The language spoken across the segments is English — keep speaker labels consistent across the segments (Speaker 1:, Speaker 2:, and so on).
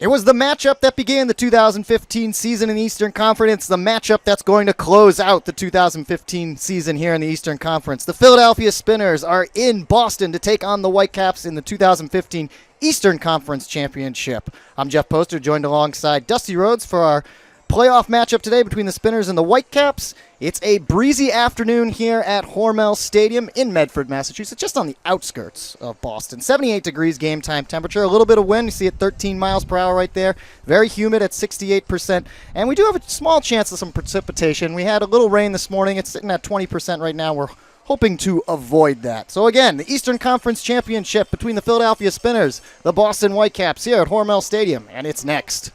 Speaker 1: It was the matchup that began the 2015 season in the Eastern Conference, the matchup that's going to close out the 2015 season here in the Eastern Conference. The Philadelphia Spinners are in Boston to take on the Whitecaps in the 2015 Eastern Conference Championship. I'm Jeff Poster, joined alongside Dusty Rhodes for our playoff matchup today between the Spinners and the Whitecaps. It's a breezy afternoon here at Hormel Stadium in Medford, Massachusetts, just on the outskirts of Boston. 78 degrees game time temperature, a little bit of wind. You see it 13 miles per hour right there. Very humid at 68%. And we do have a small chance of some precipitation. We had a little rain this morning. It's sitting at 20% right now. We're hoping to avoid that. So again, the Eastern Conference Championship between the Philadelphia Spinners, the Boston Whitecaps here at Hormel Stadium, and it's next.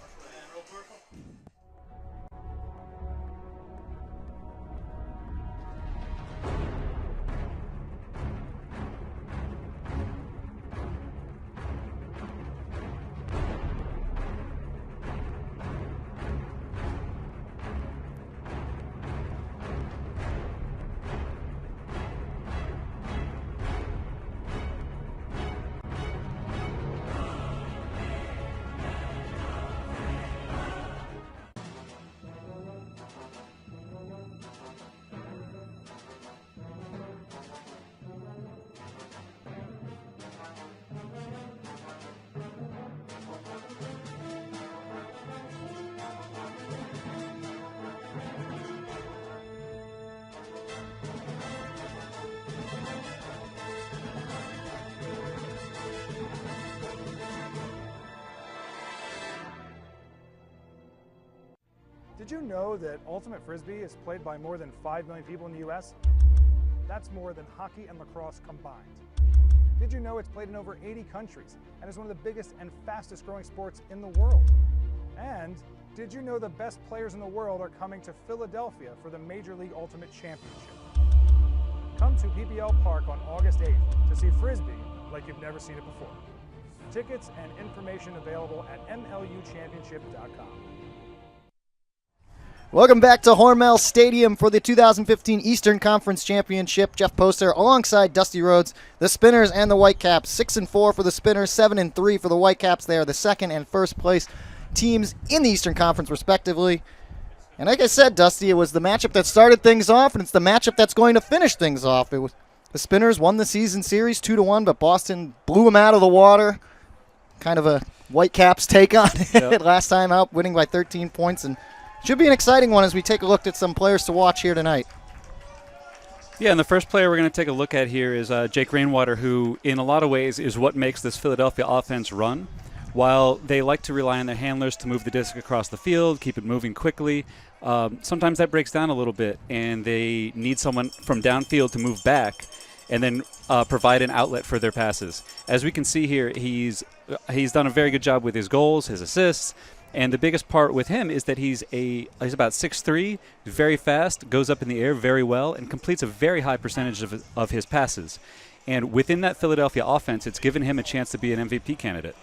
Speaker 2: Did you know that Ultimate Frisbee is played by more than 5 million people in the U.S.? That's more than hockey and lacrosse combined. Did you know it's played in over 80 countries and is one of the biggest and fastest growing sports in the world? And did you know the best players in the world are coming to Philadelphia for the Major League Ultimate Championship? Come to PPL Park on August 8th to see Frisbee like you've never seen it before. Tickets and information available at MLUchampionship.com.
Speaker 1: Welcome back to Hormel Stadium for the 2015 Eastern Conference Championship. Jeff Poster alongside Dusty Rhodes, the Spinners and the Whitecaps. 6-4 for the Spinners, 7-3 for the Whitecaps. They are the second and first place teams in the Eastern Conference, respectively. And like I said, Dusty, it was the matchup that started things off, and it's the matchup that's going to finish things off. It was the Spinners won the season series 2-1, but Boston blew them out of the water. Kind of a Whitecaps take on it last time out, winning by 13 points, and should be an exciting one as we take a look at some players to watch here tonight.
Speaker 3: Yeah, and the first player we're going to take a look at here is Jake Rainwater, who in a lot of ways is what makes this Philadelphia offense run. While they like to rely on their handlers to move the disc across the field, keep it moving quickly, sometimes that breaks down a little bit, and they need someone from downfield to move back and then provide an outlet for their passes. As we can see here, he's done a very good job with his goals, his assists. And the biggest part with him is that he's about 6'3", very fast, goes up in the air very well, and completes a very high percentage of his passes. And within that Philadelphia offense, it's given him a chance to be an MVP candidate.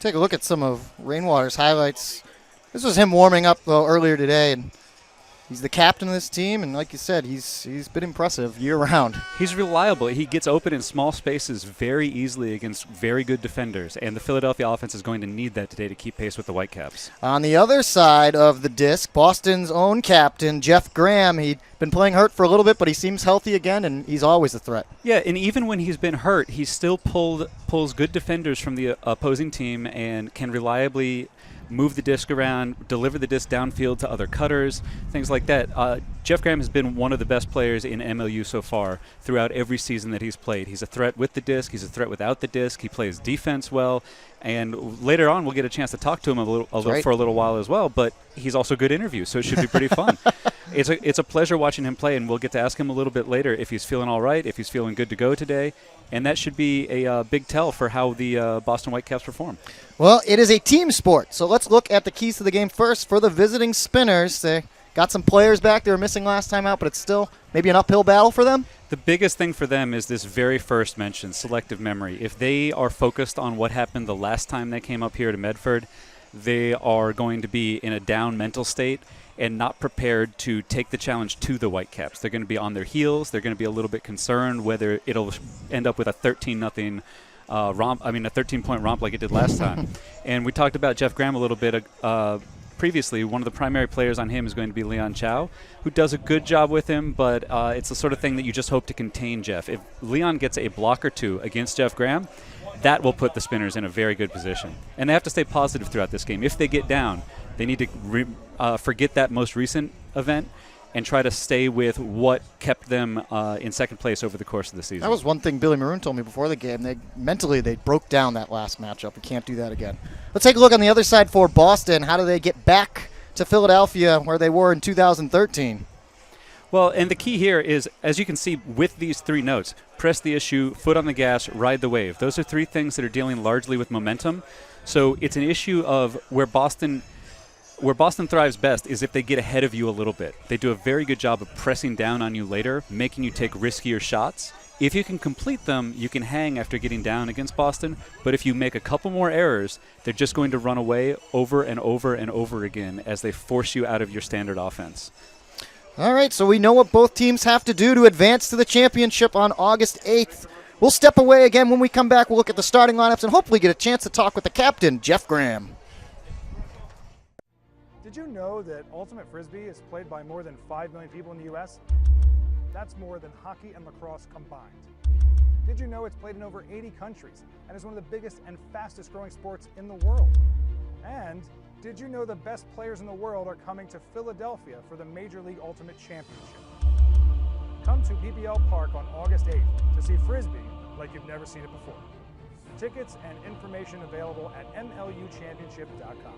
Speaker 1: Take a look at some of Rainwater's highlights. This was him warming up earlier today, and he's the captain of this team, and like you said, he's been impressive year-round.
Speaker 3: He's reliable. He gets open in small spaces very easily against very good defenders, and the Philadelphia offense is going to need that today to keep pace with the Whitecaps.
Speaker 1: On the other side of the disc, Boston's own captain, Jeff Graham, he'd been playing hurt for a little bit, but he seems healthy again, and he's always a threat.
Speaker 3: Yeah, and even when he's been hurt, he still pulls good defenders from the opposing team and can reliably move the disc around, deliver the disc downfield to other cutters, things like that. Jeff Graham has been one of the best players in MLU so far throughout every season that he's played. He's a threat with the disc. He's a threat without the disc. He plays defense well. And later on, we'll get a chance to talk to him for a little while as well. But he's also a good interview, so it should be pretty fun. It's a pleasure watching him play, and we'll get to ask him a little bit later if he's feeling all right, if he's feeling good to go today. And that should be a big tell for how the Boston Whitecaps perform.
Speaker 1: Well, it is a team sport, so let's look at the keys to the game first. For the visiting Spinners, they got some players back they were missing last time out, but it's still maybe an uphill battle for them.
Speaker 3: The biggest thing for them is this very first mention, selective memory. If they are focused on what happened the last time they came up here to Medford, they are going to be in a down mental state and not prepared to take the challenge to the Whitecaps. They're going to be on their heels. They're going to be a little bit concerned whether it'll end up with a 13-0 a 13-point romp like it did last time. And we talked about Jeff Graham a little bit previously. One of the primary players on him is going to be Leon Chow, who does a good job with him, but it's the sort of thing that you just hope to contain Jeff. If Leon gets a block or two against Jeff Graham, that will put the Spinners in a very good position. And they have to stay positive throughout this game. If they get down, they need to forget that most recent event and try to stay with what kept them in second place over the course of the season.
Speaker 1: That was one thing Billy Maroon told me before the game. They broke down that last matchup. We can't do that again. Let's take a look on the other side for Boston. How do they get back to Philadelphia where they were in 2013?
Speaker 3: Well, and the key here is, as you can see with these three notes, press the issue, foot on the gas, ride the wave. Those are three things that are dealing largely with momentum. So it's an issue of where Boston thrives best is if they get ahead of you a little bit. They do a very good job of pressing down on you later, making you take riskier shots. If you can complete them, you can hang after getting down against Boston. But if you make a couple more errors, they're just going to run away over and over and over again as they force you out of your standard offense.
Speaker 1: All right, so we know what both teams have to do to advance to the championship on August 8th. We'll step away again. When we come back, we'll look at the starting lineups and hopefully get a chance to talk with the captain, Jeff Graham.
Speaker 2: Did you know that Ultimate Frisbee is played by more than 5 million people in the U.S.? That's more than hockey and lacrosse combined. Did you know it's played in over 80 countries and is one of the biggest and fastest growing sports in the world? And did you know the best players in the world are coming to Philadelphia for the Major League Ultimate Championship? Come to PBL Park on August 8th to see Frisbee like you've never seen it before. Tickets and information available at MLUchampionship.com.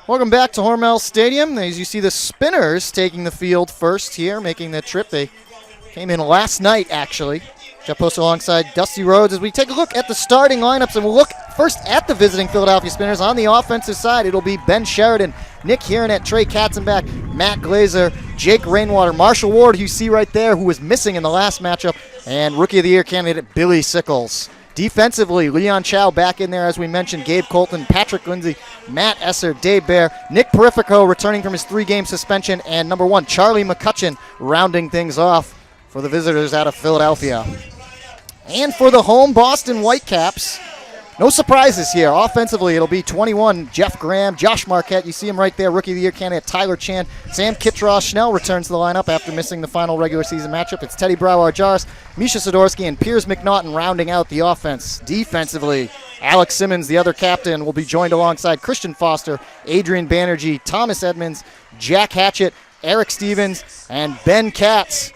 Speaker 1: Welcome back to Hormel Stadium. As you see the Spinners taking the field first here, making the trip. They came in last night, actually. Jeff Poster alongside Dusty Rhodes as we take a look at the starting lineups, and we'll look first at the visiting Philadelphia Spinners. On the offensive side, it'll be Ben Sheridan, Nick Hieronet, Trey Katzenbach, Matt Glazer, Jake Rainwater, Marshall Ward, who you see right there, who was missing in the last matchup, and Rookie of the Year candidate Billy Sickles. Defensively, Leon Chow back in there, as we mentioned, Gabe Colton, Patrick Lindsay, Matt Esser, Dave Bear, Nick Perifico returning from his 3-game suspension, and number 1, Charlie McCutcheon rounding things off for the visitors out of Philadelphia. And for the home Boston Whitecaps, no surprises here. Offensively, it'll be 21, Jeff Graham, Josh Marquette. You see him right there, Rookie of the Year candidate Tyler Chan. Sam Kitross Schnell returns to the lineup after missing the final regular season matchup. It's Teddy Brouwer-Jarvis, Misha Sidorsky, and Piers McNaughton rounding out the offense. Defensively, Alex Simmons, the other captain, will be joined alongside Christian Foster, Adrian Banerjee, Thomas Edmonds, Jack Hatchett, Eric Stevens, and Ben Katz.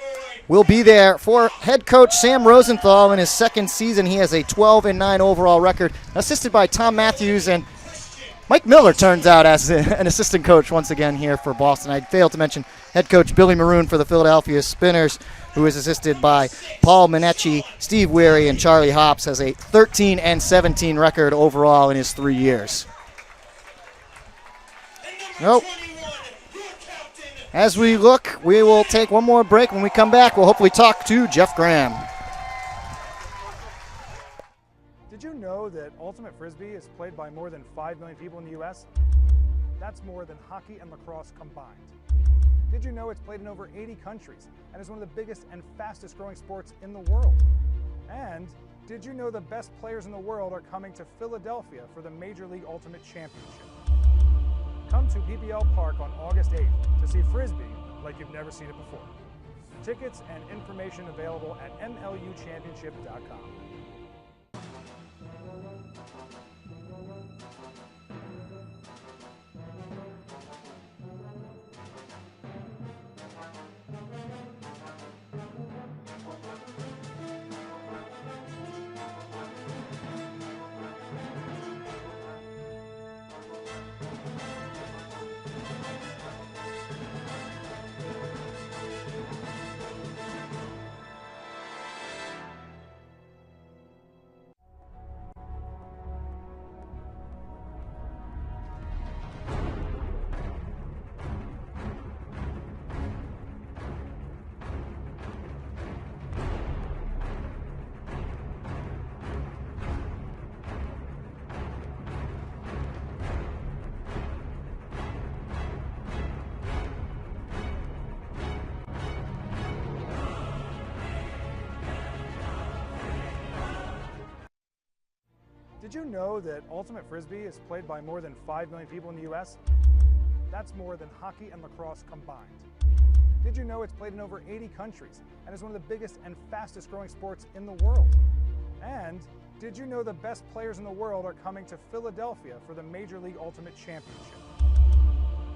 Speaker 1: Will be there for head coach Sam Rosenthal in his second season. He has a 12-9 overall record, assisted by Tom Matthews, and Mike Miller turns out as an assistant coach once again here for Boston. I failed to mention head coach Billy Maroon for the Philadelphia Spinners, who is assisted by Paul Minecci, Steve Weary, and Charlie Hops, has a 13-17 record overall in his 3 years. Nope. As we look, we will take one more break. When we come back, we'll hopefully talk to Jeff Graham.
Speaker 2: Did you know that Ultimate Frisbee is played by more than 5 million people in the U.S.? That's more than hockey and lacrosse combined. Did you know it's played in over 80 countries and is one of the biggest and fastest growing sports in the world? And did you know the best players in the world are coming to Philadelphia for the Major League Ultimate Championship? Come to PBL Park on August 8th to see Frisbee like you've never seen it before. Tickets and information available at mluchampionship.com. Did you know that Ultimate Frisbee is played by more than 5 million people in the US? That's more than hockey and lacrosse combined. Did you know it's played in over 80 countries and is one of the biggest and fastest growing sports in the world? And did you know the best players in the world are coming to Philadelphia for the Major League Ultimate Championship?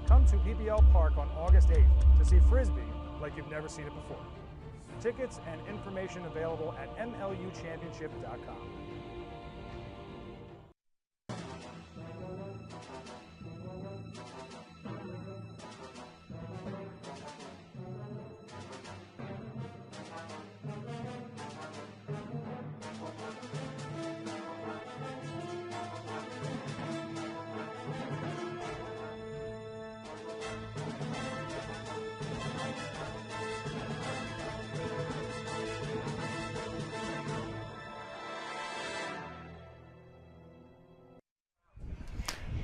Speaker 2: Come to PBL Park on August 8th to see Frisbee like you've never seen it before. Tickets and information available at mluchampionship.com.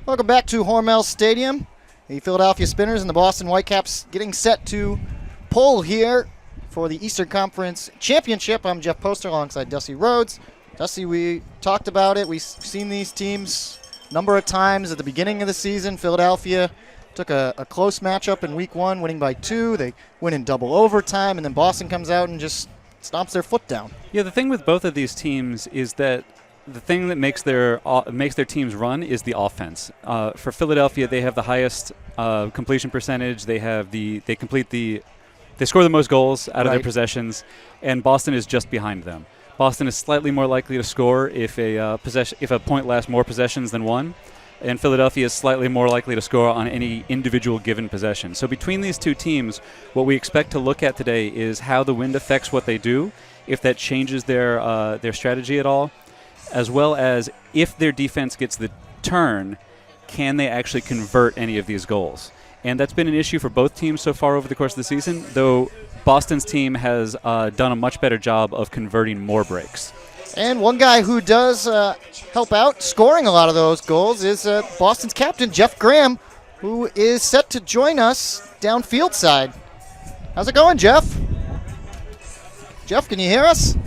Speaker 1: Welcome back to Hormel Stadium. The Philadelphia Spinners and the Boston Whitecaps getting set to pull here for the Eastern Conference Championship. I'm Jeff Poster alongside Dusty Rhodes. Dusty, we talked about it. We've seen these teams a number of times at the beginning of the season. Philadelphia took a close matchup in week 1, winning by 2. They win in double overtime, and then Boston comes out and just stomps their foot down.
Speaker 3: Yeah, the thing with both of these teams is that the thing that makes their teams run is the offense. For Philadelphia, they have the highest completion percentage. They score the most goals out of their possessions, and Boston is just behind them. Boston is slightly more likely to score if a point lasts more possessions than one, and Philadelphia is slightly more likely to score on any individual given possession. So between these two teams, what we expect to look at today is how the wind affects what they do, if that changes their strategy at all, as well as if their defense gets the turn, can they actually convert any of these goals? And that's been an issue for both teams so far over the course of the season, though Boston's team has done a much better job of converting more breaks.
Speaker 1: And one guy who does help out scoring a lot of those goals is Boston's captain, Jeff Graham, who is set to join us down field side. How's it going, Jeff? Jeff, can you hear us?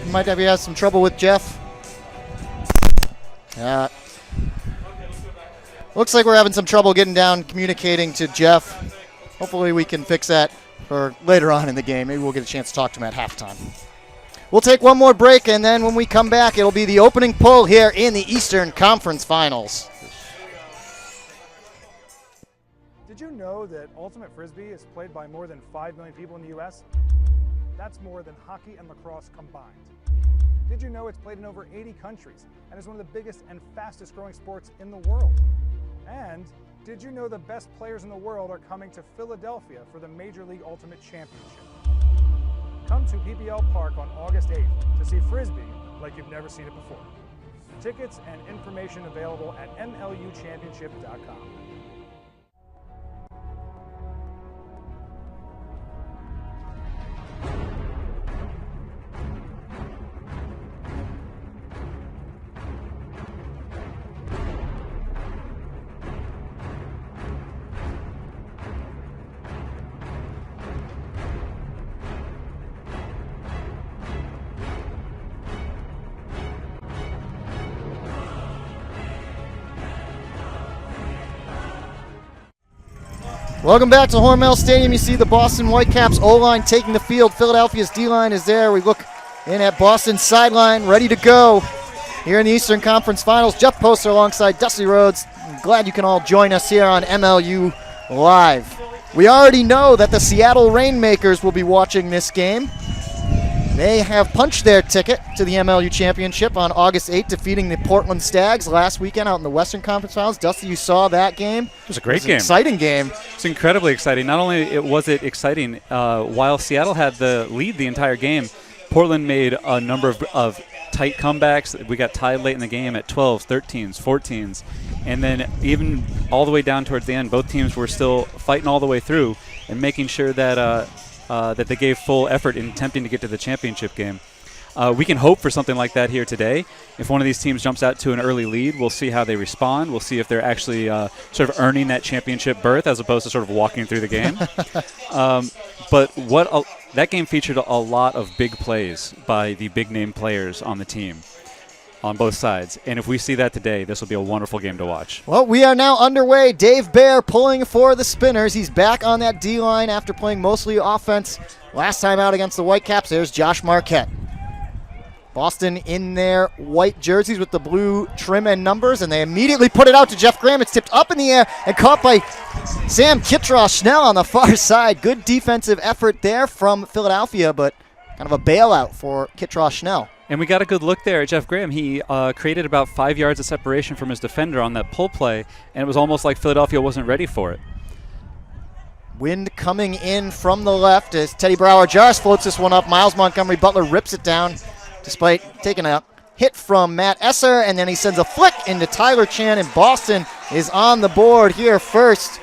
Speaker 1: Might have some trouble with Jeff. Looks like we're having some trouble getting down, communicating to Jeff. Hopefully we can fix that for later on in the game. Maybe we'll get a chance to talk to him at halftime. We'll take one more break, and then when we come back, it'll be the opening pull here in the Eastern Conference Finals.
Speaker 2: Did you know that Ultimate Frisbee is played by more than 5 million people in the US? That's more than hockey and lacrosse combined. Did you know it's played in over 80 countries and is one of the biggest and fastest growing sports in the world? And did you know the best players in the world are coming to Philadelphia for the Major League Ultimate Championship? Come to PBL Park on August 8th to see Frisbee like you've never seen it before. Tickets and information available at mluchampionship.com.
Speaker 1: Welcome back to Hormel Stadium. You see the Boston Whitecaps O-line taking the field. Philadelphia's D-line is there. We look in at Boston's sideline, ready to go here in the Eastern Conference Finals. Jeff Poster alongside Dusty Rhodes. I'm glad you can all join us here on MLU Live. We already know that the Seattle Rainmakers will be watching this game. They have punched their ticket to the MLU Championship on August 8th, defeating the Portland Stags last weekend out in the Western Conference Finals. Dusty, you saw that game.
Speaker 3: It was a great game.
Speaker 1: An exciting game.
Speaker 3: It's incredibly exciting. Not only was it exciting, while Seattle had the lead the entire game, Portland made a number of tight comebacks. We got tied late in the game at 12s, 13s, 14s. And then even all the way down towards the end, both teams were still fighting all the way through and making sure that that they gave full effort in attempting to get to the championship game. We can hope for something like that here today. If one of these teams jumps out to an early lead, we'll see how they respond. We'll see if they're actually sort of earning that championship berth as opposed to sort of walking through the game. But that game featured a lot of big plays by the big-name players on the team on both sides. And if we see that today, this will be a wonderful game to watch.
Speaker 1: Well, we are now underway. Dave Baer pulling for the Spinners. He's back on that D-line after playing mostly offense last time out against the Whitecaps. There's Josh Marquette. Boston in their white jerseys with the blue trim and numbers, and they immediately put it out to Jeff Graham. It's tipped up in the air and caught by Sam Kitrosh-Schnell on the far side. Good defensive effort there from Philadelphia, but kind of a bailout for Kitrosh-Schnell.
Speaker 3: And we got a good look there at Jeff Graham. He created about 5 yards of separation from his defender on that pull play, and it was almost like Philadelphia wasn't ready for it.
Speaker 1: Wind coming in from the left as Teddy Brower-Jarvis floats this one up. Miles Montgomery Butler rips it down despite taking a hit from Matt Esser, and then he sends a flick into Tyler Chan, and Boston is on the board here first.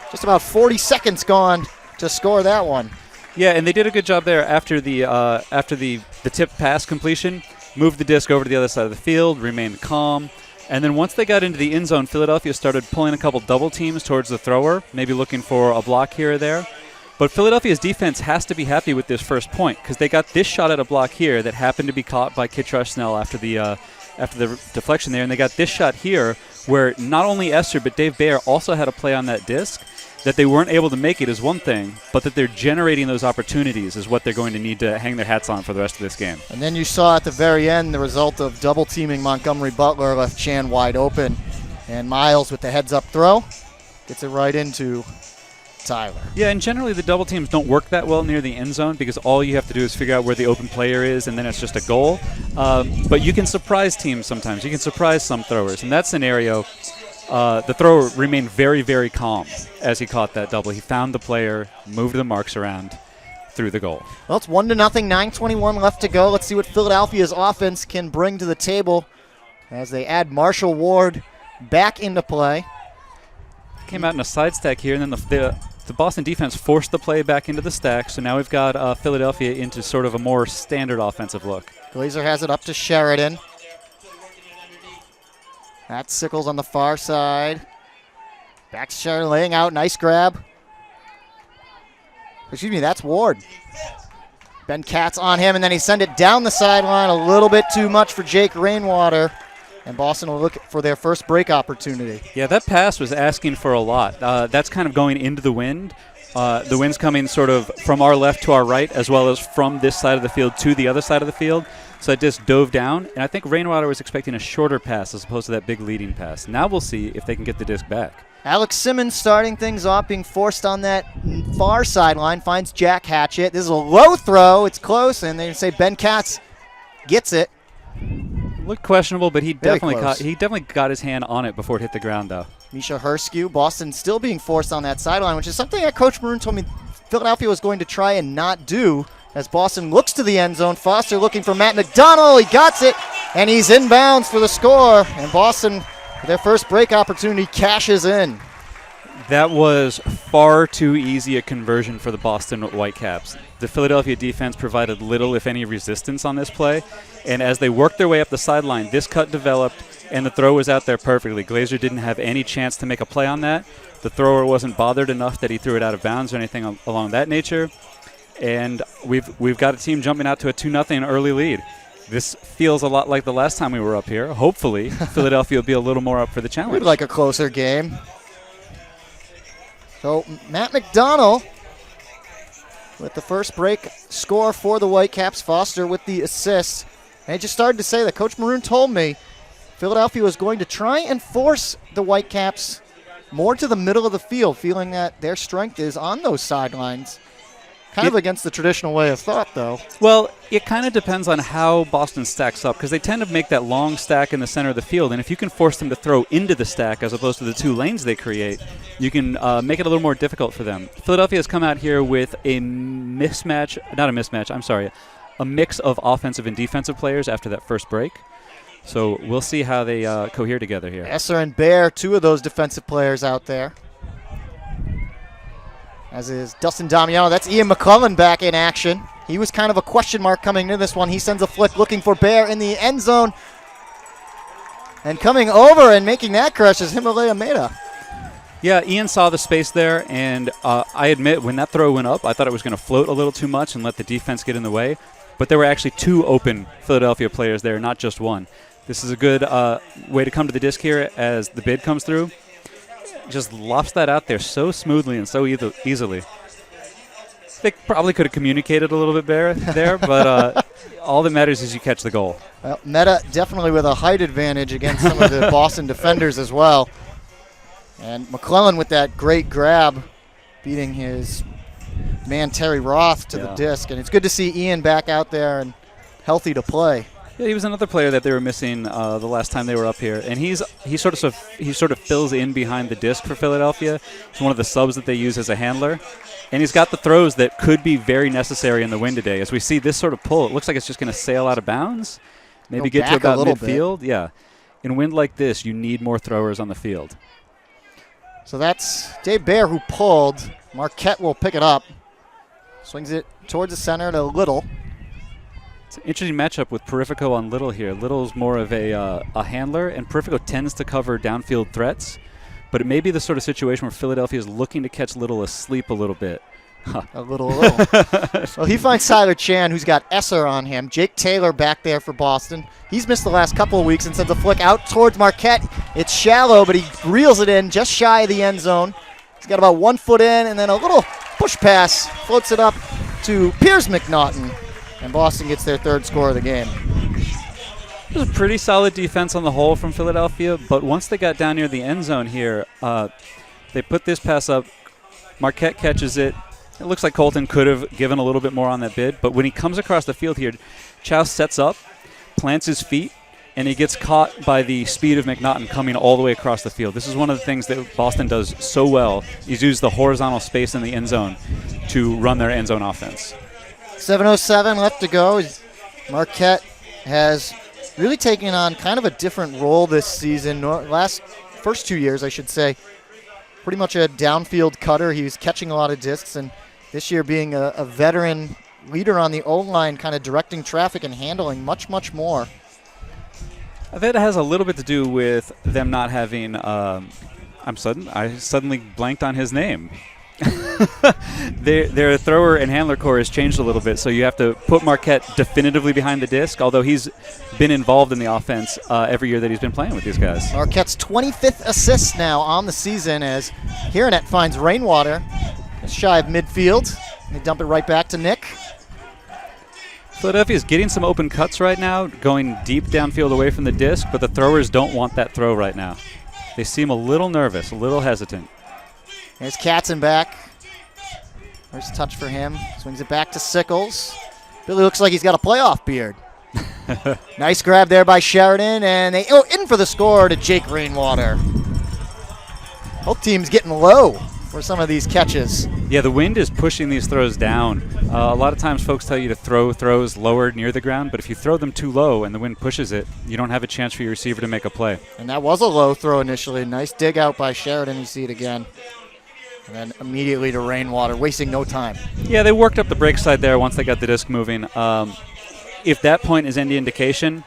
Speaker 1: Just about 40 seconds gone to score that one.
Speaker 3: Yeah, and they did a good job there after the tip pass completion. Moved the disc over to the other side of the field, remained calm, and then once they got into the end zone, Philadelphia started pulling a couple double teams towards the thrower, maybe looking for a block here or there. But Philadelphia's defense has to be happy with this first point because they got this shot at a block here that happened to be caught by Kitrosh-Schnell after the deflection there, and they got this shot here where not only Esser but Dave Baer also had a play on that disc. That they weren't able to make it is one thing, but that they're generating those opportunities is what they're going to need to hang their hats on for the rest of this game.
Speaker 1: And then you saw at the very end the result of double teaming Montgomery Butler left Chan wide open, and Miles with the heads up throw gets it right into Tyler.
Speaker 3: Yeah, and generally the double teams don't work that well near the end zone because all you have to do is figure out where the open player is, and then it's just a goal. But you can surprise teams sometimes. You can surprise some throwers. In that scenario, the thrower remained very, very calm as he caught that double. He found the player, moved the marks around, threw the goal.
Speaker 1: Well, it's 1-0, 9:21 left to go. Let's see what Philadelphia's offense can bring to the table as they add Marshall Ward back into play.
Speaker 3: Came out in a side stack here, and then the Boston defense forced the play back into the stack, so now we've got Philadelphia into sort of a more standard offensive look.
Speaker 1: Glazer has it up to Sheridan. That's Sickles on the far side. Back to Sheridan, laying out, nice grab. Excuse me, that's Ward. Ben Katz on him, and then he sent it down the sideline, a little bit too much for Jake Rainwater. And Boston will look for their first break opportunity.
Speaker 3: Yeah, that pass was asking for a lot. That's kind of going into the wind. The wind's coming sort of from our left to our right, as well as from this side of the field to the other side of the field. So it just dove down, and I think Rainwater was expecting a shorter pass as opposed to that big leading pass. Now we'll see if they can get the disc back.
Speaker 1: Alex Simmons starting things off, being forced on that far sideline, finds Jack Hatchett. This is a low throw. It's close, and they say Ben Katz gets it.
Speaker 3: Looked questionable, but he definitely
Speaker 1: close.
Speaker 3: got his hand on it before it hit the ground, though.
Speaker 1: Misha Herskew, Boston still being forced on that sideline, which is something that Coach Maroon told me Philadelphia was going to try and not do. As Boston looks to the end zone, Foster looking for Matt McDonald. He got it, and he's inbounds for the score. And Boston, their first break opportunity, cashes in.
Speaker 3: That was far too easy a conversion for the Boston Whitecaps. The Philadelphia defense provided little, if any, resistance on this play. And as they worked their way up the sideline, this cut developed, and the throw was out there perfectly. Glazer didn't have any chance to make a play on that. The thrower wasn't bothered enough that he threw it out of bounds or anything along that nature. And we've got a team jumping out to a 2-0 early lead. This feels a lot like the last time we were up here. Hopefully, Philadelphia will be a little more up for the challenge.
Speaker 1: We'd like a closer game. So Matt McDonald with the first break score for the Whitecaps. Foster with the assist. And I just started to say that Coach Maroon told me Philadelphia was going to try and force the Whitecaps more to the middle of the field, feeling that their strength is on those sidelines. Kind of against the traditional way of thought, though.
Speaker 3: Well, it kind of depends on how Boston stacks up, because they tend to make that long stack in the center of the field, and if you can force them to throw into the stack as opposed to the two lanes they create, you can make it a little more difficult for them. Philadelphia has come out here with a mix of offensive and defensive players after that first break. So we'll see how they cohere together here.
Speaker 1: Esser and Bear, two of those defensive players out there. As is Dustin Damiano. That's Ian McClellan back in action. He was kind of a question mark coming into this one. He sends a flick looking for Bear in the end zone. And coming over and making that crush is Himalaya Meda.
Speaker 3: Yeah, Ian saw the space there, and I admit when that throw went up, I thought it was going to float a little too much and let the defense get in the way. But there were actually two open Philadelphia players there, not just one. This is a good way to come to the disc here as the bid comes through. Just lops that out there so smoothly and so easily. They probably could have communicated a little bit better there, but all that matters is you catch the goal.
Speaker 1: Well, Meta definitely with a height advantage against some of the Boston defenders as well. And McClellan with that great grab, beating his man Terry Roth to the disc. And it's good to see Ian back out there and healthy to play.
Speaker 3: Yeah, he was another player that they were missing the last time they were up here, and he sort of fills in behind the disc for Philadelphia. He's one of the subs that they use as a handler, and he's got the throws that could be very necessary in the wind today. As we see this sort of pull, it looks like it's just going to sail out of bounds, maybe get to about midfield. Yeah, in wind like this, you need more throwers on the field.
Speaker 1: So that's Dave Bear who pulled. Marquette will pick it up, swings it towards the center to Little.
Speaker 3: It's an interesting matchup with Perifico on Little here. Little's more of a handler, and Perifico tends to cover downfield threats. But it may be the sort of situation where Philadelphia is looking to catch Little asleep a little bit.
Speaker 1: A little. Well, he finds Tyler Chan, who's got Esser on him. Jake Taylor back there for Boston. He's missed the last couple of weeks and sends a flick out towards Marquette. It's shallow, but he reels it in just shy of the end zone. He's got about 1 foot in, and then a little push pass floats it up to Piers McNaughton. And Boston gets their third score of the game.
Speaker 3: It was a pretty solid defense on the whole from Philadelphia, but once they got down near the end zone here, they put this pass up. Marquette catches it. It looks like Colton could have given a little bit more on that bid, but when he comes across the field here, Chow sets up, plants his feet, and he gets caught by the speed of McNaughton coming all the way across the field. This is one of the things that Boston does so well. He's used the horizontal space in the end zone to run their end zone offense.
Speaker 1: 7:07 left to go. Marquette has really taken on kind of a different role this season. First 2 years, I should say. Pretty much a downfield cutter. He was catching a lot of discs, and this year being a veteran leader on the O-line, kind of directing traffic and handling much, much more.
Speaker 3: I bet it has a little bit to do with them not having I suddenly blanked on his name. Their thrower and handler core has changed a little bit, so you have to put Marquette definitively behind the disc, although he's been involved in the offense every year that he's been playing with these guys.
Speaker 1: Marquette's 25th assist now on the season as Hiranet finds Rainwater just shy of midfield. They dump it right back to Nick.
Speaker 3: Philadelphia is getting some open cuts right now, going deep downfield away from the disc, but the throwers don't want that throw right now. They seem a little nervous, a little hesitant.
Speaker 1: There's Katzen back. First touch for him. Swings it back to Sickles. Billy looks like he's got a playoff beard. Nice grab there by Sheridan, and they in for the score to Jake Rainwater. Both teams getting low for some of these catches.
Speaker 3: Yeah, the wind is pushing these throws down. A lot of times folks tell you to throw throws lower near the ground, but if you throw them too low and the wind pushes it, you don't have a chance for your receiver to make a play.
Speaker 1: And that was a low throw initially. Nice dig out by Sheridan. You see it again. And then immediately to Rainwater, wasting no time.
Speaker 3: Yeah, they worked up the brake side there once they got the disc moving. If that point is any indication,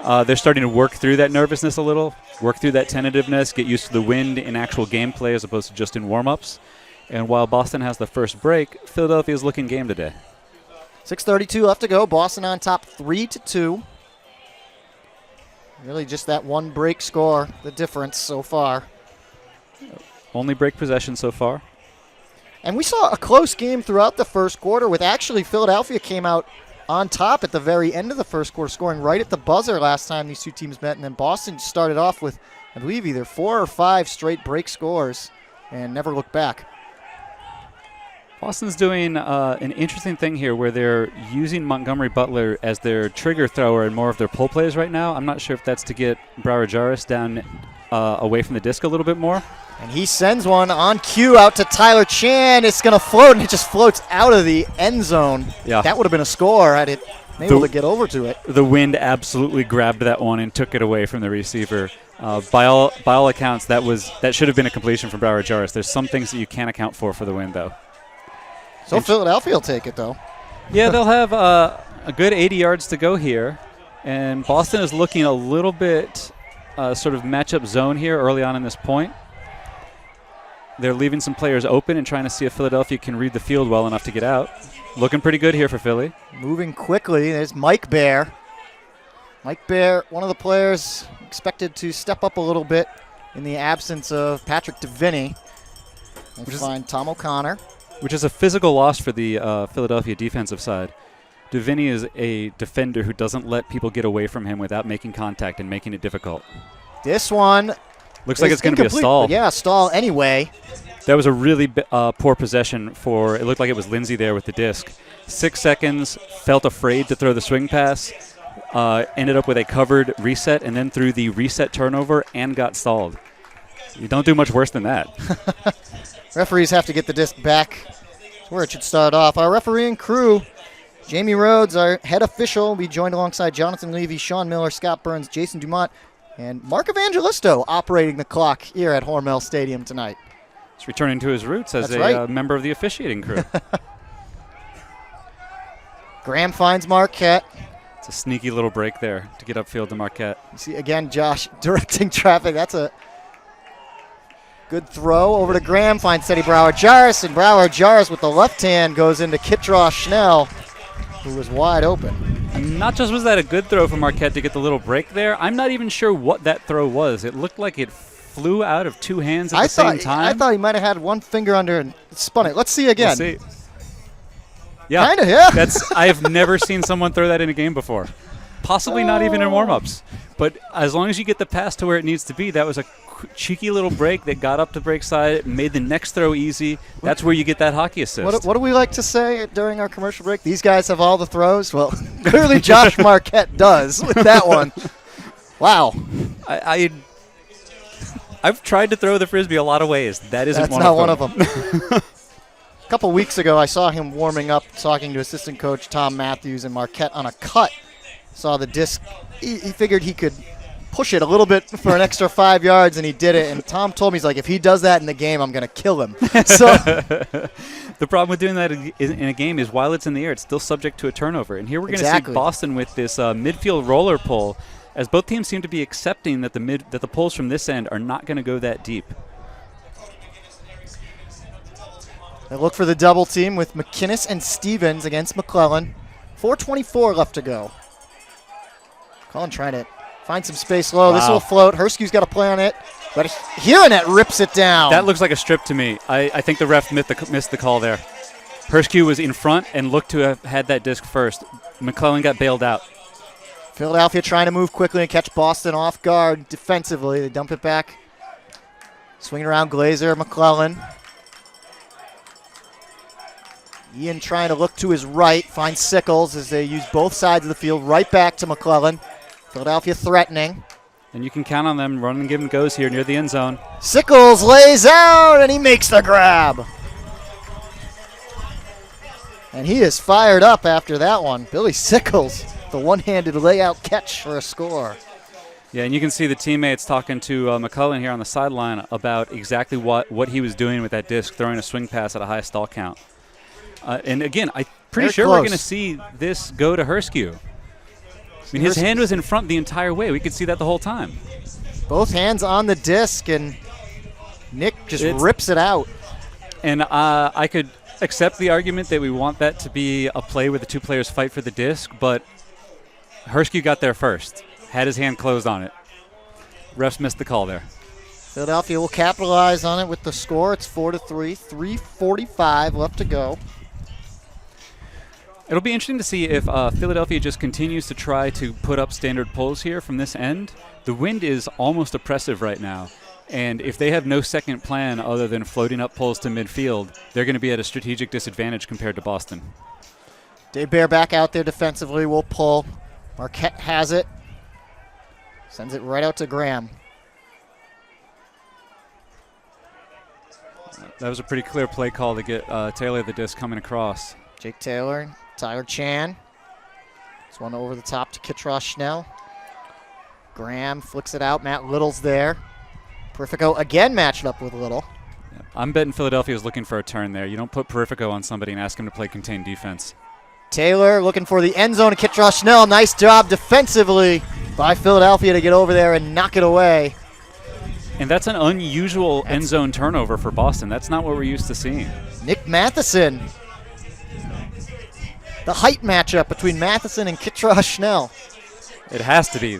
Speaker 3: they're starting to work through that nervousness a little, work through that tentativeness, get used to the wind in actual gameplay as opposed to just in warm-ups. And while Boston has the first break, Philadelphia is looking game today.
Speaker 1: 6:32 left to go. Boston on top 3-2. Really just that one break score, the difference so far.
Speaker 3: Only break possession so far.
Speaker 1: And we saw a close game throughout the first quarter with actually Philadelphia came out on top at the very end of the first quarter, scoring right at the buzzer last time these two teams met. And then Boston started off with, I believe, either 4 or 5 straight break scores and never looked back.
Speaker 3: Boston's doing an interesting thing here where they're using Montgomery Butler as their trigger thrower in more of their pull plays right now. I'm not sure if that's to get Broward Jarvis down away from the disc a little bit more.
Speaker 1: And he sends one on cue out to Tyler Chan. It's going to float, and it just floats out of the end zone.
Speaker 3: Yeah.
Speaker 1: That would have been a score had it been able to get over to it.
Speaker 3: The wind absolutely grabbed that one and took it away from the receiver. By all accounts, that should have been a completion from Broward Jarvis. There's some things that you can't account for the wind, though.
Speaker 1: So Philadelphia will take it, though.
Speaker 3: Yeah, they'll have a good 80 yards to go here. And Boston is looking a little bit sort of matchup zone here early on in this point. They're leaving some players open and trying to see if Philadelphia can read the field well enough to get out. Looking pretty good here for Philly.
Speaker 1: Moving quickly, there's Mike Bear. Mike Bear, one of the players expected to step up a little bit in the absence of Patrick DeVinny. We'll find Tom O'Connor.
Speaker 3: Which is a physical loss for the Philadelphia defensive side. DeVinny is a defender who doesn't let people get away from him without making contact and making it difficult.
Speaker 1: This one
Speaker 3: looks like it's going to be a stall.
Speaker 1: Yeah, stall anyway.
Speaker 3: That was a really poor possession for, it looked like it was Lindsey there with the disc. 6 seconds, felt afraid to throw the swing pass, ended up with a covered reset, and then threw the reset turnover and got stalled. You don't do much worse than that.
Speaker 1: Referees have to get the disc back where it should start off. Our refereeing crew, Jamie Rhodes, our head official, will be joined alongside Jonathan Levy, Sean Miller, Scott Burns, Jason Dumont, and Mark Evangelisto operating the clock here at Hormel Stadium tonight.
Speaker 3: He's returning to his roots as member of the officiating crew.
Speaker 1: Graham finds Marquette.
Speaker 3: It's a sneaky little break there to get upfield to Marquette.
Speaker 1: You see, again, Josh directing traffic. That's a good throw over to Graham. Finds Teddy Broward Jarvis, and Broward Jarvis with the left hand goes into Kitraw Schnell, who was wide open.
Speaker 3: And not just was that a good throw from Marquette to get the little break there, I'm not even sure what that throw was. It looked like it flew out of two hands at the same time.
Speaker 1: I thought he might have had one finger under and spun it. Let's see again.
Speaker 3: We'll see. Yeah,
Speaker 1: kind of. Yeah.
Speaker 3: I have never seen someone throw that in a game before. Possibly not even in warm-ups. But as long as you get the pass to where it needs to be, that was a cheeky little break that got up the break side, made the next throw easy. That's where you get that hockey assist.
Speaker 1: What do we like to say during our commercial break? These guys have all the throws? Well, clearly Josh Marquette does with that one. Wow.
Speaker 3: I've tried to throw the Frisbee a lot of ways. That's
Speaker 1: not one of them. A couple weeks ago, I saw him warming up, talking to assistant coach Tom Matthews, and Marquette on a cut. Saw the disc. He figured he could push it a little bit for an extra 5 yards, and he did it. And Tom told me, he's like, if he does that in the game, I'm going to kill him. So
Speaker 3: the problem with doing that in a game is while it's in the air, it's still subject to a turnover. And here we're going to see Boston with this midfield roller pull, as both teams seem to be accepting that the pulls from this end are not going to go that deep.
Speaker 1: They look for the double team with McKinnis and Stevens against McClellan. 4:24 left to go. McClellan trying to find some space low. Wow. This will float. Herskew's got a play on it, but Hiranet rips it down.
Speaker 3: That looks like a strip to me. I think the ref missed the call there. Herskew was in front and looked to have had that disc first. McClellan got bailed out.
Speaker 1: Philadelphia trying to move quickly and catch Boston off guard defensively. They dump it back. Swinging around Glazer, McClellan. Ian trying to look to his right, finds Sickles as they use both sides of the field, right back to McClellan. Philadelphia threatening.
Speaker 3: And you can count on them. Run and give him goes here near the end zone.
Speaker 1: Sickles lays out, and he makes the grab. And he is fired up after that one. Billy Sickles, the one-handed layout catch for a score.
Speaker 3: Yeah, and you can see the teammates talking to McClellan here on the sideline about exactly what he was doing with that disc, throwing a swing pass at a high stall count. And again, I'm pretty sure we're going to see this go to Herskew. I mean, his hand was in front the entire way. We could see that the whole time.
Speaker 1: Both hands on the disc, and Nick just rips it out.
Speaker 3: And I could accept the argument that we want that to be a play where the two players fight for the disc, but Herskew got there first, had his hand closed on it. Refs missed the call there.
Speaker 1: Philadelphia will capitalize on it with the score. It's 4-3, 3:45 left to go.
Speaker 3: It'll be interesting to see if Philadelphia just continues to try to put up standard pulls here from this end. The wind is almost oppressive right now, and if they have no second plan other than floating up pulls to midfield, they're going to be at a strategic disadvantage compared to Boston.
Speaker 1: Dave Bear back out there defensively. Will pull. Marquette has it. Sends it right out to Graham.
Speaker 3: That was a pretty clear play call to get Taylor the disc coming across.
Speaker 1: Jake Taylor, Tyler Chan. This one over the top to Kitrosh Schnell. Graham flicks it out. Matt Little's there. Perifico again matched up with Little.
Speaker 3: Yeah. I'm betting Philadelphia is looking for a turn there. You don't put Perifico on somebody and ask him to play contained defense.
Speaker 1: Taylor looking for the end zone. Kitrosh Schnell, nice job defensively by Philadelphia to get over there and knock it away.
Speaker 3: And that's an unusual end zone turnover for Boston. That's not what we're used to seeing.
Speaker 1: Nick Matheson. The height matchup between Matheson and Kitrosh Schnell.
Speaker 3: It has to be.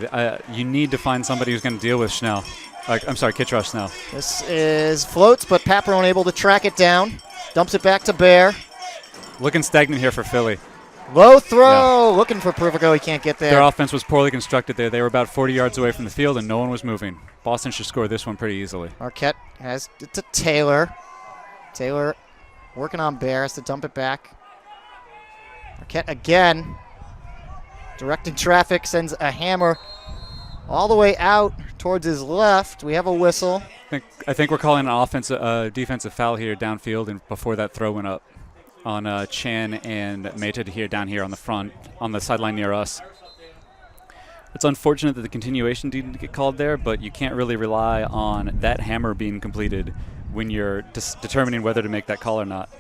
Speaker 3: You need to find somebody who's going to deal with Schnell. Kitrosh Schnell.
Speaker 1: This is floats, but Paparone able to track it down. Dumps it back to Bear.
Speaker 3: Looking stagnant here for Philly.
Speaker 1: Low throw. Yeah. Looking for Perifico. He can't get there.
Speaker 3: Their offense was poorly constructed there. They were about 40 yards away from the field, and no one was moving. Boston should score this one pretty easily.
Speaker 1: Marquette has it to Taylor. Taylor working on Bear. Has to dump it back. Marquette again. Directing traffic. Sends a hammer all the way out towards his left. We have a whistle.
Speaker 3: I think we're calling an defensive foul here downfield and before that throw went up on Chan and Meta down here on the front, on the sideline near us. It's unfortunate that the continuation didn't get called there, but you can't really rely on that hammer being completed when you're determining whether to make that call or not.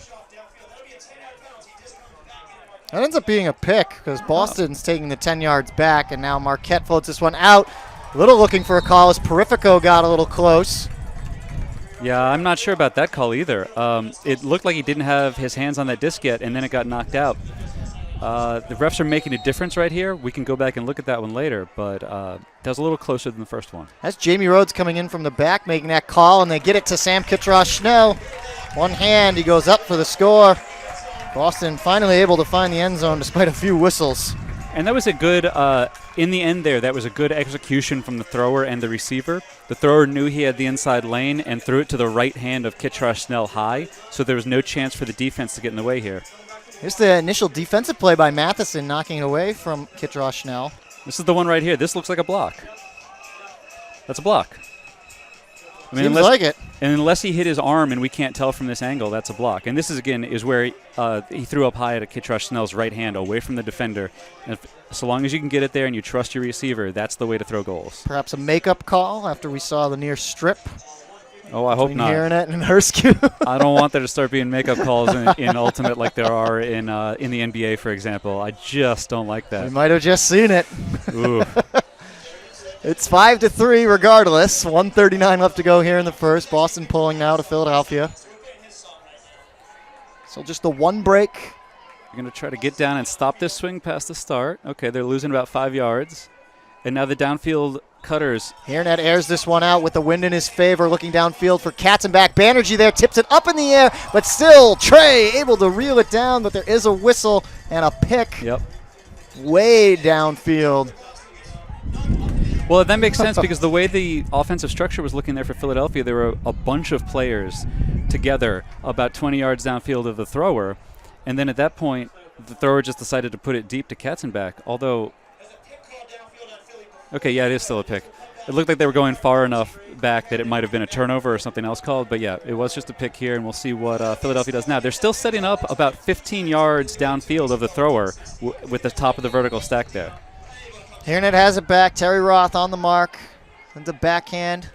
Speaker 1: That ends up being a pick because Boston's taking the 10 yards back, and now Marquette floats this one out. Little looking for a call as Perifico got a little close.
Speaker 3: Yeah, I'm not sure about that call either. It looked like he didn't have his hands on that disc yet, and then it got knocked out. The refs are making a difference right here. We can go back and look at that one later, but that was a little closer than the first one.
Speaker 1: That's Jamie Rhodes coming in from the back, making that call, and they get it to Sam Kitrosh Schnell. One hand, he goes up for the score. Boston finally able to find the end zone despite a few whistles.
Speaker 3: And that was a good, in the end there, that was a good execution from the thrower and the receiver. The thrower knew he had the inside lane and threw it to the right hand of Kitrosh Schnell high, so there was no chance for the defense to get in the way here.
Speaker 1: Here's the initial defensive play by Matheson, knocking it away from Kitrosh Schnell.
Speaker 3: This is the one right here. This looks like a block. That's a block. I mean,
Speaker 1: Seems like it.
Speaker 3: And unless he hit his arm and we can't tell from this angle, that's a block. And this is, again, is where he threw up high at Kitrosh Schnell's right hand away from the defender. And so long as you can get it there and you trust your receiver, that's the way to throw goals.
Speaker 1: Perhaps a makeup call after we saw the near strip.
Speaker 3: Oh, I hope not.
Speaker 1: Hearing it and Hursk.
Speaker 3: I don't want there to start being makeup calls in Ultimate like there are in the NBA, for example. I just don't like that.
Speaker 1: We might have just seen it.
Speaker 3: Ooh.
Speaker 1: It's 5-3 regardless. 1:39 left to go here in the first. Boston pulling now to Philadelphia. So just the one break.
Speaker 3: You're going to try to get down and stop this swing past the start. Okay, they're losing about 5 yards. And now the downfield cutters.
Speaker 1: Hairnet airs this one out with the wind in his favor, looking downfield for Katzenbach. Banerjee there tips it up in the air, but still Trey able to reel it down, but there is a whistle and a pick.
Speaker 3: Yep.
Speaker 1: Way downfield.
Speaker 3: Well, that makes sense because the way the offensive structure was looking there for Philadelphia, there were a bunch of players together about 20 yards downfield of the thrower. And then at that point, the thrower just decided to put it deep to Katzenbach. Although, okay, yeah, it is still a pick. It looked like they were going far enough back that it might have been a turnover or something else called. But, yeah, it was just a pick here, and we'll see what Philadelphia does now. They're still setting up about 15 yards downfield of the thrower with the top of the vertical stack there.
Speaker 1: Hairnet has it back. Terry Roth on the mark. And the backhand.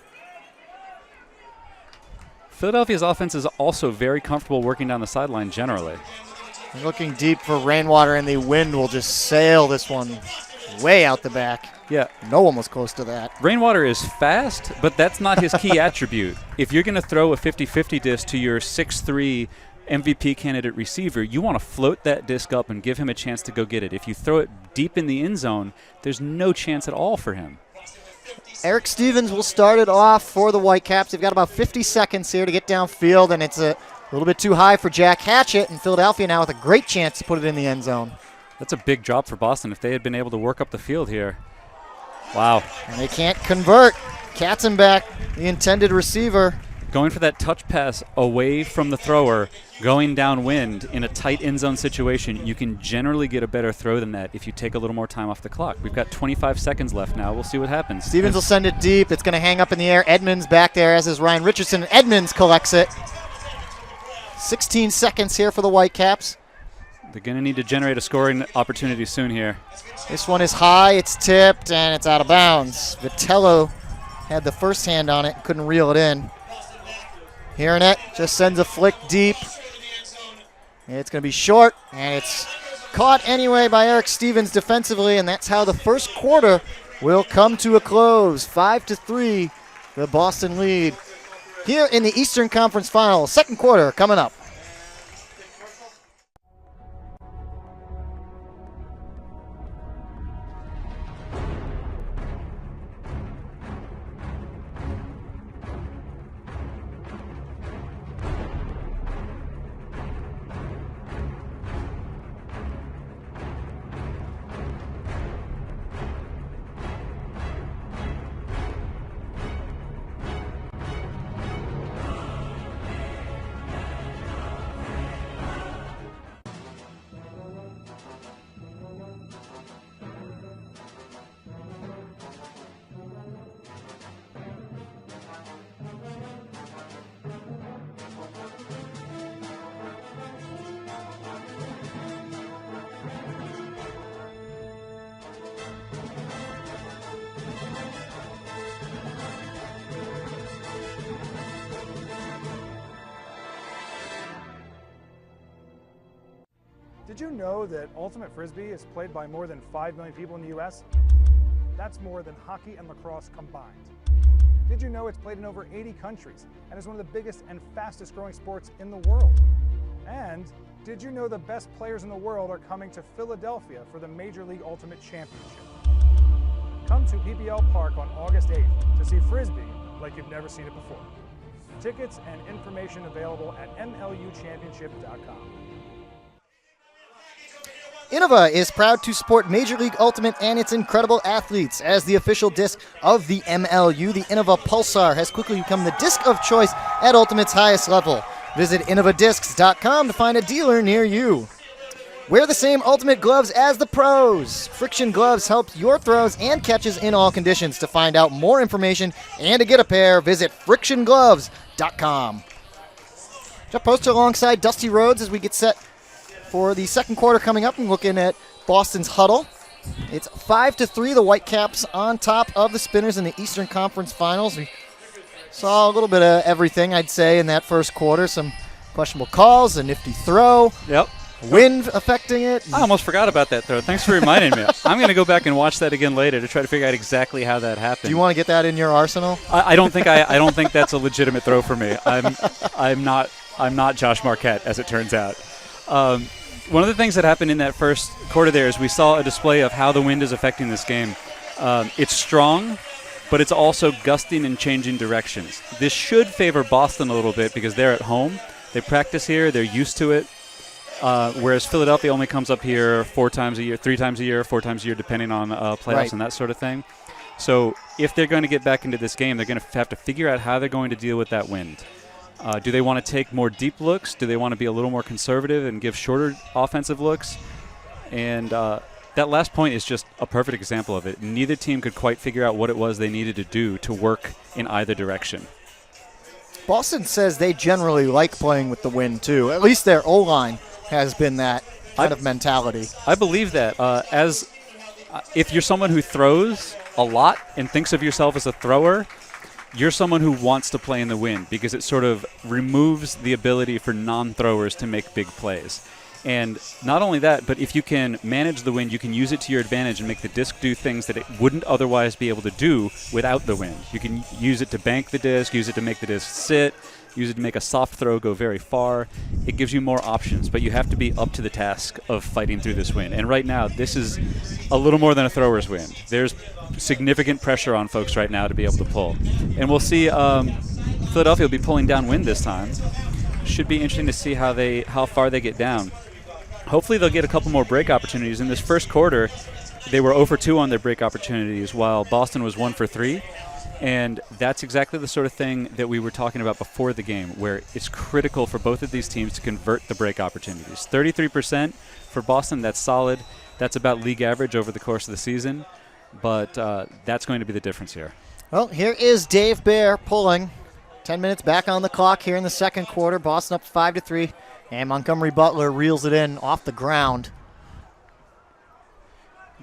Speaker 3: Philadelphia's offense is also very comfortable working down the sideline generally.
Speaker 1: They're looking deep for Rainwater, and the wind will just sail this one way out the back.
Speaker 3: Yeah.
Speaker 1: No one was close to that.
Speaker 3: Rainwater is fast, but that's not his key attribute. If you're going to throw a 50-50 disc to your 6'3", MVP candidate receiver, you want to float that disc up and give him a chance to go get it. If you throw it deep in the end zone, there's no chance at all for him.
Speaker 1: Eric Stevens will start it off for the Whitecaps. They've got about 50 seconds here to get downfield, and it's a little bit too high for Jack Hatchett, and Philadelphia now with a great chance to put it in the end zone.
Speaker 3: That's a big drop for Boston if they had been able to work up the field here. Wow.
Speaker 1: And they can't convert. Katzenbach, the intended receiver.
Speaker 3: Going for that touch pass away from the thrower, going downwind in a tight end zone situation, you can generally get a better throw than that if you take a little more time off the clock. We've got 25 seconds left now. We'll see what happens.
Speaker 1: Stevens will send it deep. It's going to hang up in the air. Edmonds back there, as is Ryan Richardson. Edmonds collects it. 16 seconds here for the Whitecaps.
Speaker 3: They're going to need to generate a scoring opportunity soon here.
Speaker 1: This one is high. It's tipped, and it's out of bounds. Vitello had the first hand on it, couldn't reel it in. Hiernett just sends a flick deep. It's going to be short, and it's caught anyway by Eric Stevens defensively, and that's how the first quarter will come to a close. 5-3, the Boston lead. Here in the Eastern Conference Final, second quarter coming up.
Speaker 2: Did you know that Ultimate Frisbee is played by more than 5 million people in the U.S.? That's more than hockey and lacrosse combined. Did you know it's played in over 80 countries and is one of the biggest and fastest growing sports in the world? And did you know the best players in the world are coming to Philadelphia for the Major League Ultimate Championship? Come to PBL Park on August 8th to see Frisbee like you've never seen it before. Tickets and information available at MLUchampionship.com.
Speaker 1: Innova is proud to support Major League Ultimate and its incredible athletes. As the official disc of the MLU, the Innova Pulsar has quickly become the disc of choice at Ultimate's highest level. Visit InnovaDiscs.com to find a dealer near you. Wear the same Ultimate gloves as the pros. Friction Gloves help your throws and catches in all conditions. To find out more information and to get a pair, visit FrictionGloves.com. Jeff Poster alongside Dusty Rhodes as we get set for the second quarter coming up and looking at Boston's huddle. It's 5-3, the Whitecaps on top of the Spinners in the Eastern Conference Finals. We saw a little bit of everything, I'd say, in that first quarter. Some questionable calls, a nifty throw.
Speaker 3: Yep.
Speaker 1: Wind affecting it.
Speaker 3: I almost forgot about that throw. Thanks for reminding me. I'm going to go back and watch that again later to try to figure out exactly how that happened.
Speaker 1: Do you want to get that in your arsenal?
Speaker 3: I don't think I don't think that's a legitimate throw for me. I'm not Josh Marquette, as it turns out. One of the things that happened in that first quarter there is we saw a display of how the wind is affecting this game. It's strong, but it's also gusting and changing directions. This should favor Boston a little bit because they're at home. They practice here. They're used to it. Whereas Philadelphia only comes up here 4 times a year, 3 times a year, 4 times a year, depending on playoffs
Speaker 1: Right.
Speaker 3: and that sort of thing. So if they're going to get back into this game, they're going to have to figure out how they're going to deal with that wind. Do they want to take more deep looks? Do they want to be a little more conservative and give shorter offensive looks? And that last point is just a perfect example of it. Neither team could quite figure out what it was they needed to do to work in either direction.
Speaker 1: Boston says they generally like playing with the wind, too. At least their O-line has been that kind of mentality.
Speaker 3: I believe that. If you're someone who throws a lot and thinks of yourself as a thrower, you're someone who wants to play in the wind because it sort of removes the ability for non-throwers to make big plays. And not only that, but if you can manage the wind, you can use it to your advantage and make the disc do things that it wouldn't otherwise be able to do without the wind. You can use it to bank the disc, use it to make the disc sit, use it to make a soft throw go very far. It gives you more options, but you have to be up to the task of fighting through this wind. And right now, this is a little more than a thrower's wind. There's significant pressure on folks right now to be able to pull. And we'll see Philadelphia will be pulling downwind this time. Should be interesting to see how far they get down. Hopefully they'll get a couple more break opportunities. In this first quarter, they were 0 for 2 on their break opportunities, while Boston was 1 for 3. And that's exactly the sort of thing that we were talking about before the game, where it's critical for both of these teams to convert the break opportunities. 33% for Boston, that's solid. That's about league average over the course of the season. But that's going to be the difference here.
Speaker 1: Well, here is Dave Bear pulling. 10 minutes back on the clock here in the second quarter. Boston up 5-3. And Montgomery Butler reels it in off the ground.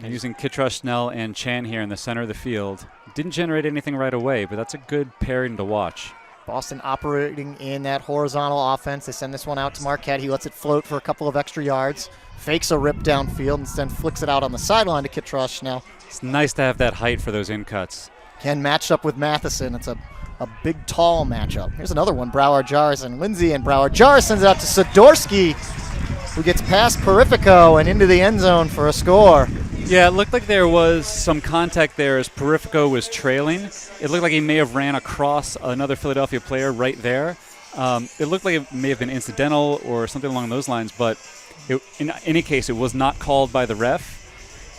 Speaker 3: And using Kittrush, Snell, and Chan here in the center of the field. Didn't generate anything right away, but that's a good pairing to watch.
Speaker 1: Boston operating in that horizontal offense. They send this one out to Marquette. He lets it float for a couple of extra yards. Fakes a rip downfield and then flicks it out on the sideline to Kittrush, Snell.
Speaker 3: It's nice to have that height for those in-cuts.
Speaker 1: Ken matched up with Matheson. It's a big, tall matchup. Here's another one, Broward Jarrison. Lindsay and Broward Jarrison sends it out to Sidorsky, who gets past Perifico and into the end zone for a score.
Speaker 3: Yeah, it looked like there was some contact there as Perifico was trailing. It looked like he may have ran across another Philadelphia player right there. It looked like it may have been incidental or something along those lines, but in any case, it was not called by the ref.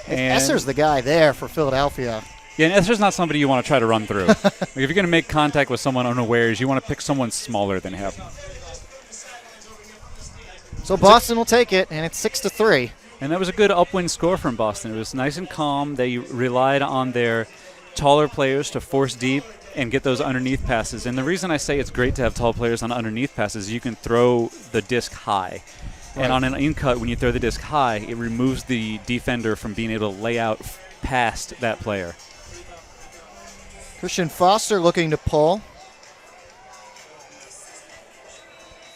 Speaker 1: And Esser's the guy there for Philadelphia.
Speaker 3: Yeah, and Esser's not somebody you want to try to run through. Like if you're going to make contact with someone unawares, you want to pick someone smaller than him.
Speaker 1: So Boston will take it, and it's 6-3.
Speaker 3: And that was a good upwind score from Boston. It was nice and calm. They relied on their taller players to force deep and get those underneath passes. And the reason I say it's great to have tall players on underneath passes is you can throw the disc high. Right. And on an in-cut, when you throw the disc high, it removes the defender from being able to lay out past that player.
Speaker 1: Christian Foster looking to pull.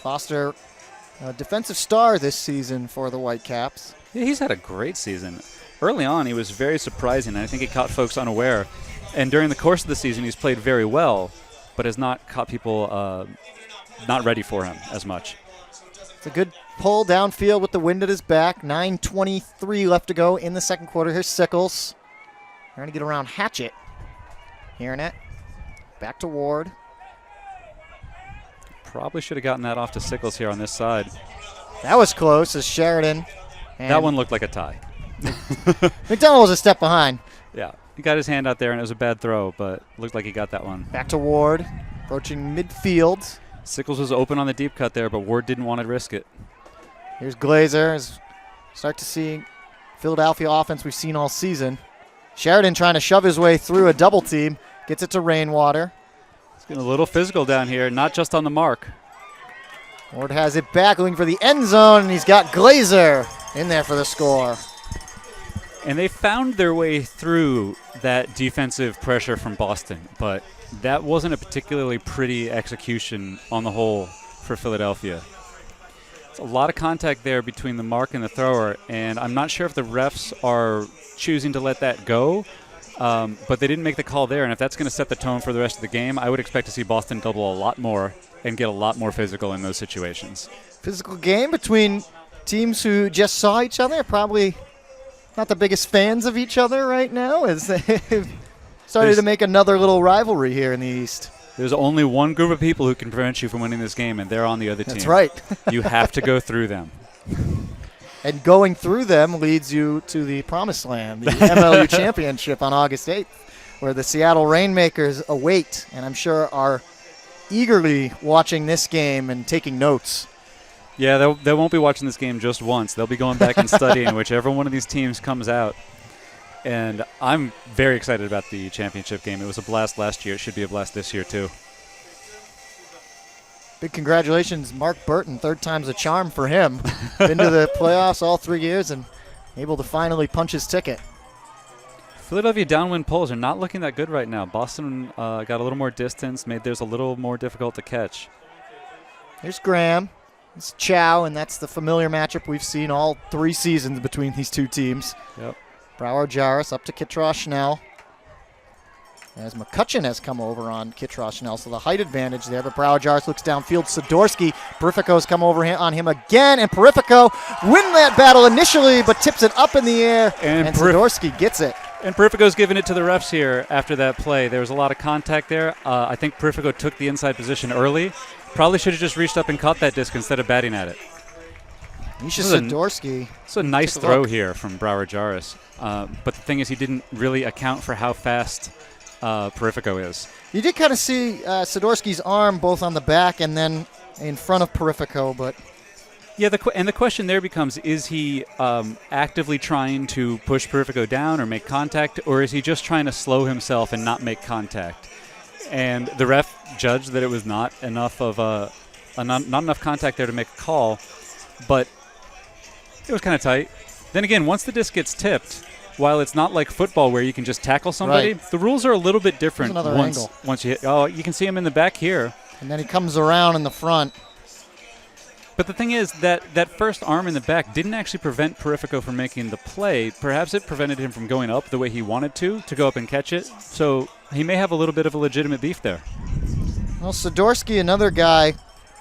Speaker 1: Foster, a defensive star this season for the Whitecaps.
Speaker 3: Yeah, he's had a great season. Early on, he was very surprising, and I think he caught folks unaware. And during the course of the season, he's played very well, but has not caught people not ready for him as much.
Speaker 1: It's a good pull downfield with the wind at his back. 9:23 left to go in the second quarter. Here's Sickles. Trying to get around Hatchett. Hearing it. Back to Ward.
Speaker 3: Probably should have gotten that off to Sickles here on this side.
Speaker 1: That was close as Sheridan.
Speaker 3: That one looked like a tie.
Speaker 1: McDonald was a step behind.
Speaker 3: Yeah, he got his hand out there, and it was a bad throw, but looked like he got that one.
Speaker 1: Back to Ward, approaching midfield.
Speaker 3: Sickles was open on the deep cut there, but Ward didn't want to risk it.
Speaker 1: Here's Glazer. Start to see Philadelphia offense we've seen all season. Sheridan trying to shove his way through a double team. Gets it to Rainwater.
Speaker 3: It's getting a little physical down here, not just on the mark.
Speaker 1: Ward has it back, looking for the end zone, and he's got Glazer in there for the score.
Speaker 3: And they found their way through that defensive pressure from Boston, but that wasn't a particularly pretty execution on the whole for Philadelphia. It's a lot of contact there between the mark and the thrower, and I'm not sure if the refs are choosing to let that go, but they didn't make the call there, and if that's going to set the tone for the rest of the game, I would expect to see Boston double a lot more and get a lot more physical in those situations.
Speaker 1: Physical game between teams who just saw each other, probably not the biggest fans of each other right now, as they've started to make another little rivalry here in the East.
Speaker 3: There's only one group of people who can prevent you from winning this game, and they're on the other team.
Speaker 1: That's right.
Speaker 3: You have to go through them.
Speaker 1: And going through them leads you to the promised land, the MLU Championship on August 8th, where the Seattle Rainmakers await, and I'm sure are eagerly watching this game and taking notes.
Speaker 3: Yeah, they won't be watching this game just once. They'll be going back and studying whichever one of these teams comes out. And I'm very excited about the championship game. It was a blast last year. It should be a blast this year, too.
Speaker 1: Big congratulations, Mark Burton. Third time's a charm for him. Been to the playoffs all 3 years and able to finally punch his ticket.
Speaker 3: Philadelphia downwind pulls are not looking that good right now. Boston got a little more distance, made theirs a little more difficult to catch.
Speaker 1: Here's Graham. It's Chow, and that's the familiar matchup we've seen all 3 seasons between these two teams.
Speaker 3: Yep.
Speaker 1: Broward Jarrus up to Kittrush now. as McCutcheon has come over on Kitrosh now, so the height advantage there. But Broward Jarvis looks downfield. Sidorsky, Perifico's come over on him again, and Perifico win that battle initially, but tips it up in the air, and Sidorsky gets it.
Speaker 3: And Perifico's giving it to the refs here after that play. There was a lot of contact there. I think Perifico took the inside position early. Probably should have just reached up and caught that disc instead of batting at it.
Speaker 1: Misha Sidorsky.
Speaker 3: It's a nice throw here from Broward Jarvis. But the thing is, he didn't really account for how fast Perifico is.
Speaker 1: You did kind of see Sidorsky's arm both on the back and then in front of Perifico, but...
Speaker 3: Yeah, and the question there becomes, is he actively trying to push Perifico down or make contact, or is he just trying to slow himself and not make contact? And the ref judged that it was not enough of not enough contact there to make a call, but it was kind of tight. Then again, once the disc gets tipped, while it's not like football where you can just tackle somebody, the rules are a little bit different. Once you hit. Oh, you can see him in the back here.
Speaker 1: And then he comes around in the front.
Speaker 3: But the thing is that first arm in the back didn't actually prevent Perifico from making the play. Perhaps it prevented him from going up the way he wanted to go up and catch it. So he may have a little bit of a legitimate beef there.
Speaker 1: Well, Sidorsky, another guy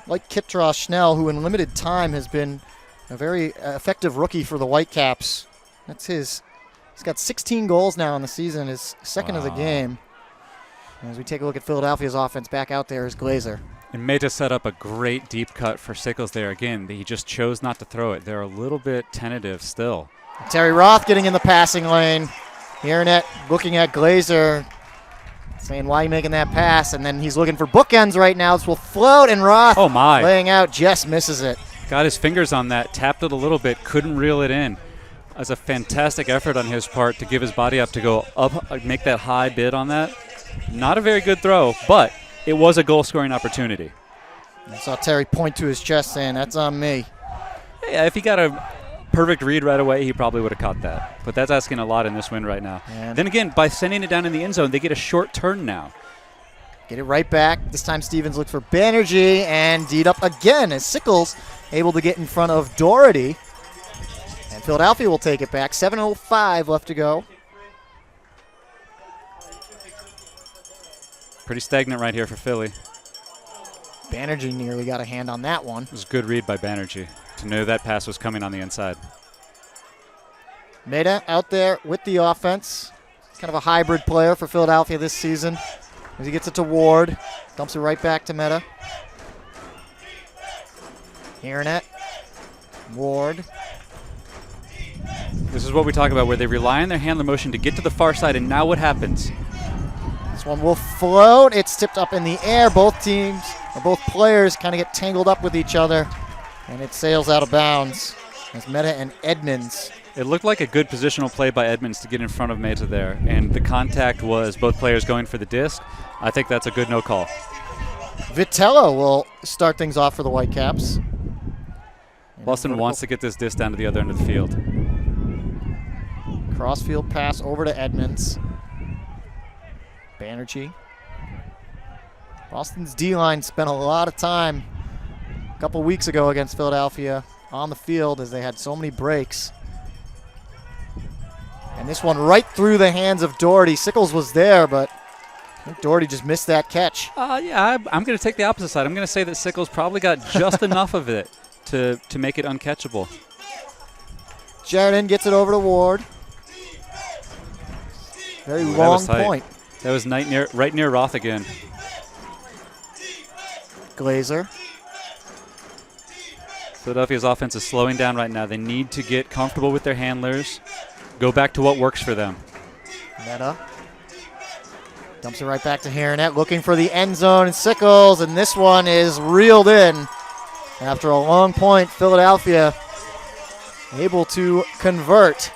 Speaker 1: like Kitrosh Schnell, who in limited time has been a very effective rookie for the Whitecaps. He's got 16 goals now in the season, his second of the game. And as we take a look at Philadelphia's offense, back out there is Glazer.
Speaker 3: And Meta set up a great deep cut for Sickles there. Again, he just chose not to throw it. They're a little bit tentative still.
Speaker 1: Terry Roth getting in the passing lane. Hiernett looking at Glazer, saying, why are you making that pass? And then he's looking for bookends right now. This will float, and Roth laying out, just misses it.
Speaker 3: Got his fingers on that, tapped it a little bit, couldn't reel it in. That's a fantastic effort on his part to give his body up to go up, make that high bid on that. Not a very good throw, but it was a goal-scoring opportunity.
Speaker 1: I saw Terry point to his chest saying, that's on me.
Speaker 3: Yeah, if he got a perfect read right away, he probably would have caught that. But that's asking a lot in this win right now. And then again, by sending it down in the end zone, they get a short turn now.
Speaker 1: Get it right back. This time Stevens looked for Banerjee and D'd up again as Sickles able to get in front of Doherty. And Philadelphia will take it back. 7:05 left to go.
Speaker 3: Pretty stagnant right here for Philly.
Speaker 1: Banerjee nearly got a hand on that one.
Speaker 3: It was a good read by Banerjee to know that pass was coming on the inside.
Speaker 1: Meta out there with the offense. He's kind of a hybrid player for Philadelphia this season. As he gets it to Ward, dumps it right back to Meta. Hiernett, Ward.
Speaker 3: This is what we talk about, where they rely on their handler motion to get to the far side, and now what happens?
Speaker 1: This one will float. It's tipped up in the air. Both teams, or both players, kind of get tangled up with each other, and it sails out of bounds as Meta and Edmonds.
Speaker 3: It looked like a good positional play by Edmonds to get in front of Meta there, and the contact was both players going for the disc. I think that's a good no call.
Speaker 1: Vitello will start things off for the Whitecaps.
Speaker 3: Boston wants to get this disc down to the other end of the field.
Speaker 1: Crossfield pass over to Edmonds. Banerjee. Boston's D-line spent a lot of time a couple weeks ago against Philadelphia on the field as they had so many breaks. And this one right through the hands of Doherty. Sickles was there, but I think Doherty just missed that catch.
Speaker 3: Yeah, I'm going to take the opposite side. I'm going to say that Sickles probably got just enough of it to make it uncatchable.
Speaker 1: Sheridan gets it over to Ward. Very long point.
Speaker 3: That was right near Roth again.
Speaker 1: Glazer.
Speaker 3: Philadelphia's offense is slowing down right now. They need to get comfortable with their handlers. Go back to what works for them.
Speaker 1: Meta. Dumps it right back to Hiernett, looking for the end zone, and Sickles, and this one is reeled in. After a long point, Philadelphia able to convert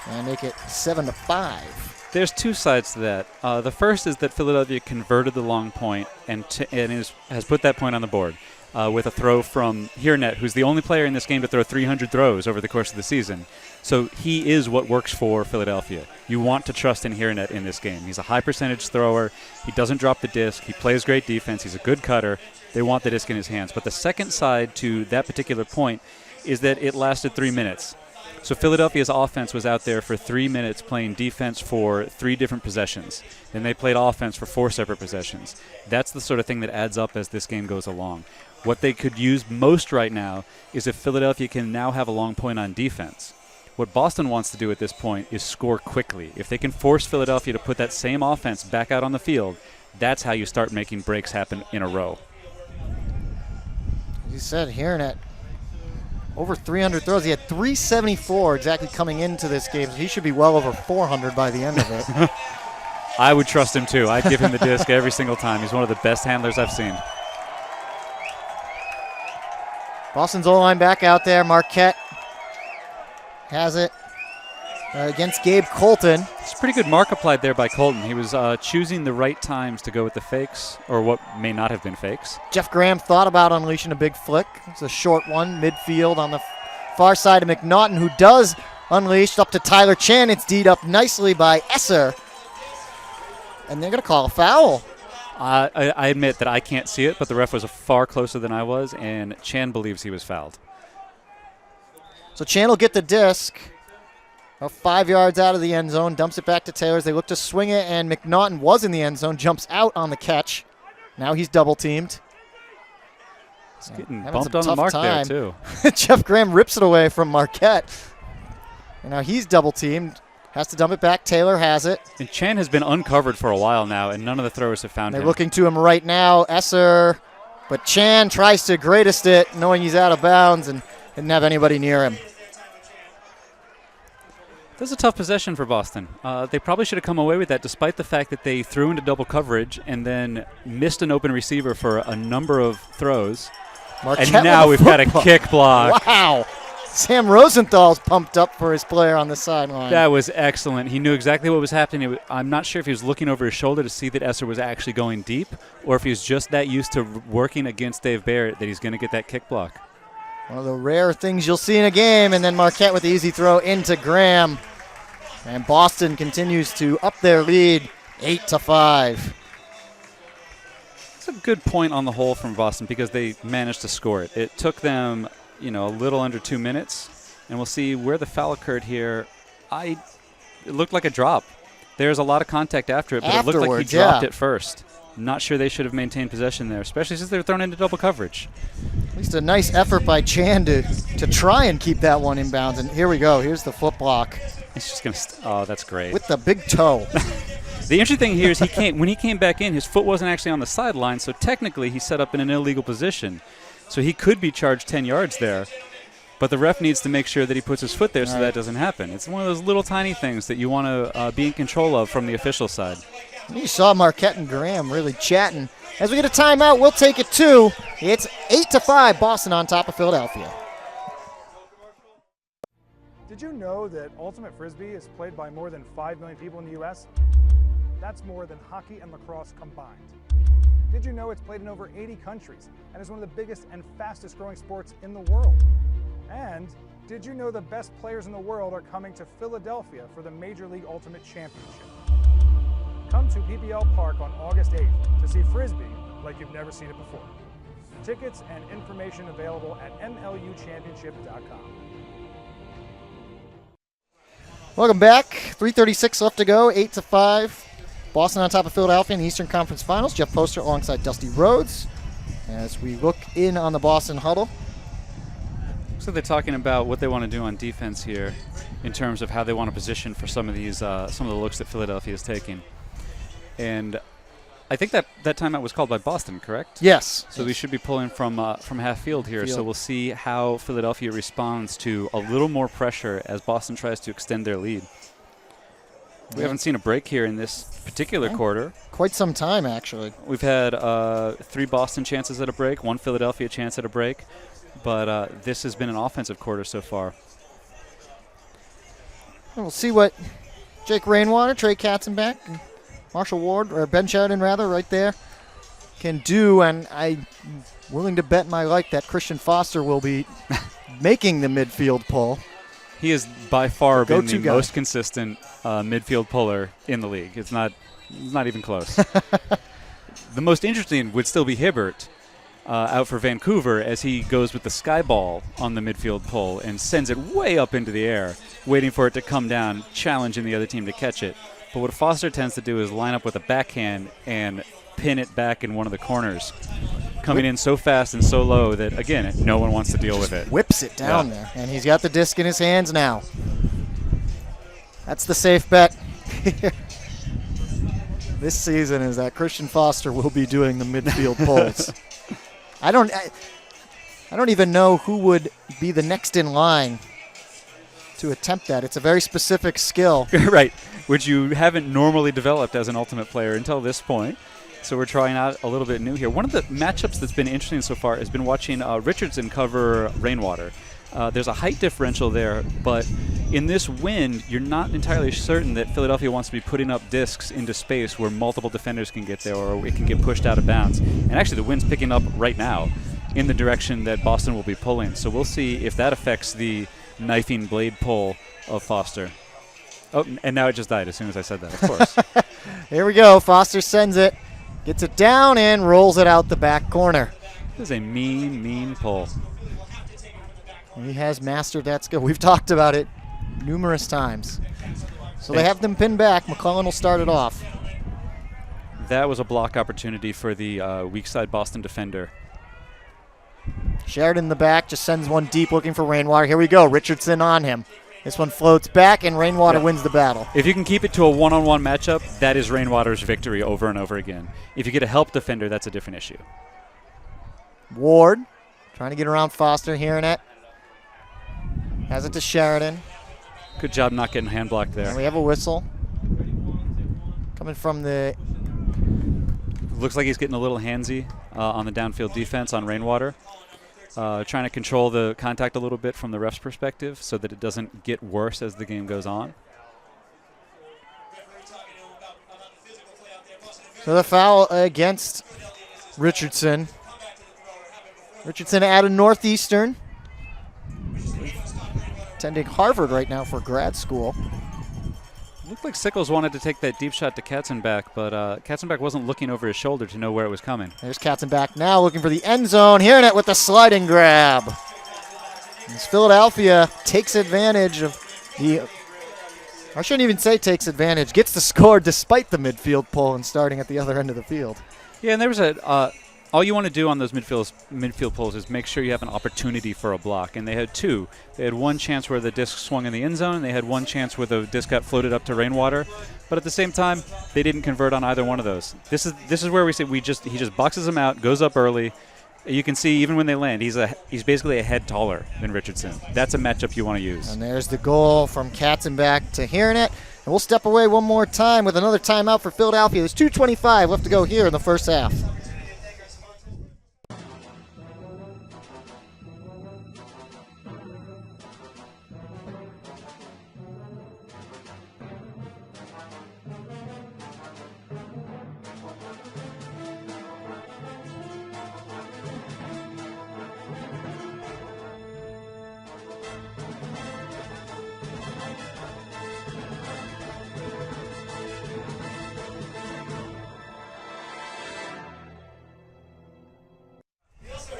Speaker 1: and make it 7-5.
Speaker 3: There's two sides to that. The first is that Philadelphia converted the long point and has put that point on the board with a throw from Hiernett, who's the only player in this game to throw 300 throws over the course of the season. So he is what works for Philadelphia. You want to trust in Hiernett in this game. He's a high percentage thrower. He doesn't drop the disc. He plays great defense. He's a good cutter. They want the disc in his hands. But the second side to that particular point is that it lasted 3 minutes. So Philadelphia's offense was out there for 3 minutes playing defense for 3 different possessions. Then they played offense for 4 separate possessions. That's the sort of thing that adds up as this game goes along. What they could use most right now is if Philadelphia can now have a long point on defense. What Boston wants to do at this point is score quickly. If they can force Philadelphia to put that same offense back out on the field, that's how you start making breaks happen in a row.
Speaker 1: As you said, hearing it, over 300 throws. He had 374 exactly coming into this game, so he should be well over 400 by the end of it.
Speaker 3: I would trust him too. I'd give him the disc every single time. He's one of the best handlers I've seen.
Speaker 1: Boston's O-line back out there. Marquette has it against Gabe Colton.
Speaker 3: It's a pretty good mark applied there by Colton. He was choosing the right times to go with the fakes, or what may not have been fakes.
Speaker 1: Jeff Graham thought about unleashing a big flick. It's a short one, midfield on the far side of McNaughton, who does unleash up to Tyler Chan. It's D'd up nicely by Esser. And they're going to call a foul.
Speaker 3: I admit that I can't see it, but the ref was far closer than I was, and Chan believes he was fouled.
Speaker 1: So Chan will get the disc. About 5 yards out of the end zone, dumps it back to Taylor as they look to swing it, and McNaughton was in the end zone, jumps out on the catch. Now he's double-teamed.
Speaker 3: He's getting bumped on the mark there, too.
Speaker 1: Jeff Graham rips it away from Marquette. And now he's double-teamed. Has to dump it back. Taylor has it.
Speaker 3: And Chan has been uncovered for a while now, and none of the throwers have found him.
Speaker 1: They're looking to him right now. Esser, but Chan tries to greatest it, knowing he's out of bounds and didn't have anybody near him.
Speaker 3: This is a tough possession for Boston. They probably should have come away with that, despite the fact that they threw into double coverage and then missed an open receiver for a number of throws.
Speaker 1: Marquette
Speaker 3: and now we've got a kick block.
Speaker 1: Wow. Sam Rosenthal's pumped up for his player on the sideline.
Speaker 3: That was excellent. He knew exactly what was happening. I'm not sure if he was looking over his shoulder to see that Esser was actually going deep, or if he was just that used to working against Dave Barrett that he's going to get that kick block.
Speaker 1: One of the rare things you'll see in a game, and then Marquette with the easy throw into Graham. And Boston continues to up their lead 8-5.
Speaker 3: It's a good point on the whole from Boston because they managed to score it. It took them, a little under 2 minutes, and we'll see where the foul occurred here. It looked like a drop. There's a lot of contact after it, but it looked like he dropped it first. Not sure they should have maintained possession there, especially since they were thrown into double coverage.
Speaker 1: At least a nice effort by Chan to try and keep that one in bounds. And here we go. Here's the foot block.
Speaker 3: He's just going to that's great.
Speaker 1: With the big toe.
Speaker 3: The interesting thing here is when he came back in, his foot wasn't actually on the sideline, so technically he set up in an illegal position. So he could be charged 10 yards there, but the ref needs to make sure that he puts his foot there so that doesn't happen. It's one of those little tiny things that you want to be in control of from the official side.
Speaker 1: You saw Marquette and Graham really chatting. As we get a timeout, we'll take it too. It's 8-5, Boston on top of Philadelphia.
Speaker 2: Did you know that Ultimate Frisbee is played by more than 5 million people in the U.S.? That's more than hockey and lacrosse combined. Did you know it's played in over 80 countries and is one of the biggest and fastest growing sports in the world? And did you know the best players in the world are coming to Philadelphia for the Major League Ultimate Championship? Come to PBL Park on August 8th to see Frisbee like you've never seen it before. Tickets and information available at MLUchampionship.com.
Speaker 1: Welcome back. 3:36 left to go. 8-5. Boston on top of Philadelphia in the Eastern Conference Finals. Jeff Poster alongside Dusty Rhodes as we look in on the Boston huddle.
Speaker 3: So they're talking about what they want to do on defense here in terms of how they want to position for some of the looks that Philadelphia is taking. And I think that timeout was called by Boston, correct?
Speaker 1: Yes.
Speaker 3: So we should be pulling from half field here. So we'll see how Philadelphia responds to a little more pressure as Boston tries to extend their lead. We haven't seen a break here in this particular quarter.
Speaker 1: Quite some time, actually.
Speaker 3: We've had 3 Boston chances at a break, 1 Philadelphia chance at a break, but this has been an offensive quarter so far.
Speaker 1: We'll see what Jake Rainwater, Trey Katzenbach, and Marshall Ward, or Ben Sheridan rather, right there, can do, and I'm willing to bet my life that Christian Foster will be making the midfield pull.
Speaker 3: He has by far been the
Speaker 1: guy.
Speaker 3: most consistent midfield puller in the league. It's not even close. The most interesting would still be Hibbert. out for Vancouver as he goes with the sky ball on the midfield pole and sends it way up into the air, waiting for it to come down, challenging the other team to catch it. But what Foster tends to do is line up with a backhand and pin it back in one of the corners, coming in so fast and so low that, again, no one wants to deal with it.
Speaker 1: Whips it down there, and he's got the disc in his hands now. That's the safe bet this season, is that Christian Foster will be doing the midfield pulls. I don't even know who would be the next in line to attempt that. It's a very specific skill.
Speaker 3: Right, which you haven't normally developed as an Ultimate player until this point. So we're trying out a little bit new here. One of the matchups that's been interesting so far has been watching Richardson cover Rainwater. There's a height differential there, but in this wind, you're not entirely certain that Philadelphia wants to be putting up discs into space where multiple defenders can get there or it can get pushed out of bounds. And actually, the wind's picking up right now in the direction that Boston will be pulling. So we'll see if that affects the knifing blade pull of Foster. Oh, and now it just died as soon as I said that, of course.
Speaker 1: Here we go. Foster sends it, gets it down, and rolls it out the back corner.
Speaker 3: This is a mean, mean pull.
Speaker 1: He has mastered that skill. We've talked about it numerous times. So they have them pinned back. McClellan will start it off.
Speaker 3: That was a block opportunity for the weak side Boston defender.
Speaker 1: Sheridan in the back just sends one deep looking for Rainwater. Here we go. Richardson on him. This one floats back, and Rainwater wins the battle.
Speaker 3: If you can keep it to a one-on-one matchup, that is Rainwater's victory over and over again. If you get a help defender, that's a different issue.
Speaker 1: Ward trying to get around Foster, hearing it. Has it to Sheridan.
Speaker 3: Good job not getting hand blocked there.
Speaker 1: And we have a whistle. Coming from the...
Speaker 3: Looks like he's getting a little handsy on the downfield defense on Rainwater. Trying to control the contact a little bit from the ref's perspective so that it doesn't get worse as the game goes on.
Speaker 1: So the foul against Richardson. Richardson out of Northeastern. Attending Harvard right now for grad school.
Speaker 3: Looked like Sickles wanted to take that deep shot to Katzenbach, but Katzenbach wasn't looking over his shoulder to know where it was coming.
Speaker 1: There's Katzenbach now looking for the end zone. Hearing it with the sliding grab. As Philadelphia takes advantage of the... I shouldn't even say takes advantage. Gets the score despite the midfield pull and starting at the other end of the field.
Speaker 3: Yeah, and there was a... all you want to do on those midfield pulls is make sure you have an opportunity for a block, and they had two. They had one chance where the disc swung in the end zone, and they had one chance where the disc got floated up to Rainwater. But at the same time, they didn't convert on either one of those. This is where we say he just boxes them out, goes up early. You can see even when they land, he's basically a head taller than Richardson. That's a matchup you want to use.
Speaker 1: And there's the goal from Katzenbach to Hearnet. And we'll step away one more time with another timeout for Philadelphia. There's 2:25 left to go here in the first half.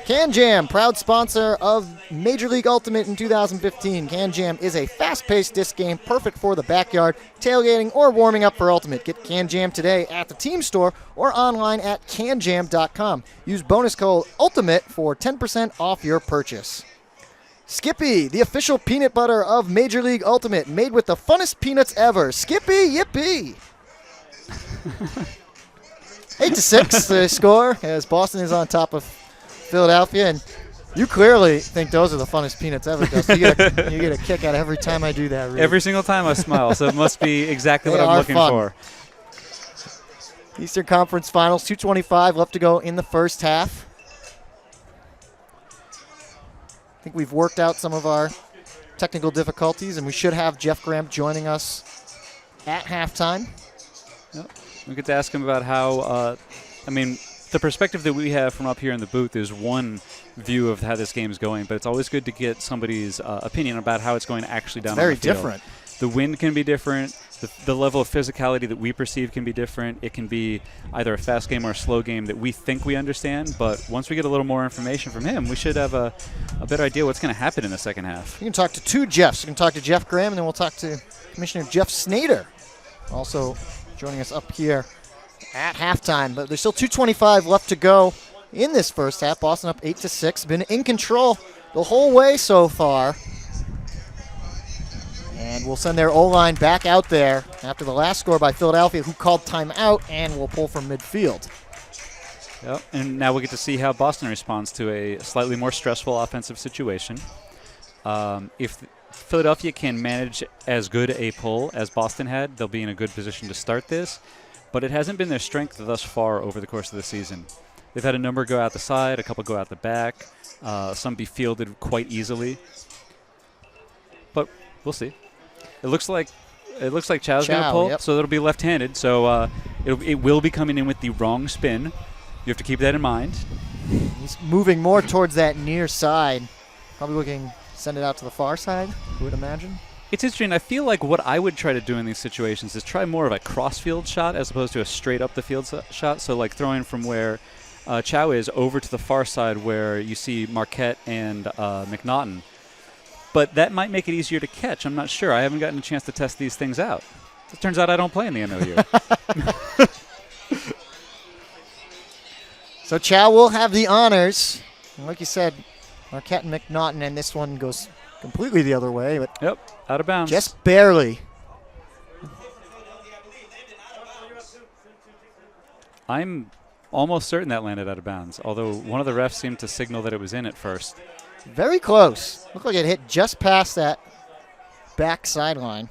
Speaker 1: Can Jam, proud sponsor of Major League Ultimate in 2015. Can Jam is a fast-paced disc game perfect for the backyard, tailgating, or warming up for Ultimate. Get Can Jam today at the team store or online at canjam.com. Use bonus code ULTIMATE for 10% off your purchase. Skippy, the official peanut butter of Major League Ultimate, made with the funnest peanuts ever. Skippy, yippee! 8-6 the score as Boston is on top of Philadelphia, and you clearly think those are the funnest peanuts ever, Dustin. You get a kick out of every time I do that. Really.
Speaker 3: Every single time I smile, so it must be exactly what I'm looking for.
Speaker 1: Eastern Conference Finals, 2:25 left to go in the first half. I think we've worked out some of our technical difficulties, and we should have Jeff Graham joining us at halftime.
Speaker 3: Yep. We get to ask him about how, the perspective that we have from up here in the booth is one view of how this game is going, but it's always good to get somebody's opinion about how it's going actually down on the field.
Speaker 1: Very different.
Speaker 3: The wind can be different. the level of physicality that we perceive can be different. It can be either a fast game or a slow game that we think we understand. But once we get a little more information from him, we should have a better idea what's going to happen in the second half.
Speaker 1: You can talk to two Jeffs. You can talk to Jeff Graham, and then we'll talk to Commissioner Jeff Snyder, also joining us up here at halftime. But there's still 2:25 left to go in this first half. Boston up 8-6. Been in control the whole way so far. And we'll send their O-line back out there after the last score by Philadelphia, who called timeout, and will pull from midfield.
Speaker 3: Yep. And now we get to see how Boston responds to a slightly more stressful offensive situation. If Philadelphia can manage as good a pull as Boston had, they'll be in a good position to start this. But it hasn't been their strength thus far over the course of the season. They've had a number go out the side, a couple go out the back, some be fielded quite easily. But we'll see. It looks like Chow's going to pull,
Speaker 1: yep.
Speaker 3: so it'll be left-handed. So it will be coming in with the wrong spin. You have to keep that in mind.
Speaker 1: He's moving more towards that near side. Probably looking to send it out to the far side, I would imagine.
Speaker 3: It's interesting. I feel like what I would try to do in these situations is try more of a cross-field shot as opposed to a straight-up-the-field shot. So like throwing from where Chow is over to the far side where you see Marquette and McNaughton. But that might make it easier to catch. I'm not sure. I haven't gotten a chance to test these things out. It turns out I don't play in the MLU.
Speaker 1: So Chow will have the honors. And like you said, Marquette and McNaughton, and this one goes completely the other way. But
Speaker 3: yep, out of bounds.
Speaker 1: Just barely.
Speaker 3: I'm almost certain that landed out of bounds, although one of the refs seemed to signal that it was in at first.
Speaker 1: Very close. Looked like it hit just past that back sideline.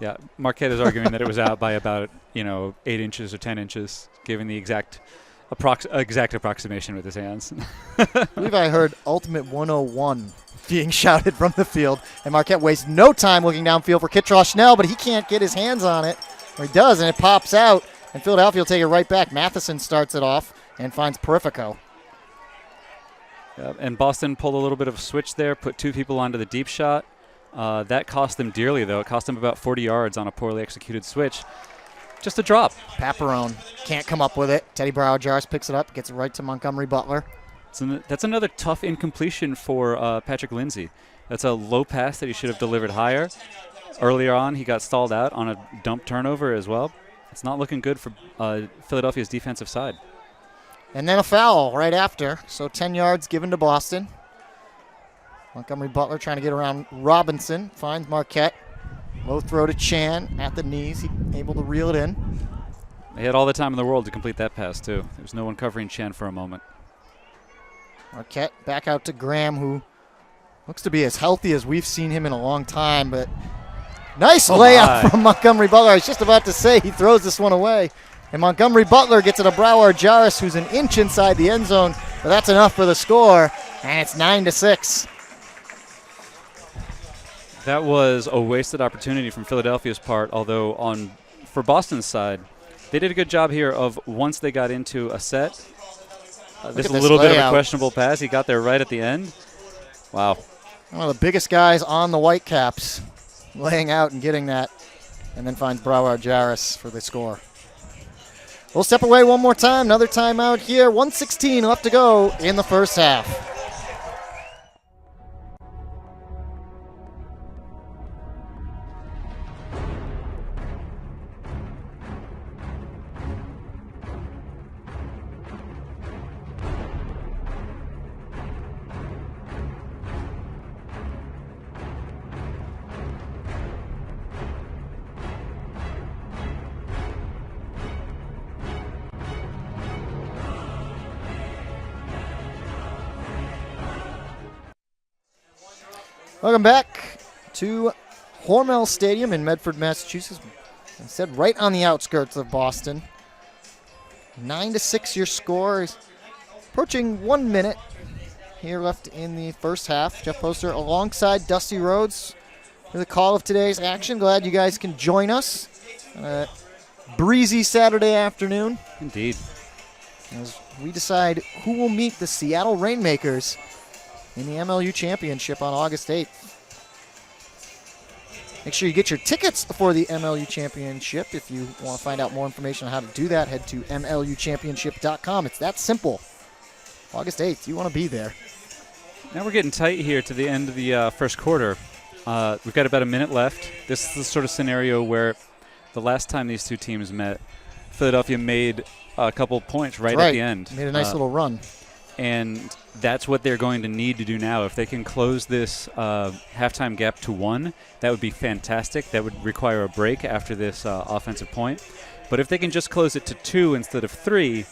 Speaker 3: Yeah, Marquette is arguing that it was out by about 8 inches or 10 inches, giving the exact approximation with his hands.
Speaker 1: I believe I heard Ultimate 101 being shouted from the field, and Marquette wastes no time looking downfield for Kitrosh Schnell, but he can't get his hands on it. Or he does, and it pops out, and Philadelphia will take it right back. Matheson starts it off and finds Perifico.
Speaker 3: Yep, and Boston pulled a little bit of a switch there, put two people onto the deep shot. That cost them dearly, though. It cost them about 40 yards on a poorly executed switch. Just a drop.
Speaker 1: Paparone can't come up with it. Teddy Brower-Jars picks it up, gets it right to Montgomery Butler.
Speaker 3: That's another tough incompletion for Patrick Lindsay. That's a low pass that he should have delivered higher. Earlier on, he got stalled out on a dump turnover as well. It's not looking good for Philadelphia's defensive side.
Speaker 1: And then a foul right after, so 10 yards given to Boston. Montgomery Butler trying to get around Robinson, finds Marquette. Low throw to Chan at the knees. He able to reel it in.
Speaker 3: He had all the time in the world to complete that pass, too. There was no one covering Chan for a moment.
Speaker 1: Marquette back out to Graham, who looks to be as healthy as we've seen him in a long time, but nice layup from Montgomery Butler. I was just about to say he throws this one away. And Montgomery Butler gets it to Brower-Jaris, who's an inch inside the end zone, but that's enough for the score, and it's 9-6.
Speaker 3: That was a wasted opportunity from Philadelphia's part, although for Boston's side, they did a good job here of once they got into a set. This is a little bit of a questionable pass. He got there right at the end. Wow.
Speaker 1: One of the biggest guys on the Whitecaps laying out and getting that, and then finds Brower-Jaris for the score. We'll step away one more time. Another timeout here. 1:16 left to go in the first half. Welcome back to Hormel Stadium in Medford, Massachusetts. I said right on the outskirts of Boston. 9-6 your score. Approaching 1 minute here left in the first half. Jeff Poster alongside Dusty Rhodes for the call of today's action. Glad you guys can join us on a breezy Saturday afternoon.
Speaker 3: Indeed.
Speaker 1: As we decide who will meet the Seattle Rainmakers in the MLU Championship on August 8th. Make sure you get your tickets for the MLU Championship. If you want to find out more information on how to do that, head to MLUchampionship.com. It's that simple. August 8th, you want to be there.
Speaker 3: Now we're getting tight here to the end of the first quarter. We've got about a minute left. This is the sort of scenario where the last time these two teams met, Philadelphia made a couple points right at the end.
Speaker 1: Made a nice little run.
Speaker 3: And that's what they're going to need to do now. If they can close this halftime gap to 1, that would be fantastic. That would require a break after this offensive point. But if they can just close it to 2 instead of 3,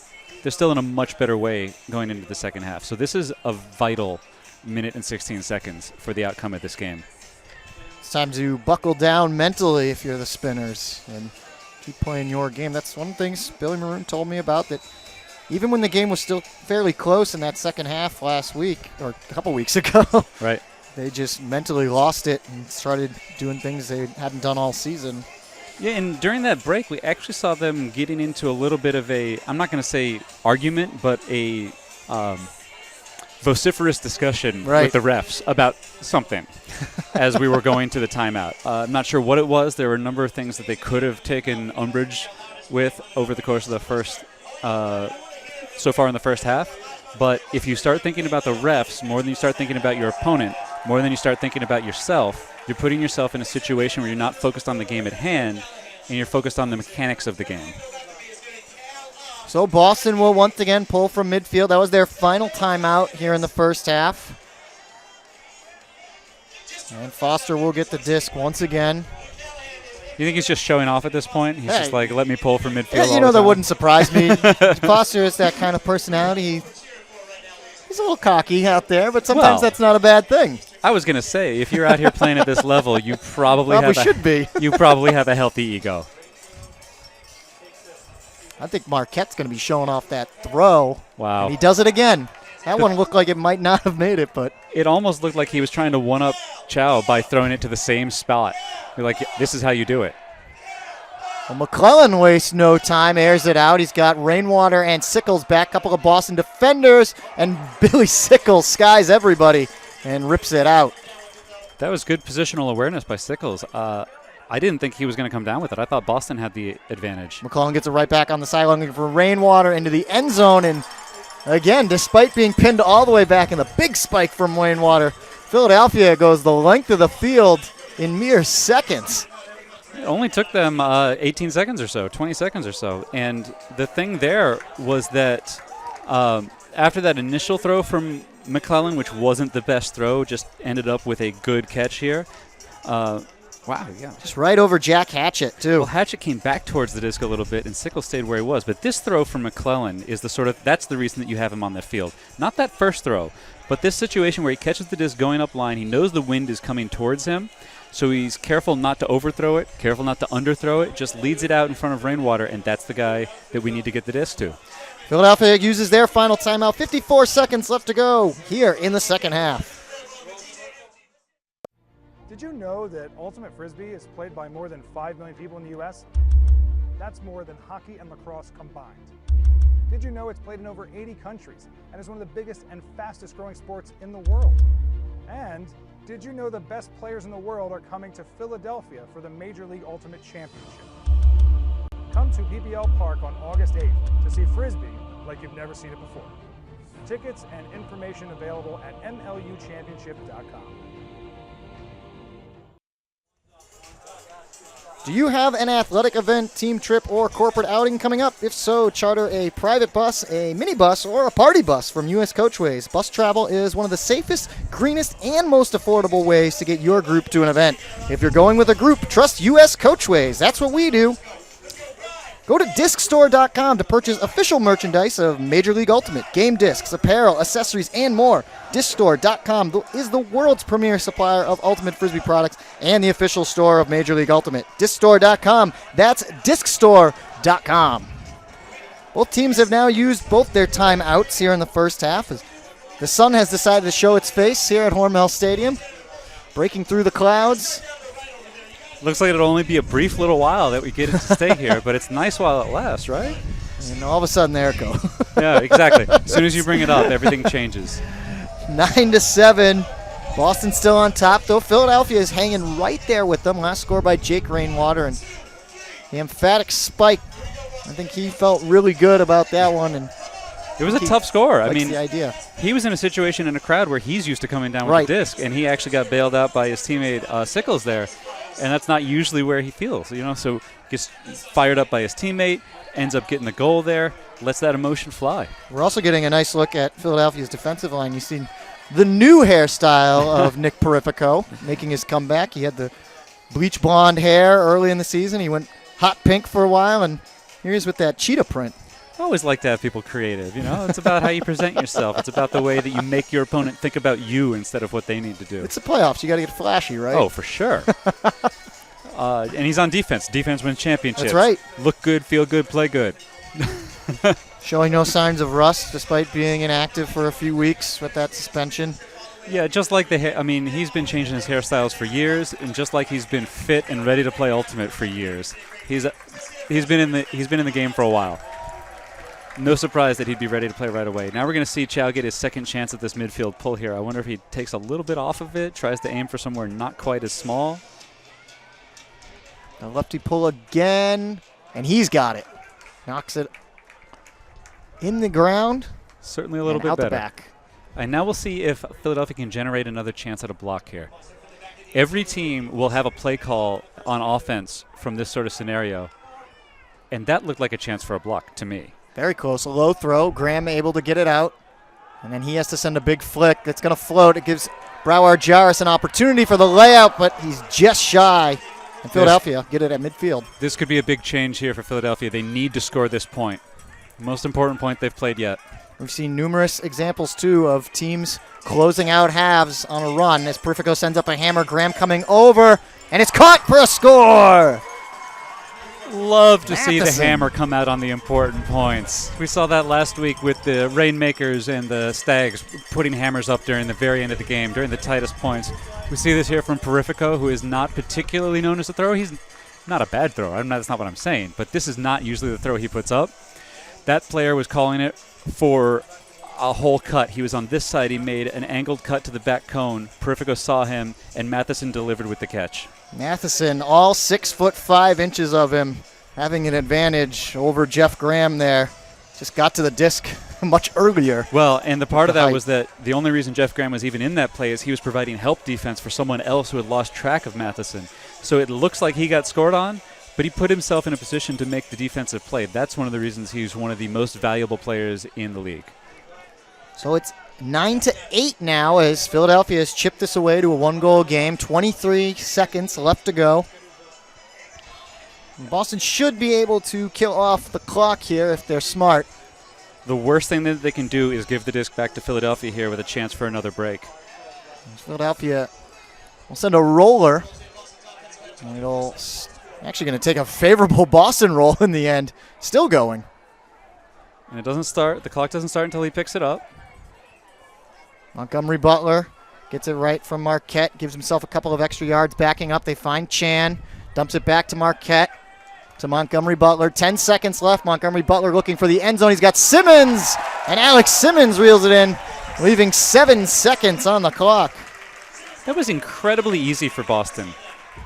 Speaker 3: they're still in a much better way going into the second half. So this is a vital minute and 16 seconds for the outcome of this game.
Speaker 1: It's time to buckle down mentally if you're the Spinners and keep playing your game. That's one of the things Billy Maroon told me about, that even when the game was still fairly close in that second half last week, or a couple weeks ago,
Speaker 3: right,
Speaker 1: they just mentally lost it and started doing things they hadn't done all season.
Speaker 3: Yeah, and during that break, we actually saw them getting into a little bit of a, I'm not going to say argument, but a vociferous discussion with the refs about something as we were going to the timeout. I'm not sure what it was. There were a number of things that they could have taken umbrage with over the course of the first so far in the first half. But if you start thinking about the refs more than you start thinking about your opponent, more than you start thinking about yourself, you're putting yourself in a situation where you're not focused on the game at hand and you're focused on the mechanics of the game.
Speaker 1: So Boston will once again pull from midfield. That was their final timeout here in the first half. And Foster will get the disc once again.
Speaker 3: You think he's just showing off at this point? He's just like, let me pull from midfield.
Speaker 1: Yeah, you know, that wouldn't surprise me. Foster is that kind of personality. He's a little cocky out there, but sometimes that's not a bad thing.
Speaker 3: I was going to say, if you're out here playing at this level, you probably you probably have a healthy ego.
Speaker 1: I think Marquette's going to be showing off that throw.
Speaker 3: Wow.
Speaker 1: And he does it again. That one looked like it might not have made it, but
Speaker 3: it almost looked like he was trying to one-up Chow by throwing it to the same spot. You're like, this is how you do it.
Speaker 1: Well, McClellan wastes no time, airs it out. He's got Rainwater and Sickles back, couple of Boston defenders, and Billy Sickles skies everybody and rips it out.
Speaker 3: That was good positional awareness by Sickles. I didn't think he was going to come down with it. I thought Boston had the advantage.
Speaker 1: McClellan gets it right back on the sideline looking for Rainwater into the end zone, and again, despite being pinned all the way back in the big spike from Rainwater, Philadelphia goes the length of the field in mere seconds.
Speaker 3: It only took them 18 seconds or so, 20 seconds or so. And the thing there was that after that initial throw from McClellan, which wasn't the best throw, just ended up with a good catch here. Wow, yeah.
Speaker 1: Just right over Jack Hatchett, too.
Speaker 3: Well, Hatchett came back towards the disc a little bit, and Sickles stayed where he was. But this throw from McClellan is the sort of, that's the reason that you have him on the field. Not that first throw, but this situation where he catches the disc going up line. He knows the wind is coming towards him, so he's careful not to overthrow it, careful not to underthrow it, just leads it out in front of Rainwater, and that's the guy that we need to get the disc to.
Speaker 1: Philadelphia uses their final timeout. 54 seconds left to go here in the second half.
Speaker 2: Did you know that Ultimate Frisbee is played by more than 5 million people in the U.S.? That's more than hockey and lacrosse combined. Did you know it's played in over 80 countries and is one of the biggest and fastest growing sports in the world? And did you know the best players in the world are coming to Philadelphia for the Major League Ultimate Championship? Come to PPL Park on August 8th to see Frisbee like you've never seen it before. Tickets and information available at MLUchampionship.com.
Speaker 1: Do you have an athletic event, team trip, or corporate outing coming up? If so, charter a private bus, a minibus, or a party bus from U.S. Coachways. Bus travel is one of the safest, greenest, and most affordable ways to get your group to an event. If you're going with a group, trust U.S. Coachways. That's what we do. Go to discstore.com to purchase official merchandise of Major League Ultimate, game discs, apparel, accessories, and more. Discstore.com is the world's premier supplier of Ultimate Frisbee products and the official store of Major League Ultimate. Discstore.com, that's discstore.com. Both teams have now used both their timeouts here in the first half, as the sun has decided to show its face here at Hormel Stadium, breaking through the clouds.
Speaker 3: Looks like it'll only be a brief little while that we get it to stay here, but it's nice while it lasts, right?
Speaker 1: And all of a sudden, there it goes.
Speaker 3: Yeah, exactly. As soon as you bring it up, everything changes.
Speaker 1: 9-7, Boston still on top, though. Philadelphia is hanging right there with them. Last score by Jake Rainwater, and the emphatic spike. I think he felt really good about that one. And
Speaker 3: it was a tough score. I mean,
Speaker 1: the idea.
Speaker 3: He was in a situation in a crowd where he's used to coming down with
Speaker 1: right.
Speaker 3: the disc, and he actually got bailed out by his teammate Sickles there, and that's not usually where he feels, So gets fired up by his teammate, ends up getting the goal there, lets that emotion fly.
Speaker 1: We're also getting a nice look at Philadelphia's defensive line. You've seen the new hairstyle of Nick Perifico making his comeback. He had the bleach blonde hair early in the season. He went hot pink for a while, and here he is with that cheetah print.
Speaker 3: I always like to have people creative, It's about how you present yourself. It's about the way that you make your opponent think about you instead of what they need to do.
Speaker 1: It's the playoffs. You got to get flashy, right?
Speaker 3: Oh, for sure. And he's on defense. Defense wins championships.
Speaker 1: That's right.
Speaker 3: Look good, feel good, play good.
Speaker 1: Showing no signs of rust despite being inactive for a few weeks with that suspension.
Speaker 3: Yeah, just like he's been changing his hairstyles for years, and just like he's been fit and ready to play Ultimate for years. He's been in the game for a while. No surprise that he'd be ready to play right away. Now we're going to see Chow get his second chance at this midfield pull here. I wonder if he takes a little bit off of it, tries to aim for somewhere not quite as small.
Speaker 1: The lefty pull again, and he's got it. Knocks it in the ground.
Speaker 3: Certainly a little bit
Speaker 1: out
Speaker 3: better.
Speaker 1: The back.
Speaker 3: And now we'll see if Philadelphia can generate another chance at a block here. Every team will have a play call on offense from this sort of scenario, and that looked like a chance for a block to me.
Speaker 1: Very close. A low throw. Graham able to get it out. And then he has to send a big flick that's going to float. It gives Broward Jarris an opportunity for the layout, but he's just shy. And Philadelphia get it at midfield.
Speaker 3: This could be a big change here for Philadelphia. They need to score this point. Most important point they've played yet.
Speaker 1: We've seen numerous examples, too, of teams closing out halves on a run as Perifico sends up a hammer. Graham coming over, and it's caught for a score.
Speaker 3: Love to see the hammer come out on the important points. We saw that last week with the Rainmakers and the Stags putting hammers up during the very end of the game, during the tightest points. We see this here from Perifico, who is not particularly known as a thrower. He's not a bad thrower. That's not what I'm saying, but this is not usually the throw he puts up. That player was calling it for a whole cut. He was on this side. He made an angled cut to the back cone. Perifico saw him, and Matheson delivered with the catch.
Speaker 1: Matheson, all 6'5" of him, having an advantage over Jeff Graham there. Just got to the disc much earlier.
Speaker 3: Well, and the part of that was that the only reason Jeff Graham was even in that play is he was providing help defense for someone else who had lost track of Matheson. So it looks like he got scored on, but he put himself in a position to make the defensive play. That's one of the reasons he's one of the most valuable players in the league.
Speaker 1: So it's 9-8 now as Philadelphia has chipped this away to a one-goal game. 23 seconds left to go. And Boston should be able to kill off the clock here if they're smart.
Speaker 3: The worst thing that they can do is give the disc back to Philadelphia here with a chance for another break.
Speaker 1: Philadelphia will send a roller. And it'll actually going to take a favorable Boston roll in the end. Still going.
Speaker 3: And it doesn't start. The clock doesn't start until he picks it up.
Speaker 1: Montgomery Butler gets it right from Marquette. Gives himself a couple of extra yards backing up. They find Chan. Dumps it back to Marquette. To Montgomery Butler. 10 seconds left. Montgomery Butler looking for the end zone. He's got Simmons. And Alex Simmons reels it in, leaving 7 seconds on the clock.
Speaker 3: That was incredibly easy for Boston.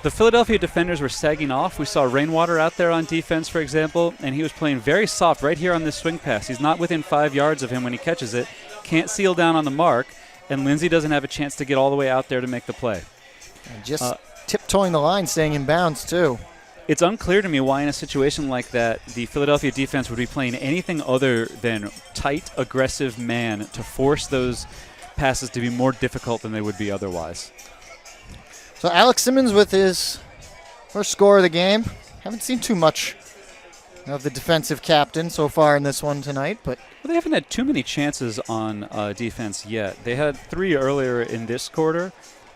Speaker 3: The Philadelphia defenders were sagging off. We saw Rainwater out there on defense, for example, and he was playing very soft right here on this swing pass. He's not within 5 yards of him when he catches it. Can't seal down on the mark, and Lindsey doesn't have a chance to get all the way out there to make the play.
Speaker 1: And just tiptoeing the line, staying in bounds, too.
Speaker 3: It's unclear to me why in a situation like that the Philadelphia defense would be playing anything other than tight, aggressive man to force those passes to be more difficult than they would be otherwise.
Speaker 1: So Alex Simmons with his first score of the game. Haven't seen too much of the defensive captain so far in this one tonight, but
Speaker 3: they haven't had too many chances on defense yet. They had 3 earlier in this quarter,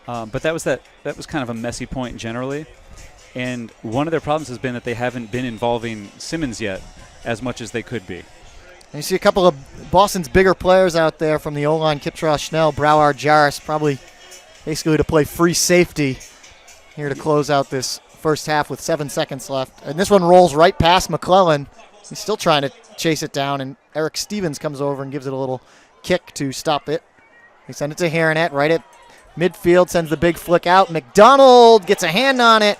Speaker 3: but that was kind of a messy point generally. And one of their problems has been that they haven't been involving Simmons yet as much as they could be.
Speaker 1: And you see a couple of Boston's bigger players out there from the O-line, Kiptrow Schnell, Broward Jarris, probably basically to play free safety here to close out this first half with 7 seconds left. And this one rolls right past McClellan. He's still trying to chase it down, and Eric Stevens comes over and gives it a little kick to stop it. They send it to Haranet right at Midfield sends the big flick out. McDonald gets a hand on it.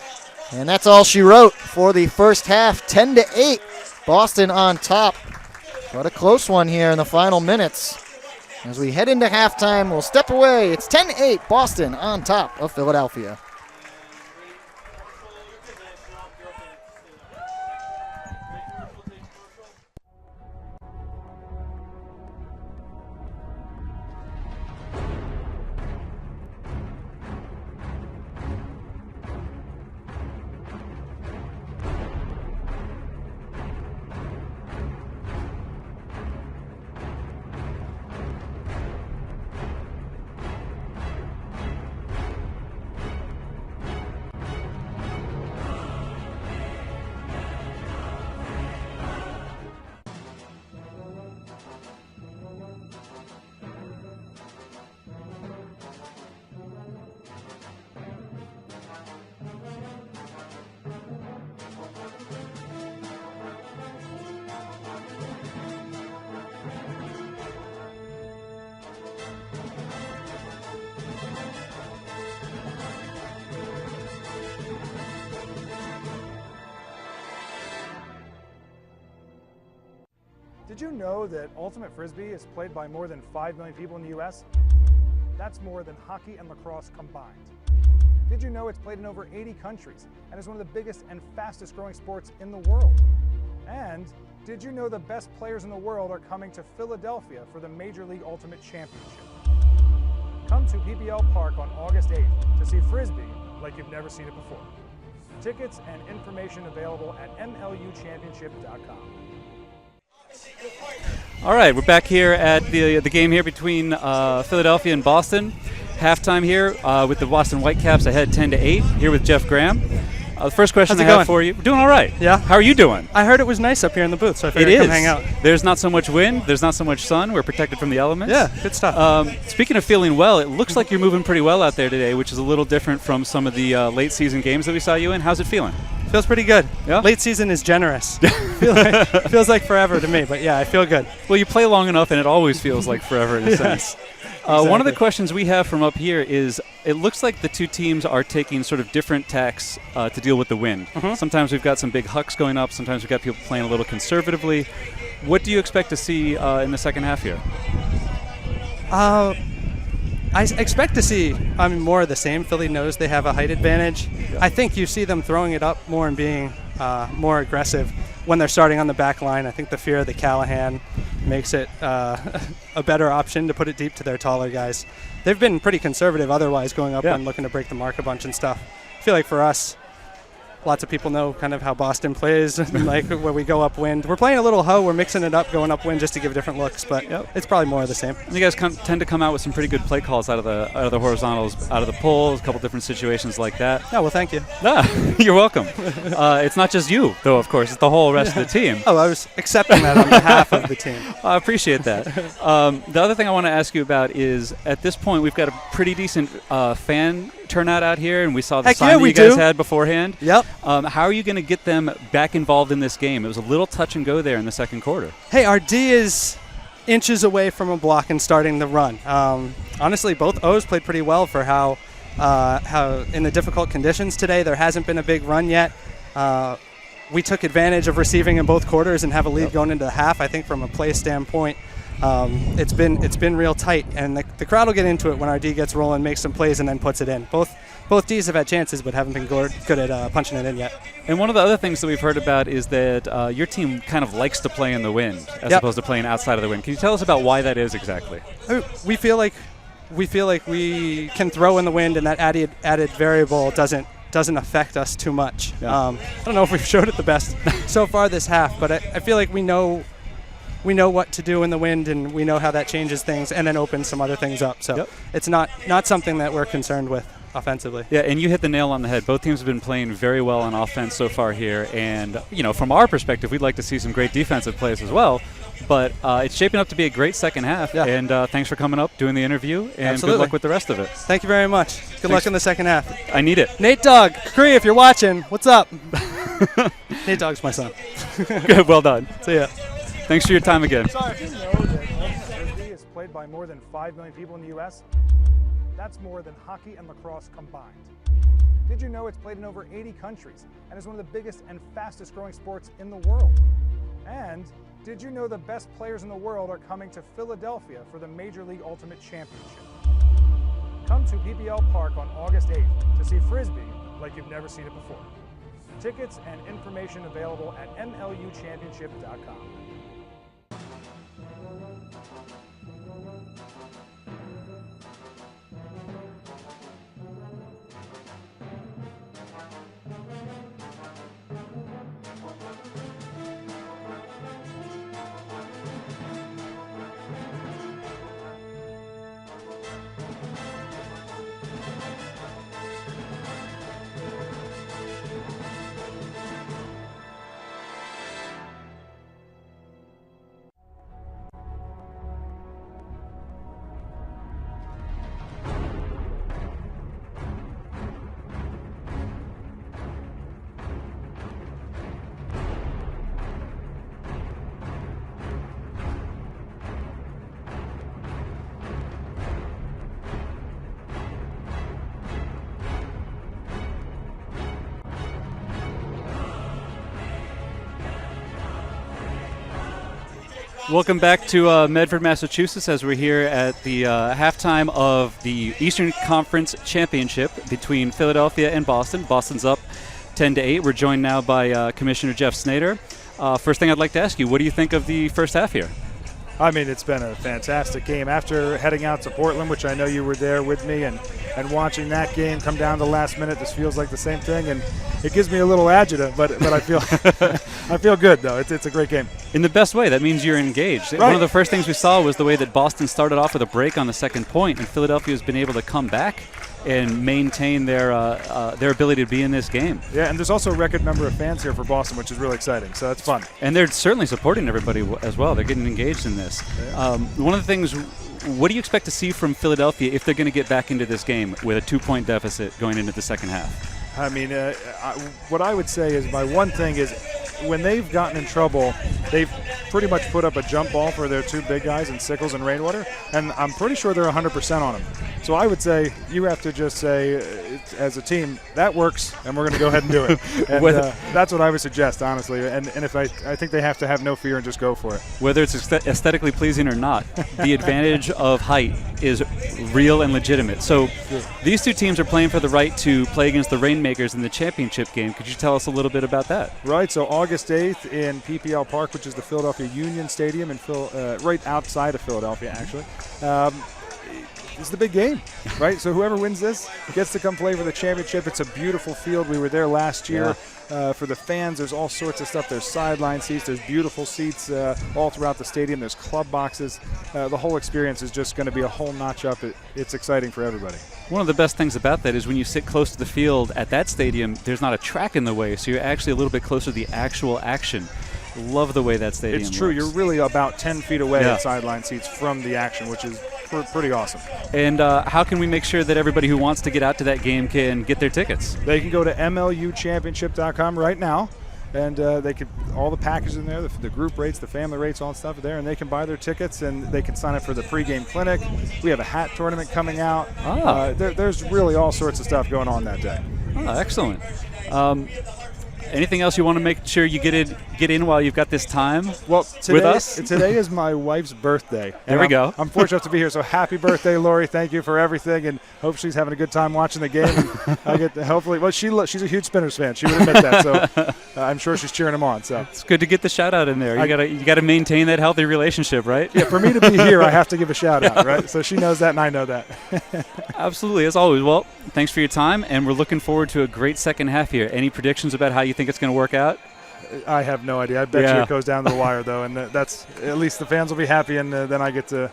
Speaker 1: And that's all she wrote for the first half. 10-8. Boston on top. But a close one here in the final minutes. As we head into halftime, we'll step away. It's 10-8. Boston on top of Philadelphia.
Speaker 2: Did you know that Ultimate Frisbee is played by more than 5 million people in the US? That's more than hockey and lacrosse combined. Did you know it's played in over 80 countries and is one of the biggest and fastest growing sports in the world? And did you know the best players in the world are coming to Philadelphia for the Major League Ultimate Championship? Come to PPL Park on August 8th to see Frisbee like you've never seen it before. Tickets and information available at mluchampionship.com.
Speaker 3: All right, we're back here at the game here between Philadelphia and Boston. Halftime here with the Boston Whitecaps ahead 10-8. Here with Jeff Graham. The first question I have for you. We're doing all right.
Speaker 4: Yeah.
Speaker 3: How are you doing?
Speaker 4: I heard it was nice up here in the booth, so I figured I'd come hang out.
Speaker 3: There's not so much wind. There's not so much sun. We're protected from the elements.
Speaker 4: Yeah, good stuff.
Speaker 3: Speaking of feeling well, it looks like you're moving pretty well out there today, which is a little different from some of the late season games that we saw you in. How's it feeling?
Speaker 4: Feels pretty good.
Speaker 3: Yeah?
Speaker 4: Late season is generous. Feels like forever to me, but yeah, I feel good.
Speaker 3: Well, you play long enough, and it always feels like forever in a sense.
Speaker 4: Exactly.
Speaker 3: One of the questions we have from up here is, it looks like the two teams are taking sort of different tacks to deal with the wind.
Speaker 4: Mm-hmm.
Speaker 3: Sometimes we've got some big hucks going up. Sometimes we've got people playing a little conservatively. What do you expect to see in the second half here?
Speaker 4: I expect to see more of the same. Philly knows they have a height advantage. Yeah. I think you see them throwing it up more and being more aggressive when they're starting on the back line. I think the fear of the Callahan makes it a better option to put it deep to their taller guys. They've been pretty conservative otherwise, going up and looking to break the mark a bunch and stuff. I feel like for us, lots of people know kind of how Boston plays, like where we go upwind. We're playing a little hoe. We're mixing it up, going upwind just to give different looks, but it's probably more of the same.
Speaker 3: You guys tend to come out with some pretty good play calls out of the horizontals, out of the poles, a couple different situations like that.
Speaker 4: Oh, well, thank you.
Speaker 3: You're welcome. It's not just you, though, of course. It's the whole rest of the team.
Speaker 4: Oh, I was accepting that on behalf of the team.
Speaker 3: I appreciate that. The other thing I want to ask you about is, at this point, we've got a pretty decent fan turnout out here, and we saw the sign that you guys had beforehand.
Speaker 4: Yep.
Speaker 3: How are you going to get them back involved in this game? It was a little touch and go there in the second quarter.
Speaker 4: Hey, our D is inches away from a block and starting the run. Honestly, both O's played pretty well for how in the difficult conditions today. There hasn't been a big run yet. We took advantage of receiving in both quarters and have a lead going into the half. I think from a play standpoint, it's been real tight, and the crowd will get into it when our D gets rolling, makes some plays, and then puts it in. Both Ds have had chances but haven't been good at punching it in yet.
Speaker 3: And one of the other things that we've heard about is that your team kind of likes to play in the wind as opposed to playing outside of the wind. Can you tell us about why that is exactly?
Speaker 4: We feel like we can throw in the wind, and that added variable doesn't affect us too much.
Speaker 3: Yeah.
Speaker 4: I don't know if we've showed it the best so far this half, but I feel like we know what to do in the wind, and we know how that changes things and then opens some other things up. So it's not something that we're concerned with offensively.
Speaker 3: Yeah, and you hit the nail on the head. Both teams have been playing very well on offense so far here, and from our perspective, we'd like to see some great defensive plays as well. But it's shaping up to be a great second half, and thanks for coming up, doing the interview, and good luck with the rest of it.
Speaker 4: Thank you very much. Good luck in the second half.
Speaker 3: I need it.
Speaker 4: Nate Dogg, Cree, if you're watching, what's up? Nate Dogg's my son.
Speaker 3: Good, well done.
Speaker 4: See ya.
Speaker 3: Thanks for your time again.
Speaker 2: Did you know that Ultimate Frisbee is played by more than 5 million people in the U.S.? That's more than hockey and lacrosse combined. Did you know it's played in over 80 countries and is one of the biggest and fastest growing sports in the world? And did you know the best players in the world are coming to Philadelphia for the Major League Ultimate Championship? Come to PPL Park on August 8th to see Frisbee like you've never seen it before. Tickets and information available at mluchampionship.com.
Speaker 3: Welcome back to Medford, Massachusetts, as we're here at the halftime of the Eastern Conference Championship between Philadelphia and Boston. Boston's up 10-8. We're joined now by Commissioner Jeff Snyder. First thing I'd like to ask you, what do you think of the first half here?
Speaker 2: I mean, it's been a fantastic game. After heading out to Portland, which I know you were there with me, and watching that game come down to the last minute, this feels like the same thing, and it gives me a little agita, but I feel I feel good, though. It's a great game.
Speaker 3: In the best way. That means you're engaged.
Speaker 2: Right.
Speaker 3: One of the first things we saw was the way that Boston started off with a break on the second point, and Philadelphia has been able to come back and maintain their ability to be in this game.
Speaker 2: Yeah, and there's also a record number of fans here for Boston, which is really exciting, so that's fun.
Speaker 3: And they're certainly supporting everybody as well. They're getting engaged in this.
Speaker 2: Yeah.
Speaker 3: One of the things, what do you expect to see from Philadelphia if they're going to get back into this game with a 2-point deficit going into the second half?
Speaker 2: I mean, what I would say is my one thing is when they've gotten in trouble, they've pretty much put up a jump ball for their two big guys in Sickles and Rainwater, and I'm pretty sure they're 100% on them. So I would say you have to just say, as a team, that works, and we're going to go ahead and do it. And that's what I would suggest, honestly. And if I think they have to have no fear and just go for it.
Speaker 3: Whether it's aesthetically pleasing or not, the advantage of height is real and legitimate. So these two teams are playing for the right to play against the Rainmakers in the championship game. Could you tell us a little bit about that?
Speaker 2: Right. So August 8th in PPL Park, which is the Philadelphia Union Stadium, right outside of Philadelphia, actually. It's the big game, right? So whoever wins this gets to come play for the championship. It's a beautiful field. We were there last year. For the fans, there's all sorts of stuff. There's sideline seats. There's beautiful seats all throughout the stadium. There's club boxes. The whole experience is just going to be a whole notch up. It's exciting for everybody.
Speaker 3: One of the best things about that is when you sit close to the field at that stadium, there's not a track in the way, so you're actually a little bit closer to the actual action. Love the way that stadium
Speaker 2: It's true.
Speaker 3: looks.
Speaker 2: You're really about 10 feet away at sideline seats from the action, which is pretty awesome.
Speaker 3: And how can we make sure that everybody who wants to get out to that game can get their tickets?
Speaker 2: They can go to mluchampionship.com right now, and they can all the packages in there, the group rates, the family rates, all that stuff are there, and they can buy their tickets, and they can sign up for the pregame clinic. We have a hat tournament coming out. There's really all sorts of stuff going on that day.
Speaker 3: Oh, excellent. Anything else you want to make sure you get in while you've got this time with us?
Speaker 2: Today is my wife's birthday.
Speaker 3: There we go.
Speaker 2: I'm fortunate to be here, so happy birthday, Lori. Thank you for everything, and hope she's having a good time watching the game. And I get to hopefully, well, she's a huge Spinners fan. She would admit that, so I'm sure she's cheering them on. So
Speaker 3: it's good to get the shout out in there. You got to maintain that healthy relationship, right?
Speaker 2: Yeah, for me to be here, I have to give a shout out, right? So she knows that, and I know that.
Speaker 3: Absolutely, as always. Well, thanks for your time, and we're looking forward to a great second half here. Any predictions about how you think it's going to work out?
Speaker 2: I have no idea. I bet you it goes down to the wire, though, and that's at least the fans will be happy, and then I get to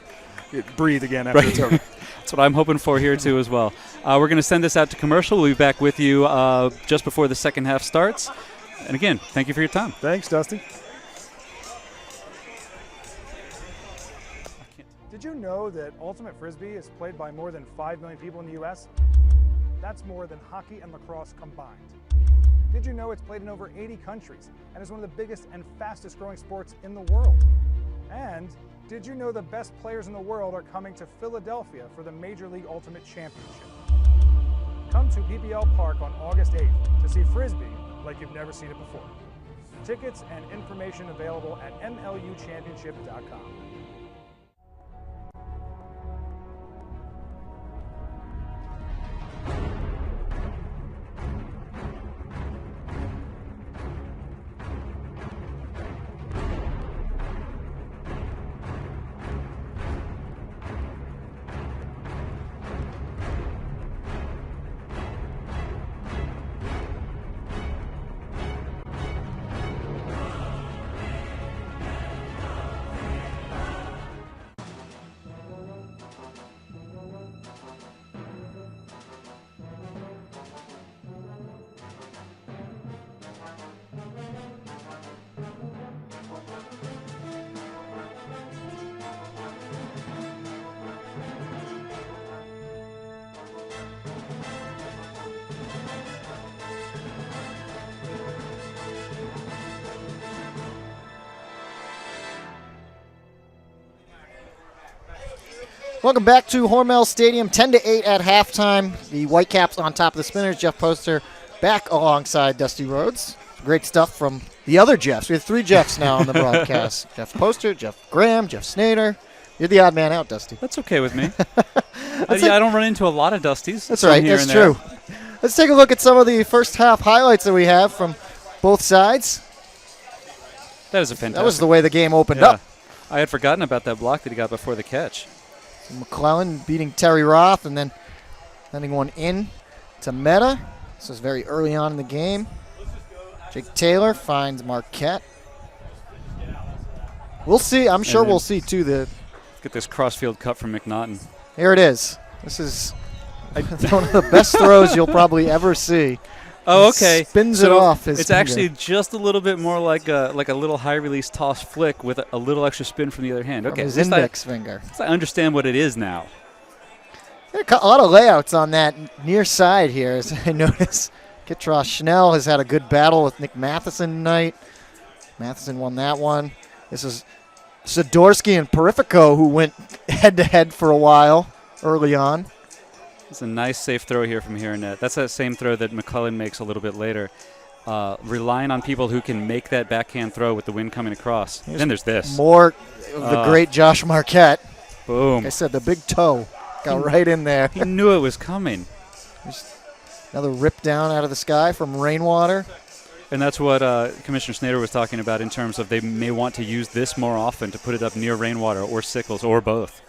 Speaker 2: breathe again after it's over.
Speaker 3: That's what I'm hoping for here, too, as well. We're going to send this out to commercial. We'll be back with you just before the second half starts. And again, thank you for your time.
Speaker 2: Thanks, Dusty. Did you know that Ultimate Frisbee is played by more than 5 million people in the U.S.? That's more than hockey and lacrosse combined. Did you know it's played in over 80 countries and is one of the biggest and fastest growing sports in the world? And Did you know the best players in the world are coming to Philadelphia for the Major League Ultimate Championship? Come to PPL Park on August 8th to see Frisbee like you've never seen it before. Tickets and information available at MLUchampionship.com.
Speaker 1: Welcome back to Hormel Stadium, 10-8 at halftime. The Whitecaps on top of the Spinners. Jeff Poster back alongside Dusty Rhodes. Great stuff from the other Jeffs. We have 3 Jeffs now on the broadcast. Jeff Poster, Jeff Graham, Jeff Snader. You're the odd man out, Dusty.
Speaker 3: That's okay with me. I don't run into a lot of Dusties.
Speaker 1: That's right. That's true. Let's take a look at some of the first half highlights that we have from both sides.
Speaker 3: That is a fantastic.
Speaker 1: That was the way the game opened up.
Speaker 3: I had forgotten about that block that he got before the catch.
Speaker 1: McClellan beating Terry Roth and then sending one in to Meta. This was very early on in the game. Jake Taylor finds Marquette. We'll see. I'm sure we'll see, too.
Speaker 3: Get this crossfield cut from McNaughton.
Speaker 1: Here it is. This is one of the best throws you'll probably ever see.
Speaker 3: Oh, okay.
Speaker 1: Spins it off his
Speaker 3: It's
Speaker 1: finger.
Speaker 3: actually just a little bit more like a little high release toss flick with a little extra spin from the other hand. Okay,
Speaker 1: from his index finger.
Speaker 3: I understand what it is now.
Speaker 1: A lot of layouts on that near side here, as I notice. Kitross Schnell has had a good battle with Nick Matheson tonight. Matheson won that one. This is Sidorsky and Perifico, who went head-to-head for a while early on.
Speaker 3: It's a nice safe throw here from here and net. That's that same throw that McClellan makes a little bit later. Relying on people who can make that backhand throw with the wind coming across. Then there's this.
Speaker 1: More of the great Josh Marquette.
Speaker 3: Boom.
Speaker 1: Like I said, the big toe got right in there.
Speaker 3: He knew it was coming.
Speaker 1: Another rip down out of the sky from Rainwater.
Speaker 3: And that's what Commissioner Snader was talking about in terms of they may want to use this more often to put it up near Rainwater or Sickles or both.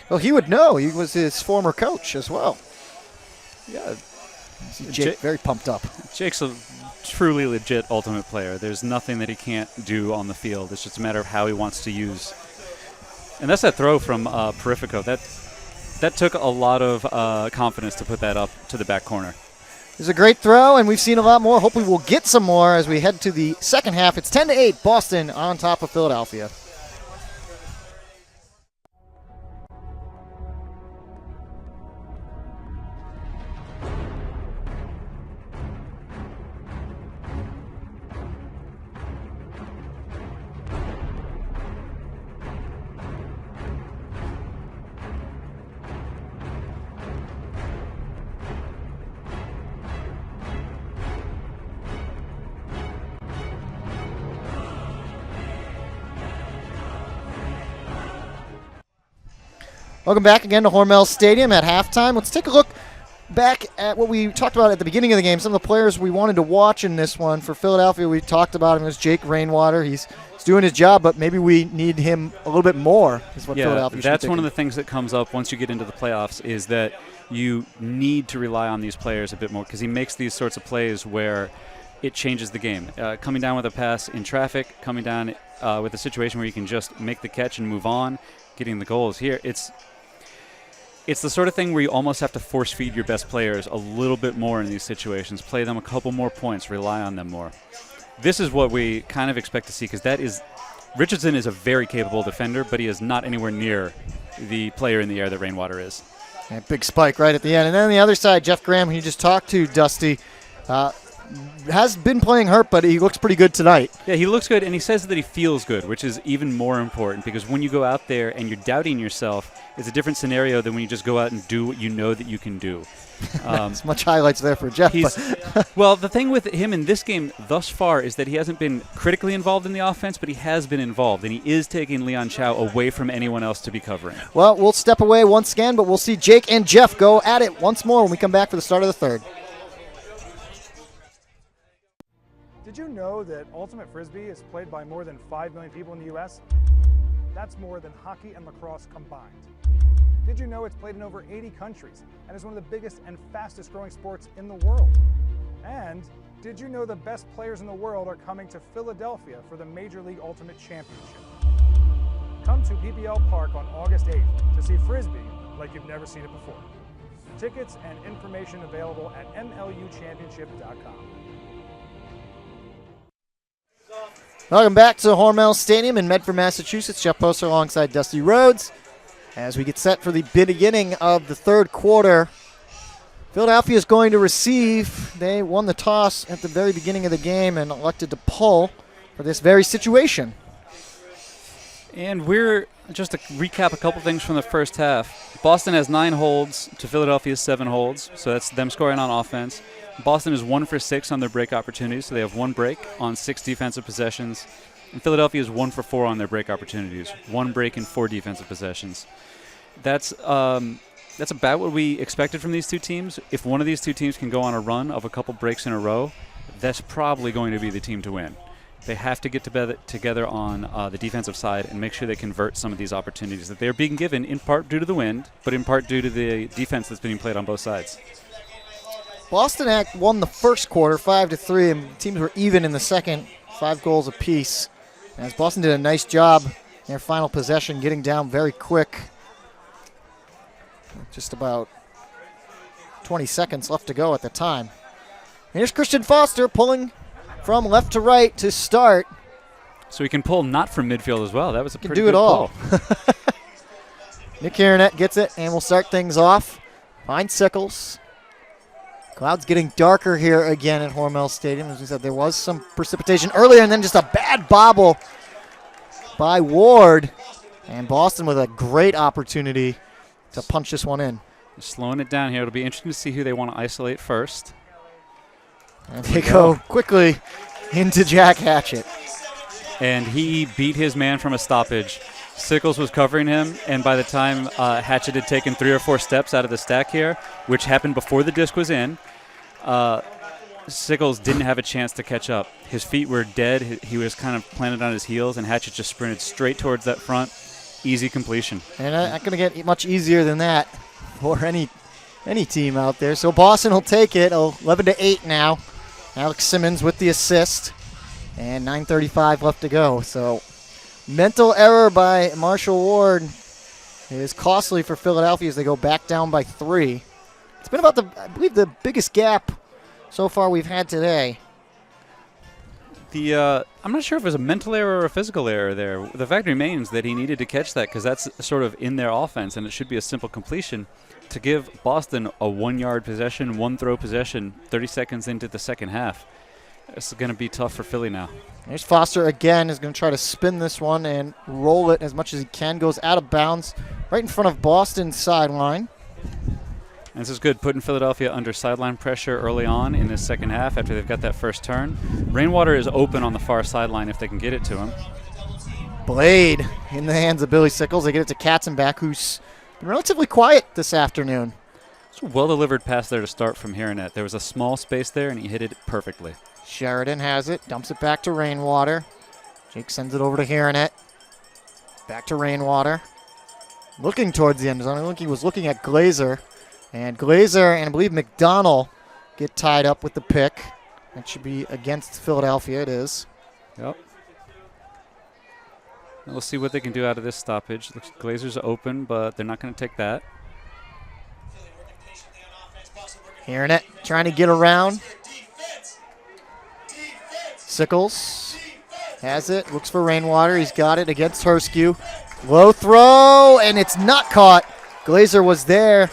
Speaker 1: Well, he would know. He was his former coach as well.
Speaker 3: Yeah.
Speaker 1: Jake very pumped up.
Speaker 3: Jake's a truly legit ultimate player. There's nothing that he can't do on the field. It's just a matter of how he wants to use. And that's that throw from Perifico. That took a lot of confidence to put that up to the back corner.
Speaker 1: It's a great throw, and we've seen a lot more. Hopefully we'll get some more as we head to the second half. It's 10-8, Boston on top of Philadelphia. Welcome back again to Hormel Stadium at halftime. Let's take a look back at what we talked about at the beginning of the game. Some of the players we wanted to watch in this one. For Philadelphia, we talked about him as Jake Rainwater. He's doing his job, but maybe we need him a little bit more, is what Philadelphia should be
Speaker 3: that's one of the things that comes up once you get into the playoffs is that you need to rely on these players a bit more because he makes these sorts of plays where it changes the game. Coming down with a pass in traffic, coming down with a situation where you can just make the catch and move on, getting the goals here. It's the sort of thing where you almost have to force feed your best players a little bit more in these situations, play them a couple more points, rely on them more. This is what we kind of expect to see because Richardson is a very capable defender, but he is not anywhere near the player in the air that Rainwater is.
Speaker 1: Yeah, big spike right at the end. And then on the other side, Jeff Graham, who you just talked to, Dusty, has been playing hurt, but he looks pretty good tonight.
Speaker 3: Yeah, he looks good, and he says that he feels good, which is even more important because when you go out there and you're doubting yourself, it's a different scenario than when you just go out and do what you know that you can do.
Speaker 1: It's much highlights there for Jeff.
Speaker 3: Well, the thing with him in this game thus far is that he hasn't been critically involved in the offense, but he has been involved, and he is taking Leon Chow away from anyone else to be covering.
Speaker 1: Well, we'll step away once again, but we'll see Jake and Jeff go at it once more when we come back for the start of the third.
Speaker 2: Did you know that Ultimate Frisbee is played by more than 5 million people in the U.S.? That's more than hockey and lacrosse combined. Did you know it's played in over 80 countries and is one of the biggest and fastest growing sports in the world? And did you know the best players in the world are coming to Philadelphia for the Major League Ultimate Championship? Come to PBL Park on August 8th to see Frisbee like you've never seen it before. Tickets and information available at MLUchampionship.com.
Speaker 1: Welcome back to Hormel Stadium in Medford, Massachusetts. Jeff Poster alongside Dusty Rhodes. As we get set for the beginning of the third quarter, Philadelphia is going to receive. They won the toss at the very beginning of the game and elected to pull for this very situation.
Speaker 3: And we're, just to recap a couple things from the first half, Boston has 9 holds to Philadelphia's 7 holds, so that's them scoring on offense. Boston is 1 for 6 on their break opportunities, so they have 1 break on 6 defensive possessions. And Philadelphia is 1 for 4 on their break opportunities, 1 break in 4 defensive possessions. That's about what we expected from these two teams. If one of these two teams can go on a run of a couple breaks in a row, that's probably going to be the team to win. They have to get together on the defensive side and make sure they convert some of these opportunities that they're being given, in part due to the wind, but in part due to the defense that's being played on both sides.
Speaker 1: Boston won the first quarter 5-3, and teams were even in the second, 5 goals apiece. As Boston did a nice job in their final possession, getting down very quick. Just about 20 seconds left to go at the time. Here's Christian Foster pulling from left to right to start.
Speaker 3: So he can pull not from midfield as well. That was a pretty
Speaker 1: do
Speaker 3: good
Speaker 1: it all.
Speaker 3: pull.
Speaker 1: Nick Haranet gets it, and we'll start things off. Finds Sickles. Clouds getting darker here again at Hormel Stadium. As we said, there was some precipitation earlier, and then just a bad bobble by Ward. And Boston with a great opportunity to punch this one in.
Speaker 3: Slowing it down here. It'll be interesting to see who they want to isolate first.
Speaker 1: And they go quickly into Jack Hatchett.
Speaker 3: And he beat his man from a stoppage. Sickles was covering him, and by the time Hatchett had taken 3 or 4 steps out of the stack here, which happened before the disc was in, Sickles didn't have a chance to catch up. His feet were dead. He was kind of planted on his heels, and Hatchett just sprinted straight towards that front. Easy completion.
Speaker 1: And not going to get much easier than that for any team out there. So Boston will take it. 11-8 now. Alex Simmons with the assist. And 9:35 left to go. So mental error by Marshall Ward is costly for Philadelphia as they go back down by 3. It's been about I believe the biggest gap so far we've had today.
Speaker 3: I'm not sure if it was a mental error or a physical error there. The fact remains that he needed to catch that because that's sort of in their offense, and it should be a simple completion. To give Boston a 1-yard possession, 1-throw possession, 30 seconds into the second half, it's going to be tough for Philly now.
Speaker 1: There's Foster again, is going to try to spin this one and roll it as much as he can. Goes out of bounds right in front of Boston's sideline.
Speaker 3: And this is good, putting Philadelphia under sideline pressure early on in this second half after they've got that first turn. Rainwater is open on the far sideline if they can get it to him.
Speaker 1: Blade in the hands of Billy Sickles. They get it to Katzenbach, who's been relatively quiet this afternoon.
Speaker 3: It's a well-delivered pass there to start from Haranet. There was a small space there, and he hit it perfectly.
Speaker 1: Sheridan has it, dumps it back to Rainwater. Jake sends it over to Haranet. Back to Rainwater. Looking towards the end zone. I think he was looking at Glazer. And Glazer and I believe McDonald get tied up with the pick. That should be against Philadelphia. It is.
Speaker 3: Yep. We'll see what they can do out of this stoppage. Looks Glazer's open, but they're not going to take that.
Speaker 1: Haranet trying to get around. Sickles has it. Looks for Rainwater. He's got it against Herskew. Low throw, and it's not caught. Glazer was there.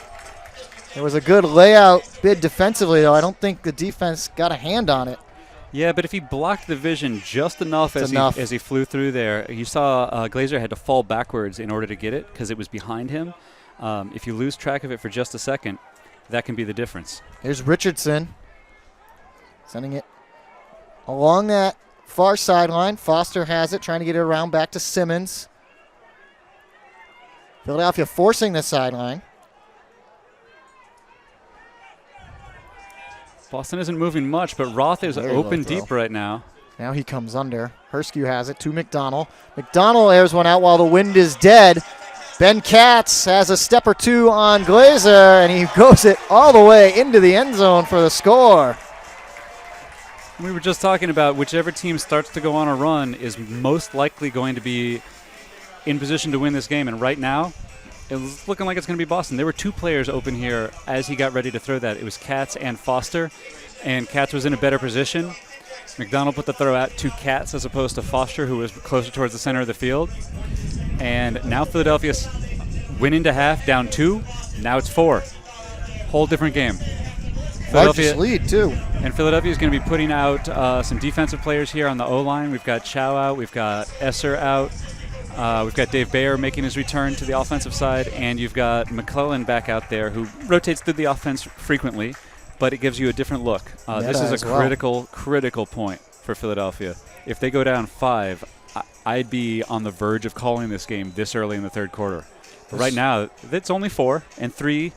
Speaker 1: It was a good layout bid defensively, though. I don't think the defense got a hand on it.
Speaker 3: Yeah, but if he blocked the vision just enough as he flew through there, you saw Glazer had to fall backwards in order to get it because it was behind him. If you lose track of it for just a second, that can be the difference.
Speaker 1: Here's Richardson sending it along that far sideline. Foster has it, trying to get it around back to Simmons. Philadelphia forcing the sideline.
Speaker 3: Boston isn't moving much, but Roth is open deep right now.
Speaker 1: Now he comes under. Herskew has it to McDonald. McDonald airs one out while the wind is dead. Ben Katz has a step or two on Glazer, and he goes it all the way into the end zone for the score.
Speaker 3: We were just talking about whichever team starts to go on a run is most likely going to be in position to win this game, and right now, it's looking like it's going to be Boston. There were two players open here as he got ready to throw that. It was Katz and Foster, and Katz was in a better position. McDonald put the throw out to Katz as opposed to Foster, who was closer towards the center of the field. And now Philadelphia went into half, down 2. Now it's 4. Whole different game.
Speaker 1: Largest lead, too.
Speaker 3: And Philadelphia is going to be putting out some defensive players here on the O-line. We've got Chow out. We've got Esser out. We've got Dave Bayer making his return to the offensive side, and you've got McClellan back out there who rotates through the offense frequently, but it gives you a different look. This is a critical point for Philadelphia. If they go down 5, I'd be on the verge of calling this game this early in the third quarter. But right now, it's only 4, and 3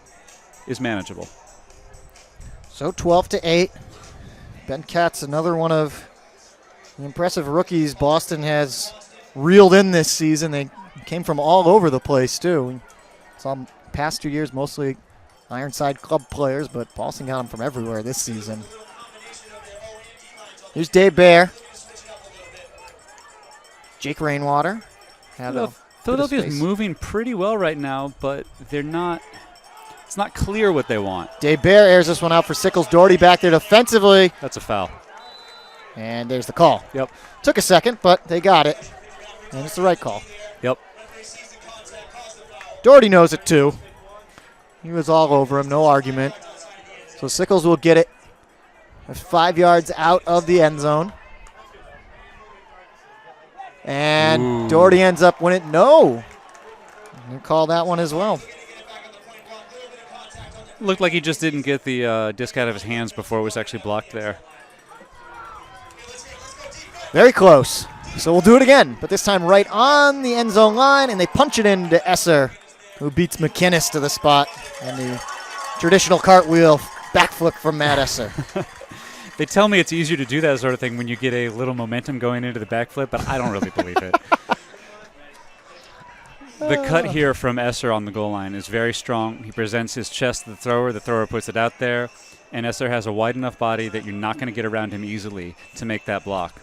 Speaker 3: is manageable.
Speaker 1: So 12-8. Ben Katz, another one of the impressive rookies Boston has reeled in this season. They came from all over the place, too. Some past 2 years, mostly Ironside club players, but Boston got them from everywhere this season. Here's Dave Bayer. Jake Rainwater.
Speaker 3: Philadelphia's moving pretty well right now, but they're not. It's not clear what they want.
Speaker 1: Dave Bayer airs this one out for Sickles. Doherty back there defensively.
Speaker 3: That's a foul.
Speaker 1: And there's the call.
Speaker 3: Yep.
Speaker 1: Took a second, but they got it. And it's the right call.
Speaker 3: Yep.
Speaker 1: Doherty knows it too. He was all over him, no argument. So Sickles will get it. That's 5 yards out of the end zone. And Doherty ends up winning. No. You call that one as well.
Speaker 3: Looked like he just didn't get the disc out of his hands before it was actually blocked there.
Speaker 1: Very close. So we'll do it again, but this time right on the end zone line, and they punch it into Esser, who beats McInnes to the spot, and the traditional cartwheel backflip from Matt Esser.
Speaker 3: They tell me it's easier to do that sort of thing when you get a little momentum going into the backflip, but I don't really believe it. The cut here from Esser on the goal line is very strong. He presents his chest to the thrower puts it out there, and Esser has a wide enough body that you're not going to get around him easily to make that block.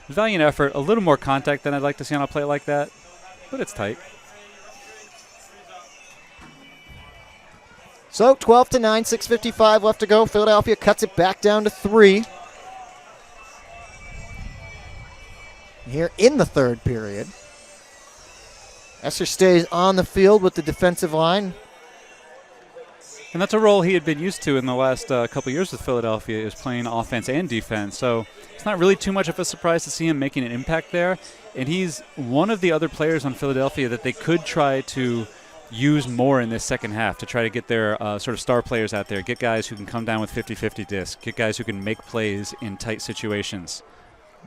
Speaker 3: Valiant effort, a little more contact than I'd like to see on a play like that, but it's tight.
Speaker 1: So 12-9, 6:55 left to go. Philadelphia cuts it back down to 3. Here in the third period. Esser stays on the field with the defensive line.
Speaker 3: And that's a role he had been used to in the last couple years with Philadelphia, is playing offense and defense. So it's not really too much of a surprise to see him making an impact there. And he's one of the other players on Philadelphia that they could try to use more in this second half to try to get their sort of star players out there, get guys who can come down with 50-50 disc, get guys who can make plays in tight situations.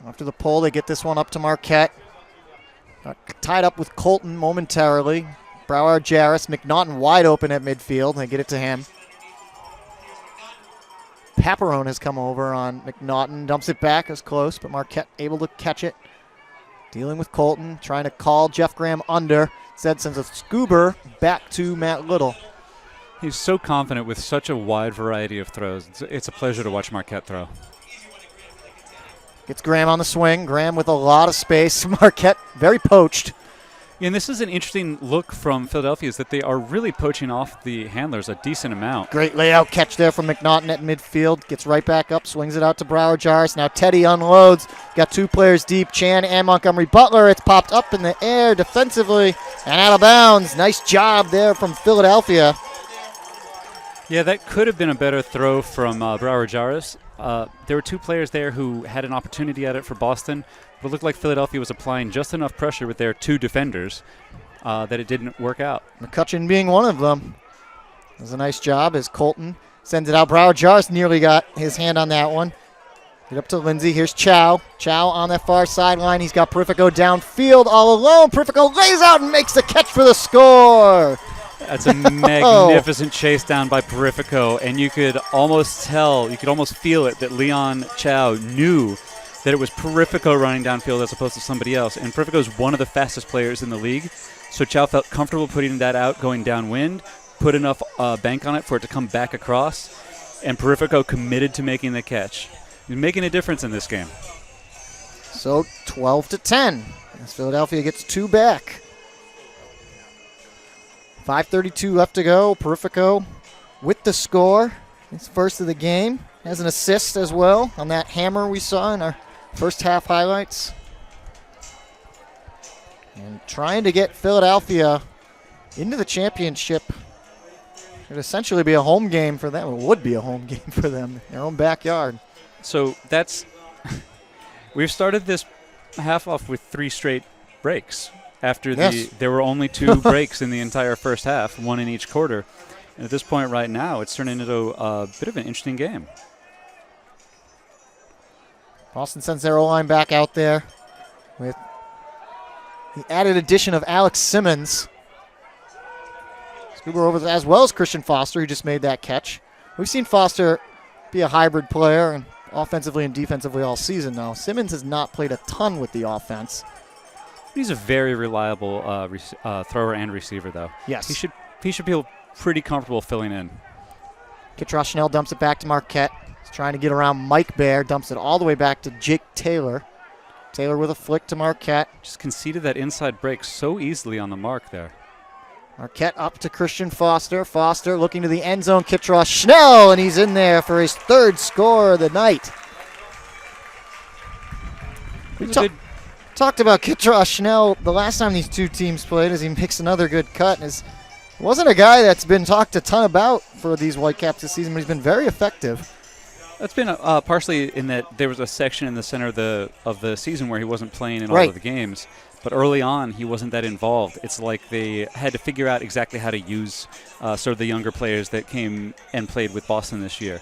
Speaker 1: After the pull, they get this one up to Marquette. Got tied up with Colton momentarily. Brower Jarris, McNaughton wide open at midfield. They get it to him. Paparone has come over on McNaughton. Dumps it back. It's close, but Marquette able to catch it. Dealing with Colton. Trying to call Jeff Graham under. Instead sends a Scuba back to Matt Little.
Speaker 3: He's so confident with such a wide variety of throws. It's a pleasure to watch Marquette throw.
Speaker 1: Gets Graham on the swing. Graham with a lot of space. Marquette very poached.
Speaker 3: And this is an interesting look from Philadelphia, is that they are really poaching off the handlers a decent amount.
Speaker 1: Great layout catch there from McNaughton at midfield. Gets right back up, swings it out to Brower Jarris. Now Teddy unloads. Got 2 players deep, Chan and Montgomery Butler. It's popped up in the air defensively and out of bounds. Nice job there from Philadelphia.
Speaker 3: Yeah, that could have been a better throw from Brower Jarvis. There were two players there who had an opportunity at it for Boston, but it looked like Philadelphia was applying just enough pressure with their two defenders that it didn't work out.
Speaker 1: McCutcheon being one of them. Does a nice job as Colton sends it out. Brower Jarvis nearly got his hand on that one. Get up to Lindsay. Here's Chow. Chow on that far sideline. He's got Perifico downfield all alone. Perifico lays out and makes the catch for the score.
Speaker 3: That's a magnificent chase down by Perifico, and you could almost tell, you could almost feel it, that Leon Chow knew that it was Perifico running downfield as opposed to somebody else. And Perifico is one of the fastest players in the league, so Chow felt comfortable putting that out going downwind, put enough bank on it for it to come back across, and Perifico committed to making the catch. He's making a difference in this game.
Speaker 1: So 12-10 as Philadelphia gets two back. 5:32 left to go. Perifico with the score. His first of the game. Has an assist as well on that hammer we saw in our first half highlights. And trying to get Philadelphia into the championship. It would essentially be a home game for them. It would be a home game for them in their own backyard.
Speaker 3: So that's we've started this half off with 3 straight breaks. After there were only 2 breaks in the entire first half, 1 in each quarter. And at this point right now, it's turning into a bit of an interesting game.
Speaker 1: Boston sends their O-line back out there with the added addition of Alex Simmons. Scuba over as well as Christian Foster, who just made that catch. We've seen Foster be a hybrid player, and offensively and defensively all season now. Simmons has not played a ton with the offense.
Speaker 3: He's a very reliable thrower and receiver, though.
Speaker 1: Yes.
Speaker 3: He should feel pretty comfortable filling in.
Speaker 1: Kitrosh Schnell dumps it back to Marquette. He's trying to get around Mike Bear. Dumps it all the way back to Jake Taylor. Taylor with a flick to Marquette.
Speaker 3: Just conceded that inside break so easily on the mark there.
Speaker 1: Marquette up to Christian Foster. Foster looking to the end zone. Kitrosh Schnell, and he's in there for his 3rd score of the night. We talked about Kitrosh Schnell the last time these two teams played as he makes another good cut. And wasn't a guy that's been talked a ton about for these Whitecaps this season, but he's been very effective.
Speaker 3: That's been partially in that there was a section in the center of the season where he wasn't playing in all of the games. But early on, he wasn't that involved. It's like they had to figure out exactly how to use sort of the younger players that came and played with Boston this year.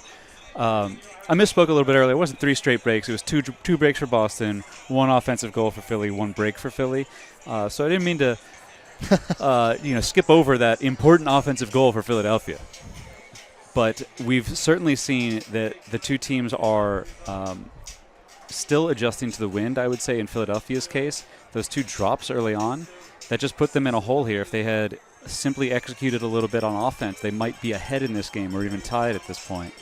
Speaker 3: I misspoke a little bit earlier. It wasn't 3 straight breaks. It was two breaks for Boston, 1 offensive goal for Philly, 1 break for Philly. So I didn't mean to skip over that important offensive goal for Philadelphia. But we've certainly seen that the two teams are still adjusting to the wind, I would say, in Philadelphia's case. Those 2 drops early on, that just put them in a hole here. If they had simply executed a little bit on offense, they might be ahead in this game or even tied at this point.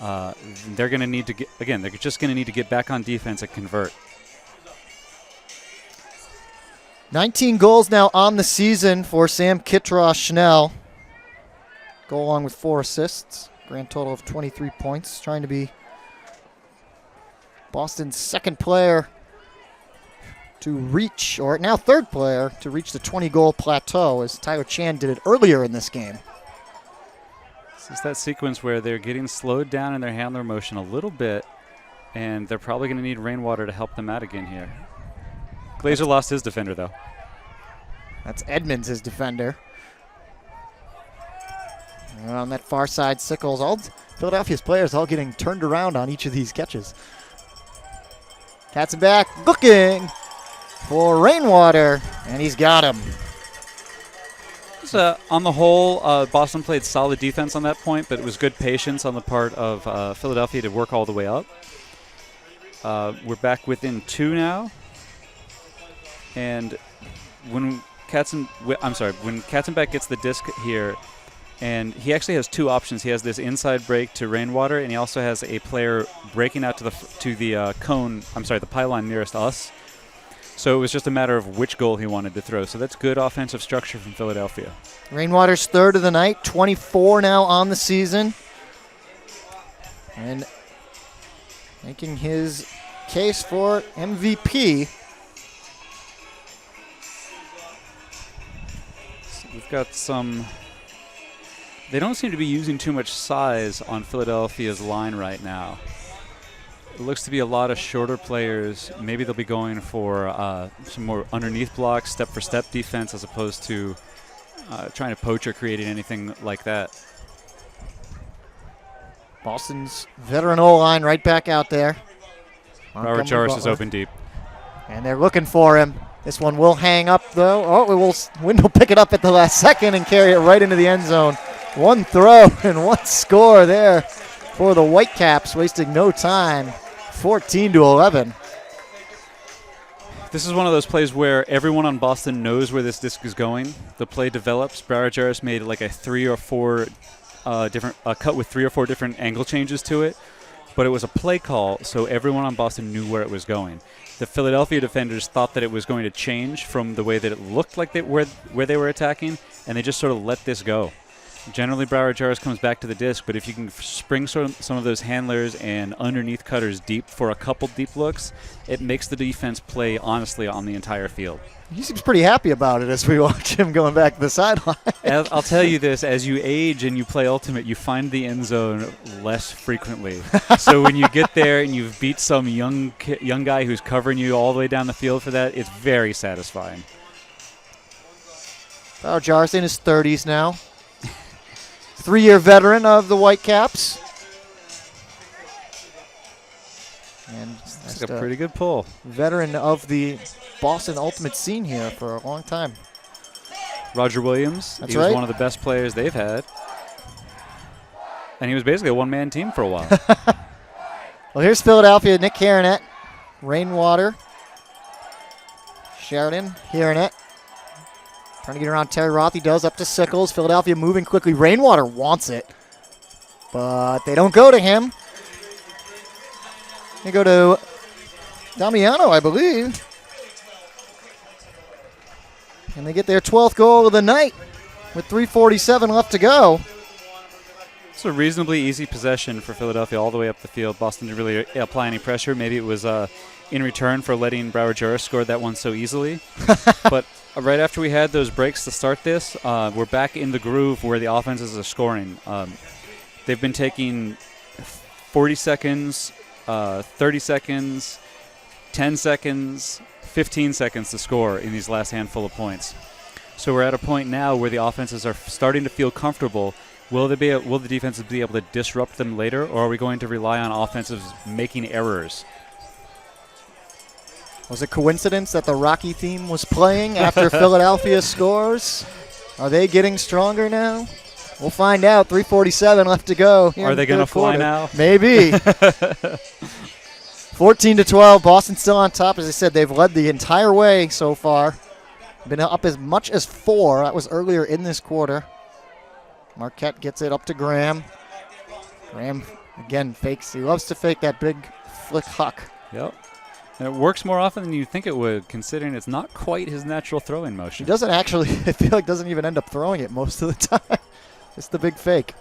Speaker 3: They're going to need to get, again, they're just going to need to get back on defense and convert.
Speaker 1: 19 goals now on the season for Sam Kitrosh Schnell. Go along with 4 assists. Grand total of 23 points. Trying to be Boston's 2nd player to reach, or now 3rd player to reach the 20-goal plateau, as Tyler Chan did it earlier in this game.
Speaker 3: This is that sequence where they're getting slowed down in their handler motion a little bit, and they're probably going to need Rainwater to help them out again here. Glazer lost his defender, though.
Speaker 1: That's Edmonds, his defender. And on that far side, Sickles, all Philadelphia's players all getting turned around on each of these catches. Katzenbach looking for Rainwater, and he's got him.
Speaker 3: On the whole, Boston played solid defense on that point, but it was good patience on the part of Philadelphia to work all the way up. We're back within 2 now. And when Katzenbach gets the disc here, and he actually has 2 options. He has this inside break to Rainwater, and he also has a player breaking out to the pylon nearest us. So it was just a matter of which goal he wanted to throw. So that's good offensive structure from Philadelphia.
Speaker 1: Rainwater's 3rd of the night, 24 now on the season. And making his case for MVP.
Speaker 3: So we've got some They don't seem to be using too much size on Philadelphia's line right now. It looks to be a lot of shorter players. Maybe they'll be going for some more underneath blocks, step-for-step defense, as opposed to trying to poach or creating anything like that.
Speaker 1: Boston's veteran O-line right back out there.
Speaker 3: Robert Jarvis is open deep.
Speaker 1: And they're looking for him. This one will hang up, though. Oh, Wind will pick it up at the last second and carry it right into the end zone. One throw and one score there for the Whitecaps, wasting no time. 14-11.
Speaker 3: This is one of those plays where everyone on Boston knows where this disc is going. The play develops. Broward Jarvis made like a cut with 3 or 4 different angle changes to it, but it was a play call, so everyone on Boston knew where it was going. The Philadelphia defenders thought that it was going to change from the way that it looked like where they were attacking, and they just sort of let this go. Generally, Broward Jarvis comes back to the disc, but if you can spring some of those handlers and underneath cutters deep for a couple deep looks, it makes the defense play honestly on the entire field.
Speaker 1: He seems pretty happy about it as we watch him going back to the sideline.
Speaker 3: I'll tell you this, as you age and you play Ultimate, you find the end zone less frequently. So when you get there and you've beat some young guy who's covering you all the way down the field for that, it's very satisfying.
Speaker 1: Oh, Jarvis in his 30s now. 3-year veteran of the Whitecaps. And
Speaker 3: that's a pretty good pull.
Speaker 1: Veteran of the Boston Ultimate scene here for a long time.
Speaker 3: Roger Williams.
Speaker 1: That's
Speaker 3: he was
Speaker 1: right.
Speaker 3: one of the best players they've had. And he was basically a one-man team for a while.
Speaker 1: Well, here's Philadelphia. Nick Haranet, Rainwater, Sheridan, Haranet. Trying to get around Terry Roth. He does up to Sickles. Philadelphia moving quickly. Rainwater wants it, but they don't go to him. They go to Damiano, I believe. And they get their 12th goal of the night with 3:47 left to go.
Speaker 3: It's a reasonably easy possession for Philadelphia all the way up the field. Boston didn't really apply any pressure. Maybe it was in return for letting Broward Jarvis score that one so easily. But right after we had those breaks to start this, we're back in the groove where the offenses are scoring. They've been taking 40 seconds, 30 seconds, 10 seconds, 15 seconds to score in these last handful of points. So we're at a point now where the offenses are starting to feel comfortable. Will the defenses be able to disrupt them later, or are we going to rely on offenses making errors?
Speaker 1: Was it coincidence that the Rocky theme was playing after Philadelphia scores? Are they getting stronger now? We'll find out. 3:47 left to go.
Speaker 3: Are they going to fly now?
Speaker 1: Maybe. 14-12. Boston still on top. As I said, they've led the entire way so far. Been up as much as 4. That was earlier in this quarter. Marquette gets it up to Graham. Graham, again, fakes. He loves to fake that big flick huck.
Speaker 3: Yep. And it works more often than you think it would, considering it's not quite his natural throwing motion.
Speaker 1: He doesn't actually, I feel like, doesn't even end up throwing it most of the time. It's the big fake.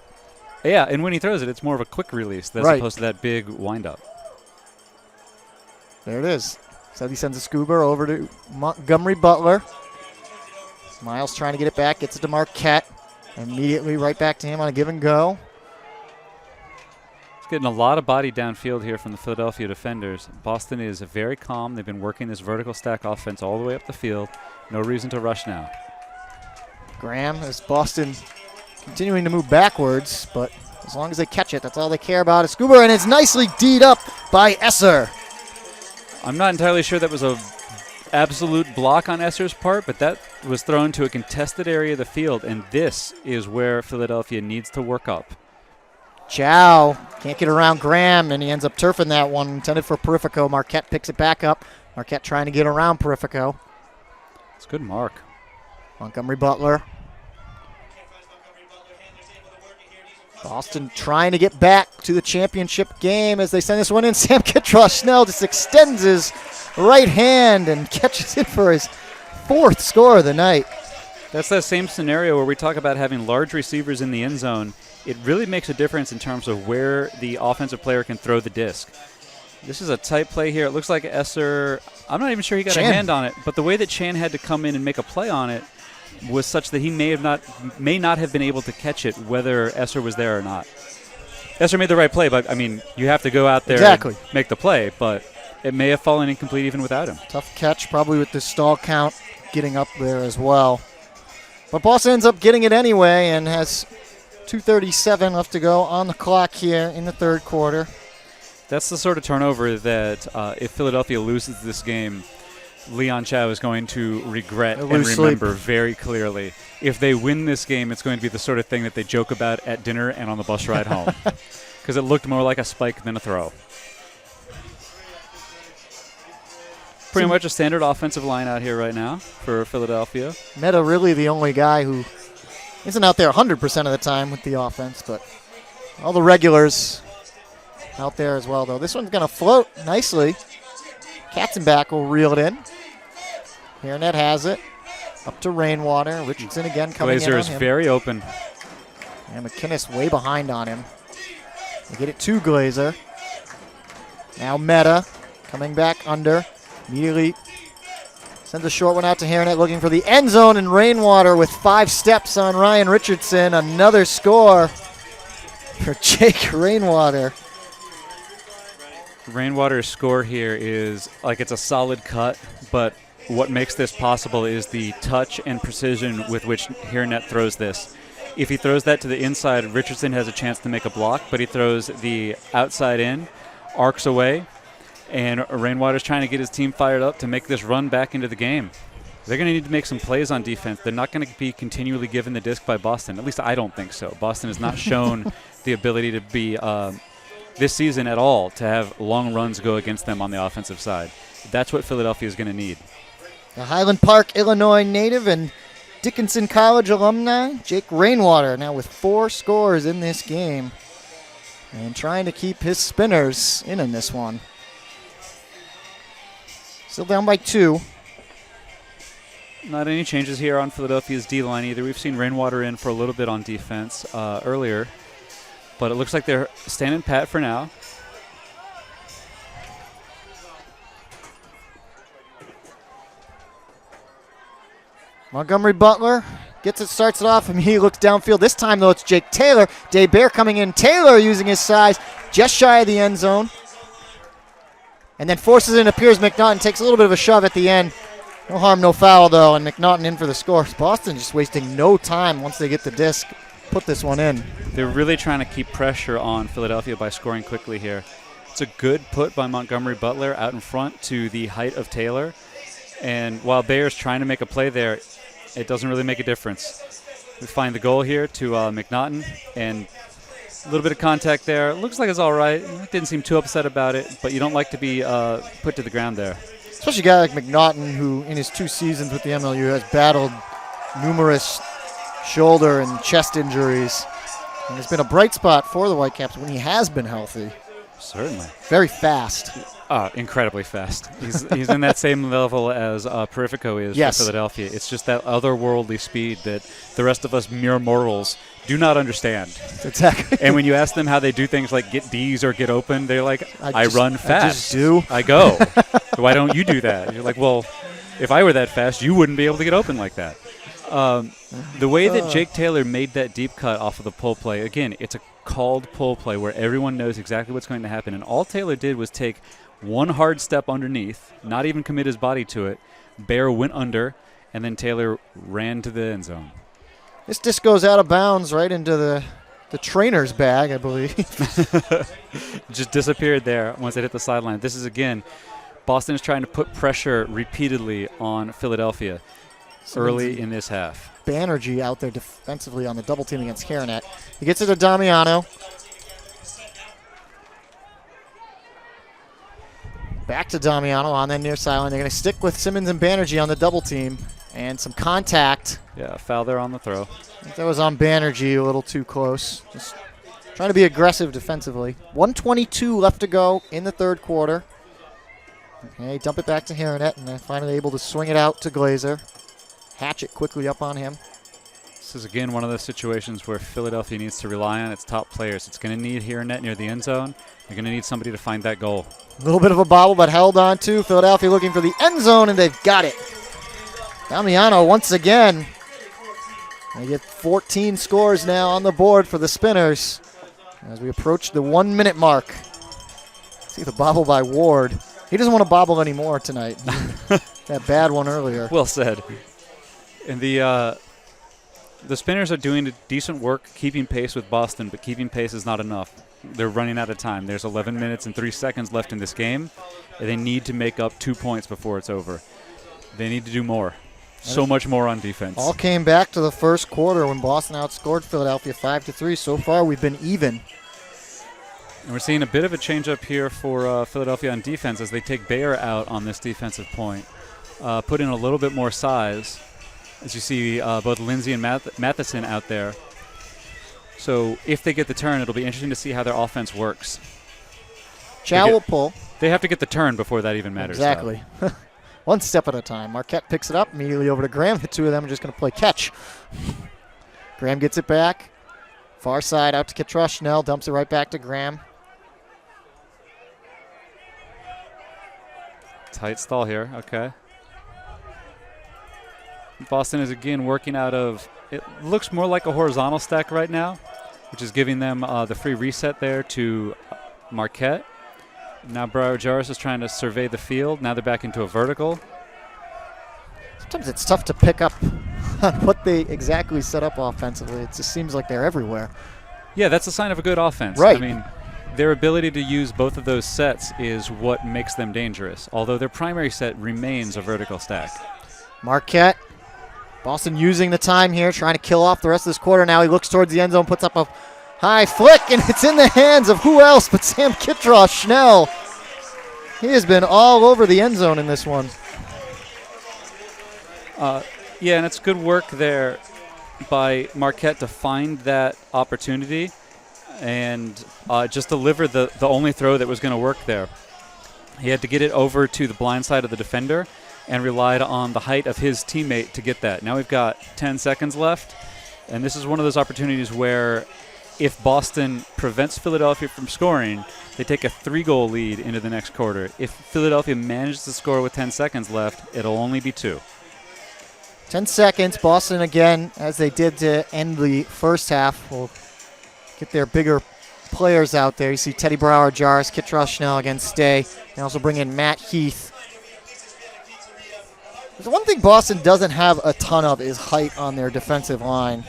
Speaker 3: Yeah, and when he throws it, it's more of a quick release as opposed to that big windup.
Speaker 1: There it is. So he sends a scuba over to Montgomery Butler. Miles trying to get it back, gets it to Marquette. Immediately right back to him on a give and go.
Speaker 3: It's getting a lot of body downfield here from the Philadelphia defenders. Boston is very calm. They've been working this vertical stack offense all the way up the field. No reason to rush now.
Speaker 1: Graham, as Boston continuing to move backwards, but as long as they catch it, that's all they care about. A scuba, and it's nicely D'd up by Esser.
Speaker 3: I'm not entirely sure that was a absolute block on Esser's part, but that was thrown to a contested area of the field, and this is where Philadelphia needs to work up.
Speaker 1: Chow can't get around Graham, and he ends up turfing that one, intended for Perifico. Marquette picks it back up. Marquette trying to get around Perifico.
Speaker 3: It's a good mark.
Speaker 1: Montgomery Butler. Boston trying to get back to the championship game as they send this one in. Sam Kitrosh-Snell just extends his right hand and catches it for his 4th score of the night.
Speaker 3: That's that same scenario where we talk about having large receivers in the end zone. It really makes a difference in terms of where the offensive player can throw the disc. This is a tight play here. It looks like Esser, I'm not even sure he got a hand on it, but the way that Chan had to come in and make a play on it, was such that he may not have been able to catch it whether Esser was there or not. Esser made the right play, but I mean, you have to go out there and make the play, but it may have fallen incomplete even without him.
Speaker 1: Tough catch, probably with the stall count getting up there as well. But Boston ends up getting it anyway and has 2:37 left to go on the clock here in the third quarter.
Speaker 3: That's the sort of turnover that if Philadelphia loses this game, Leon Chow is going to regret and remember very clearly. If they win this game, it's going to be the sort of thing that they joke about at dinner and on the bus ride home, because it looked more like a spike than a throw. Pretty much a standard offensive line out here right now for Philadelphia.
Speaker 1: Meta really the only guy who isn't out there 100% of the time with the offense, but all the regulars out there as well, though. This one's going to float nicely. Katzenbach will reel it in. Hairnet has it. Up to Rainwater. Richardson again coming
Speaker 3: Glazer
Speaker 1: in on
Speaker 3: is
Speaker 1: him.
Speaker 3: very open.
Speaker 1: And McInnes way behind on him. They get it to Glazer. Now Meta coming back under. Immediately sends a short one out to Hairnet looking for the end zone, and Rainwater with 5 steps on Ryan Richardson. Another score for Jake Rainwater.
Speaker 3: Rainwater's score here is like it's a solid cut, but what makes this possible is the touch and precision with which Hairnet throws this. If he throws that to the inside, Richardson has a chance to make a block, but he throws the outside in, arcs away, and Rainwater's trying to get his team fired up to make this run back into the game. They're going to need to make some plays on defense. They're not going to be continually given the disc by Boston. At least I don't think so. Boston has not shown the ability to be this season at all to have long runs go against them on the offensive side. That's what Philadelphia is going to need.
Speaker 1: The Highland Park, Illinois native and Dickinson College alumni, Jake Rainwater, now with 4 scores in this game and trying to keep his Spinners in this one. Still down by 2.
Speaker 3: Not any changes here on Philadelphia's D-line either. We've seen Rainwater in for a little bit on defense earlier, but it looks like they're standing pat for now.
Speaker 1: Montgomery Butler gets it, starts it off, and he looks downfield. This time, though, it's Jake Taylor. Bear coming in. Taylor using his size just shy of the end zone. And then forces it, and appears McNaughton takes a little bit of a shove at the end. No harm, no foul, though, and McNaughton in for the score. Boston just wasting no time once they get the disc. Put this one in.
Speaker 3: They're really trying to keep pressure on Philadelphia by scoring quickly here. It's a good put by Montgomery Butler out in front to the height of Taylor. And while Bayer's trying to make a play there, it doesn't really make a difference. We find the goal here to McNaughton, and a little bit of contact there. Looks like it's all right. Didn't seem too upset about it, but you don't like to be put to the ground there.
Speaker 1: Especially a guy like McNaughton, who in his 2 seasons with the MLU has battled numerous shoulder and chest injuries. And it's been a bright spot for the Whitecaps when he has been healthy.
Speaker 3: Certainly.
Speaker 1: Very fast.
Speaker 3: Incredibly fast. He's in that same level as Perifico is for Philadelphia. It's just that otherworldly speed that the rest of us mere mortals do not understand.
Speaker 1: Exactly.
Speaker 3: And when you ask them how they do things like get D's or get open, they're like, I run fast.
Speaker 1: I just do.
Speaker 3: I go. Why don't you do that? You're like, well, if I were that fast, you wouldn't be able to get open like that. The way that Jake Taylor made that deep cut off of the pull play, again, it's a called pull play where everyone knows exactly what's going to happen. And all Taylor did was take one hard step underneath, not even commit his body to it. Bear went under, and then Taylor ran to the end zone.
Speaker 1: This disc goes out of bounds right into the trainer's bag, I believe.
Speaker 3: Just disappeared there once it hit the sideline. This is, again, Boston is trying to put pressure repeatedly on Philadelphia early in this half.
Speaker 1: Banerjee out there defensively on the double team against Hairnet. He gets it to Damiano. Back to Damiano on that near sideline. They're going to stick with Simmons and Banerjee on the double team. And some contact.
Speaker 3: Yeah, foul there on the throw.
Speaker 1: I think that was on Banerjee, a little too close. Just trying to be aggressive defensively. 1:22 left to go in the third quarter. Okay, dump it back to Hairnet, and they're finally able to swing it out to Glazer. Hatch it quickly up on him.
Speaker 3: This is, again, one of those situations where Philadelphia needs to rely on its top players. It's going to need Hairnet near the end zone. They're going to need somebody to find that goal.
Speaker 1: A little bit of a bobble, but held on to. Philadelphia looking for the end zone, and they've got it. Damiano once again They get 14 scores now on the board for the Spinners as we approach the 1 minute mark. See the bobble by Ward. He doesn't want to bobble anymore tonight. That bad one earlier.
Speaker 3: Well said. And the Spinners are doing decent work keeping pace with Boston, but keeping pace is not enough. They're running out of time. There's 11 minutes and 3 seconds left in this game, and they need to make up 2 points before it's over. They need to do more. So much more on defense.
Speaker 1: All came back to the first quarter when Boston outscored Philadelphia 5-3. So far, we've been even.
Speaker 3: And we're seeing a bit of a change up here for Philadelphia on defense as they take Bayer out on this defensive point. Put in a little bit more size, as you see both Lindsay and Matheson out there. So if they get the turn, it'll be interesting to see how their offense works.
Speaker 1: Chow will pull.
Speaker 3: They have to get the turn before that even matters.
Speaker 1: Exactly. One step at a time. Marquette picks it up, immediately over to Graham. The two of them are just going to play catch. Graham gets it back. Far side out to Kitrush. Schnell dumps it right back to Graham.
Speaker 3: Tight stall here. Okay. Boston is again working out of, it looks more like a horizontal stack right now, which is giving them the free reset there to Marquette. Now Broward Jarvis is trying to survey the field. Now they're back into a vertical.
Speaker 1: Sometimes it's tough to pick up on what they exactly set up offensively. It just seems like they're everywhere.
Speaker 3: Yeah, that's a sign of a good offense.
Speaker 1: Right.
Speaker 3: I mean, their ability to use both of those sets is what makes them dangerous, although their primary set remains a vertical stack.
Speaker 1: Marquette. Boston using the time here, trying to kill off the rest of this quarter. Now he looks towards the end zone, puts up a high flick, and it's in the hands of who else but Sam Kittross. Schnell. He has been all over the end zone in this one.
Speaker 3: Yeah, and it's good work there by Marquette to find that opportunity and just deliver the only throw that was going to work there. He had to get it over to the blind side of the defender and relied on the height of his teammate to get that. Now we've got 10 seconds left, and this is one of those opportunities where if Boston prevents Philadelphia from scoring, they take a 3-goal lead into the next quarter. If Philadelphia manages to score with 10 seconds left, it'll only be 2.
Speaker 1: 10 seconds. Boston again, as they did to end the first half, will get their bigger players out there. You see Teddy Brower, Jarvis, Kittross, Schnell against Stay. They also bring in Matt Heath. There's one thing Boston doesn't have a ton of is height on their defensive line.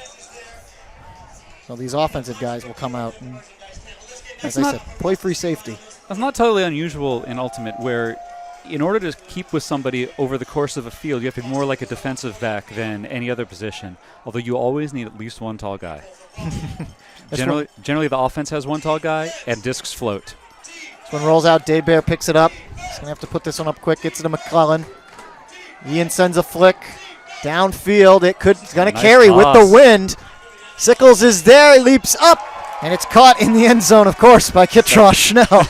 Speaker 1: So these offensive guys will come out and, as I said, play free safety.
Speaker 3: That's not totally unusual in Ultimate, where in order to keep with somebody over the course of a field, you have to be more like a defensive back than any other position, although you always need at least one tall guy. Generally, the offense has one tall guy, and discs float.
Speaker 1: This one rolls out. Dave Bear picks it up. He's going to have to put this one up quick. Gets it to McClellan. Ian sends a flick downfield. It's going to
Speaker 3: Nice
Speaker 1: carry
Speaker 3: toss.
Speaker 1: with the wind. Sickles is there. He leaps up, and it's caught in the end zone, of course, by Kittross Schnell.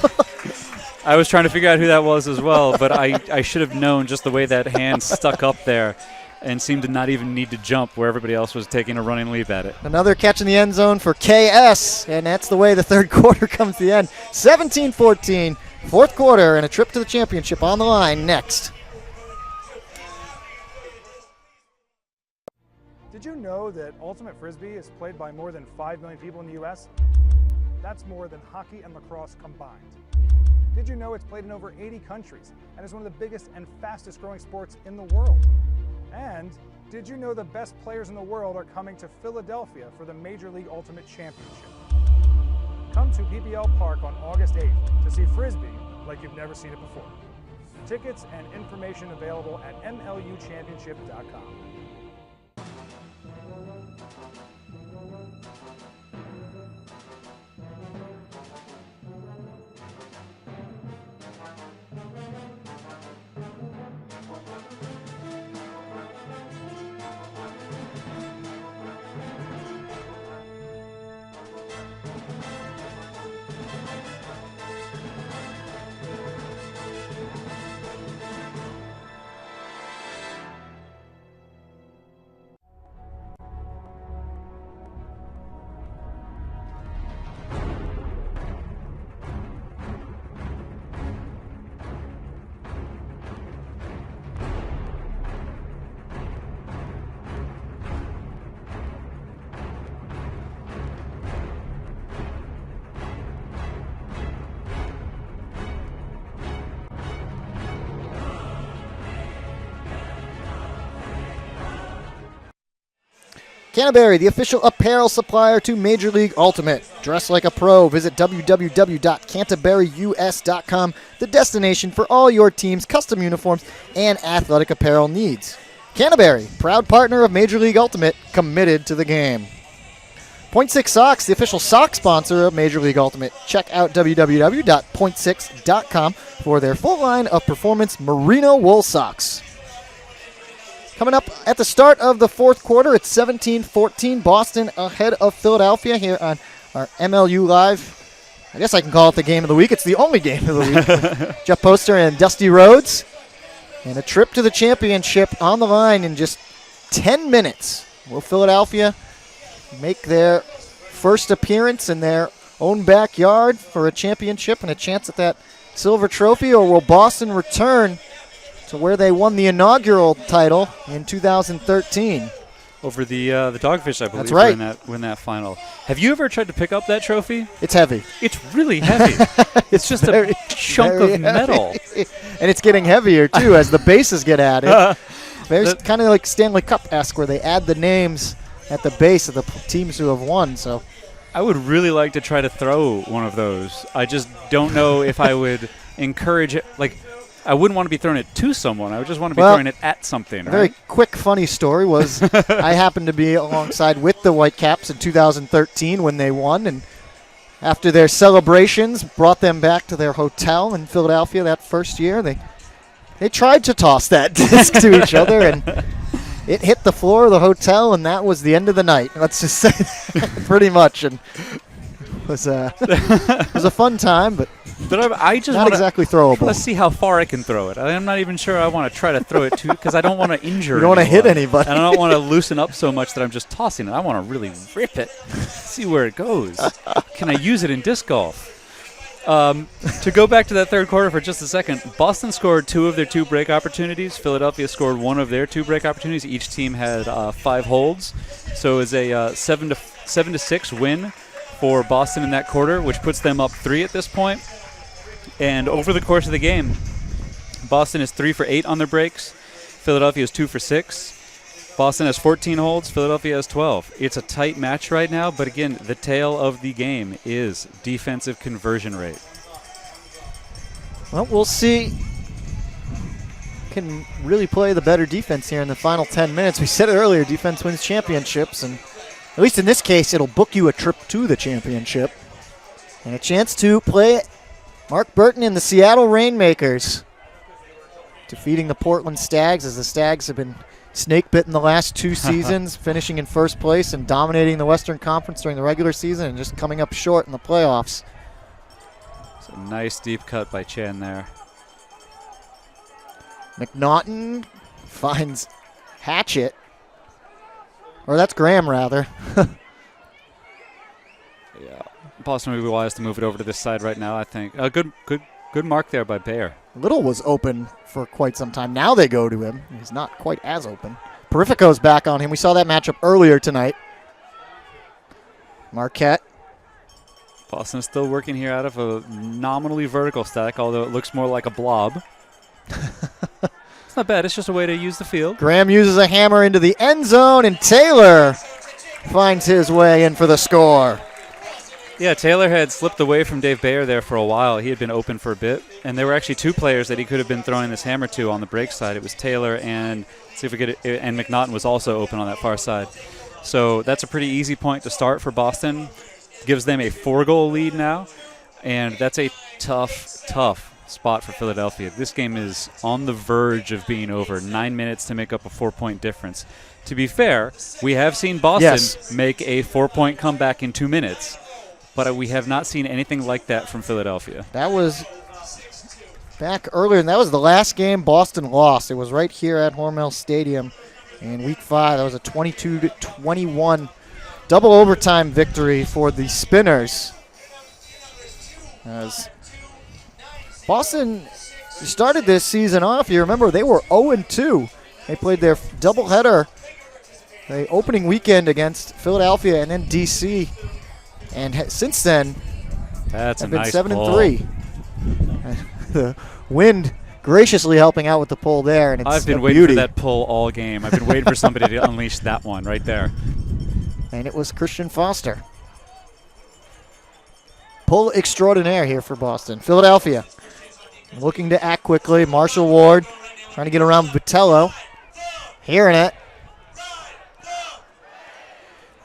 Speaker 3: I was trying to figure out who that was as well, but I should have known just the way that hand stuck up there and seemed to not even need to jump where everybody else was taking a running leap at it.
Speaker 1: Another catch in the end zone for KS, and that's the way the third quarter comes to the end. 17-14, fourth quarter, and a trip to the championship on the line next.
Speaker 2: Did you know that Ultimate Frisbee is played by more than 5 million people in the U.S.? That's more than hockey and lacrosse combined. Did you know it's played in over 80 countries and is one of the biggest and fastest growing sports in the world? And did you know the best players in the world are coming to Philadelphia for the Major League Ultimate Championship? Come to PPL Park on August 8th to see Frisbee like you've never seen it before. Tickets and information available at MLUchampionship.com.
Speaker 1: Canterbury, the official apparel supplier to Major League Ultimate. Dress like a pro. Visit www.canterburyus.com, the destination for all your team's custom uniforms and athletic apparel needs. Canterbury, proud partner of Major League Ultimate, committed to the game. Point6 Socks, the official sock sponsor of Major League Ultimate. Check out www.point6.com for their full line of performance merino wool socks. Coming up at the start of the fourth quarter, it's 17-14. Boston ahead of Philadelphia here on our MLU Live. I guess I can call it the game of the week. It's the only game of the week. Jeff Poster and Dusty Rhodes. And a trip to the championship on the line in just 10 minutes. Will Philadelphia make their first appearance in their own backyard for a championship and a chance at that silver trophy, or will Boston return to where they won the inaugural title in 2013?
Speaker 3: Over the Dogfish, I believe.
Speaker 1: That's right.
Speaker 3: Win that final. Have you ever tried to pick up that trophy?
Speaker 1: It's heavy.
Speaker 3: It's really heavy. It's just a chunk of metal.
Speaker 1: And it's getting heavier, too, as the bases get added. Very kind of like Stanley Cup-esque, where they add the names at the base of the teams who have won. So
Speaker 3: I would really like to try to throw one of those. I just don't know if I would encourage it. Like, I wouldn't want to be throwing it to someone. I would just want to be throwing it at something.
Speaker 1: A very quick, funny story was I happened to be alongside with the Whitecaps in 2013 when they won, and after their celebrations brought them back to their hotel in Philadelphia that first year, they tried to toss that disc to each other, and it hit the floor of the hotel, and that was the end of the night. Let's just say that pretty much. And it was a fun time, but
Speaker 3: I just
Speaker 1: not exactly throwable.
Speaker 3: Let's see how far I can throw it. I'm not even sure I want to try to throw it too, because I don't want to injure.
Speaker 1: You don't want to hit anybody.
Speaker 3: And I don't want to loosen up so much that I'm just tossing it. I want to really rip it, see where it goes. Can I use it in disc golf? To go back to that third quarter for just a second, Boston scored 2 of their 2 break opportunities. Philadelphia scored 1 of their 2 break opportunities. Each team had 5 holds, so it was a 7-6 win for Boston in that quarter, which puts them up 3 at this point. And over the course of the game, Boston is 3 for 8 on their breaks. Philadelphia is 2 for 6. Boston has 14 holds. Philadelphia has 12. It's a tight match right now, but again, the tale of the game is defensive conversion rate.
Speaker 1: Well, we'll see. Can really play the better defense here in the final 10 minutes. We said it earlier, defense wins championships, and at least in this case, it'll book you a trip to the championship and a chance to play Mark Burton and the Seattle Rainmakers, defeating the Portland Stags, as the Stags have been snake-bitten the last 2 seasons, finishing in first place and dominating the Western Conference during the regular season and just coming up short in the playoffs.
Speaker 3: It's a nice deep cut by Chan there.
Speaker 1: McNaughton finds Hatchett. Or that's Graham, rather.
Speaker 3: Yeah. Boston would be wise to move it over to this side right now, I think. Good mark there by Bayer.
Speaker 1: Little was open for quite some time. Now they go to him. He's not quite as open. Perifico's back on him. We saw that matchup earlier tonight. Marquette.
Speaker 3: Boston is still working here out of a nominally vertical stack, although it looks more like a blob. It's not bad. It's just a way to use the field.
Speaker 1: Graham uses a hammer into the end zone, and Taylor finds his way in for the score.
Speaker 3: Yeah, Taylor had slipped away from Dave Bayer there for a while. He had been open for a bit, and there were actually 2 players that he could have been throwing this hammer to on the break side. It was Taylor and see if we get it, and McNaughton was also open on that far side. So that's a pretty easy point to start for Boston. Gives them a 4-goal lead now, and that's a tough spot for Philadelphia. This game is on the verge of being over. 9 minutes to make up a 4-point difference. To be fair, we have seen Boston make a 4-point comeback in 2 minutes. But we have not seen anything like that from Philadelphia.
Speaker 1: That was back earlier, and that was the last game Boston lost. It was right here at Hormel Stadium in Week 5. That was a 22-21 double overtime victory for the Spinners. As Boston started this season off, you remember they were 0-2. They played their doubleheader the opening weekend against Philadelphia and then D.C., and since then,
Speaker 3: that's
Speaker 1: have
Speaker 3: a
Speaker 1: been
Speaker 3: nice
Speaker 1: 7-3. The wind graciously helping out with the pull there, and it's
Speaker 3: I've been waiting for that pull all game. I've been waiting for somebody to unleash that one right there.
Speaker 1: and it was Christian Foster. Pull extraordinaire here for Boston. Philadelphia looking to act quickly. Marshall Ward trying to get around Vitello. Hearing it.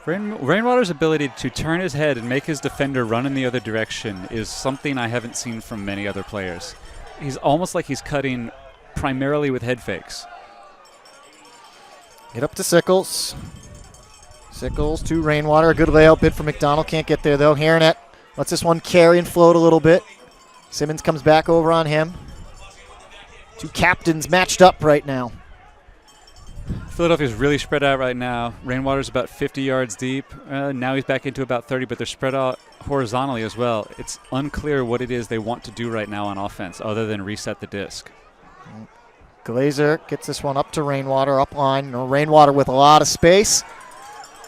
Speaker 3: Rainwater's ability to turn his head and make his defender run in the other direction is something I haven't seen from many other players. He's almost like he's cutting primarily with head fakes.
Speaker 1: Get up to Sickles. Sickles to Rainwater. A good layout bid for McDonald. Can't get there, though. Haranet lets this one carry and float a little bit. Simmons comes back over on him. Two captains matched up right now.
Speaker 3: Philadelphia's really spread out right now. Rainwater's about 50 yards deep. Now he's back into about 30, but they're spread out horizontally as well. It's unclear what it is they want to do right now on offense other than reset the disc.
Speaker 1: Glazer gets this one up to Rainwater, up line. Rainwater with a lot of space.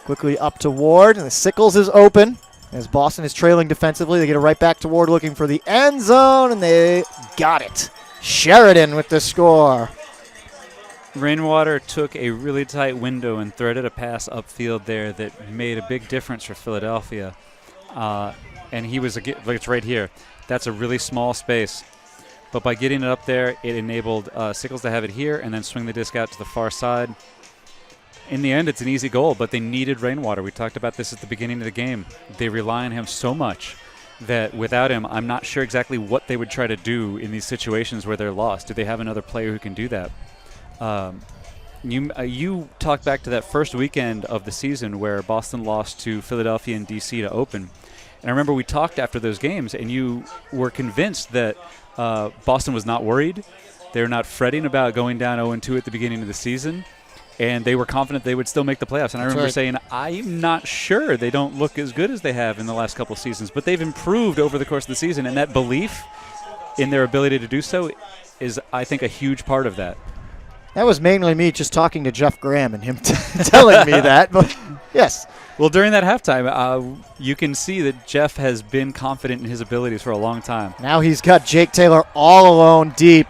Speaker 1: Quickly up to Ward, and the Sickles is open. As Boston is trailing defensively, they get it right back to Ward looking for the end zone, and they got it. Sheridan with the score.
Speaker 3: Rainwater took a really tight window and threaded a pass upfield there that made a big difference for Philadelphia. And he was, like it's right here. That's a really small space. But by getting it up there, it enabled Sickles to have it here and then swing the disc out to the far side. In the end, it's an easy goal, but they needed Rainwater. We talked about this at the beginning of the game. They rely on him so much that without him, I'm not sure exactly what they would try to do in these situations where they're lost. Do they have another player who can do that? You talked back to that first weekend of the season where Boston lost to Philadelphia and D.C. to open. And I remember we talked after those games, and you were convinced that Boston was not worried. They were not fretting about going down 0-2 at the beginning of the season. And they were confident they would still make the playoffs. And I remember saying, I'm not sure they don't look as good as they have in the last couple of seasons. But they've improved over the course of the season. And that belief in their ability to do so is, I think, a huge part of that.
Speaker 1: That was mainly me just talking to Jeff Graham and him telling me that. But yes.
Speaker 3: Well, during that halftime, you can see that Jeff has been confident in his abilities for a long time.
Speaker 1: Now he's got Jake Taylor all alone deep.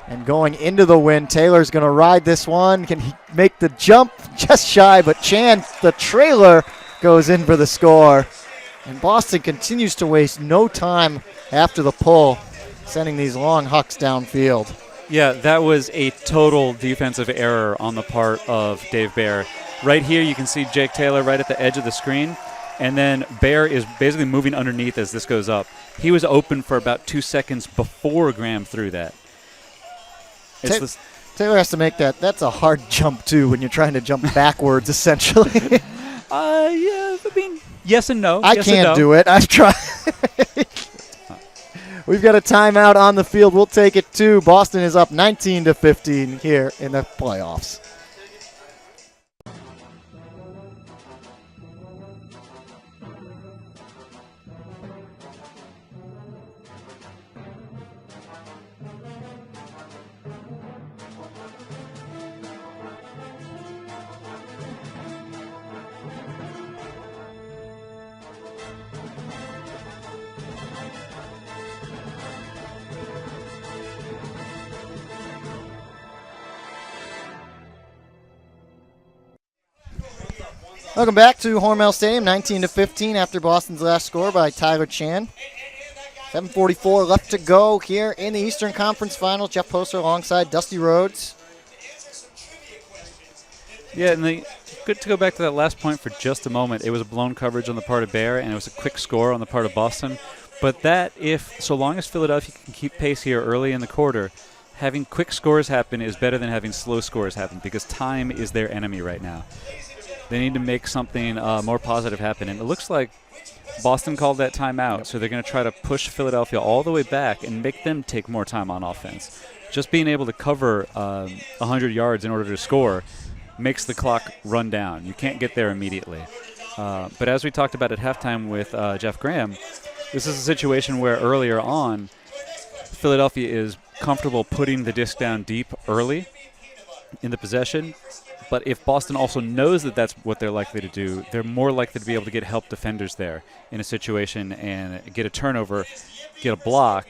Speaker 1: And going into the wind, Taylor's going to ride this one. Can he make the jump? Just shy, but Chan, the trailer, goes in for the score. And Boston continues to waste no time after the pull, sending these long hucks downfield.
Speaker 3: Yeah, that was a total defensive error on the part of Dave Bear. Right here, you can see Jake Taylor right at the edge of the screen, and then Bear is basically moving underneath as this goes up. He was open for about 2 seconds before Graham threw that.
Speaker 1: Taylor has to make that. That's a hard jump, too, when you're trying to jump backwards, essentially.
Speaker 3: Yeah, I mean, yes and no.
Speaker 1: I can't do it. I've tried. We've got a timeout on the field. We'll take it, too. Boston is up 19-15 here in the playoffs. Welcome back to Hormel Stadium, 19-15 after Boston's last score by Tyler Chan. 7:44 left to go here in the Eastern Conference Finals. Jeff Poster alongside Dusty Rhodes.
Speaker 3: Yeah, and good to go back to that last point for just a moment. It was a blown coverage on the part of Bear, and it was a quick score on the part of Boston. But so long as Philadelphia can keep pace here early in the quarter, having quick scores happen is better than having slow scores happen because time is their enemy right now. They need to make something more positive happen. And it looks like Boston called that timeout, so they're going to try to push Philadelphia all the way back and make them take more time on offense. Just being able to cover 100 yards in order to score makes the clock run down. You can't get there immediately. But as we talked about at halftime with Jeff Graham, this is a situation where earlier on, Philadelphia is comfortable putting the disc down deep early in the possession. But if Boston also knows that that's what they're likely to do, they're more likely to be able to get help defenders there in a situation and get a turnover, get a block.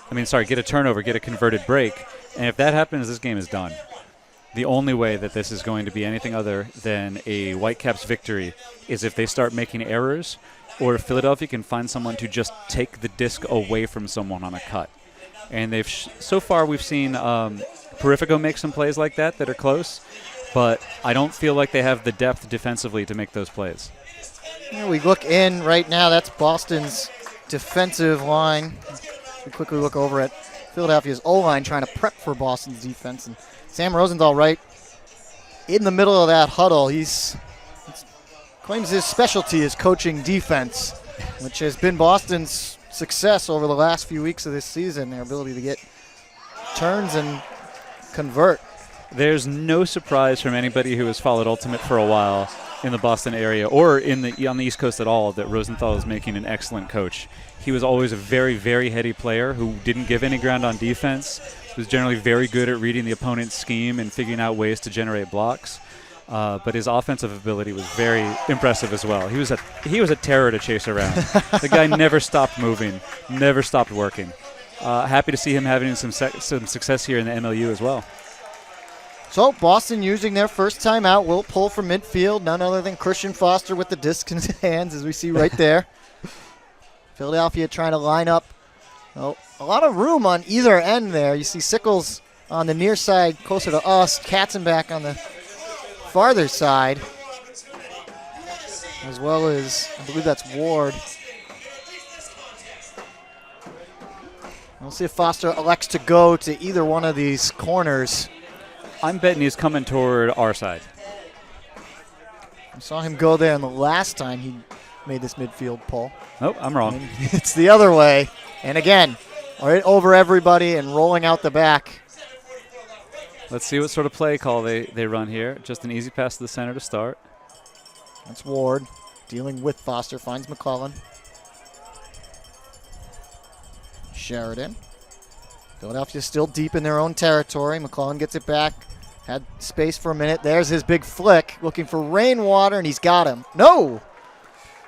Speaker 3: Get a turnover, get a converted break. And if that happens, this game is done. The only way that this is going to be anything other than a Whitecaps victory is if they start making errors, or if Philadelphia can find someone to just take the disc away from someone on a cut. And they've so far we've seen Perifico make some plays like that are close, but I don't feel like they have the depth defensively to make those plays.
Speaker 1: Here we look in right now. That's Boston's defensive line. We quickly look over at Philadelphia's O-line trying to prep for Boston's defense. And Sam Rosenthal right in the middle of that huddle. He's claims his specialty is coaching defense, which has been Boston's success over the last few weeks of this season, their ability to get turns and convert.
Speaker 3: There's no surprise from anybody who has followed Ultimate for a while in the Boston area or on the East Coast at all that Rosenthal is making an excellent coach. He was always a very, very heady player who didn't give any ground on defense, was generally very good at reading the opponent's scheme and figuring out ways to generate blocks. But his offensive ability was very impressive as well. He was a terror to chase around. The guy never stopped moving, never stopped working. Happy to see him having some success here in the MLU as well.
Speaker 1: So Boston using their first timeout will pull from midfield, none other than Christian Foster with the disc in his hands, as we see right there. Philadelphia trying to line up. Oh, a lot of room on either end there. You see Sickles on the near side closer to us, Katzenbach on the farther side, as well as, I believe that's Ward. We'll see if Foster elects to go to either one of these corners.
Speaker 3: I'm betting he's coming toward our side.
Speaker 1: I saw him go there in the last time he made this midfield pull.
Speaker 3: Nope, I'm wrong.
Speaker 1: And it's the other way. And again, right over everybody and rolling out the back.
Speaker 3: Let's see what sort of play call they run here. Just an easy pass to the center to start.
Speaker 1: That's Ward dealing with Foster, finds McClellan. Sheridan. Philadelphia still deep in their own territory. McClellan gets it back. Had space for a minute. There's his big flick, looking for Rainwater, and he's got him. No!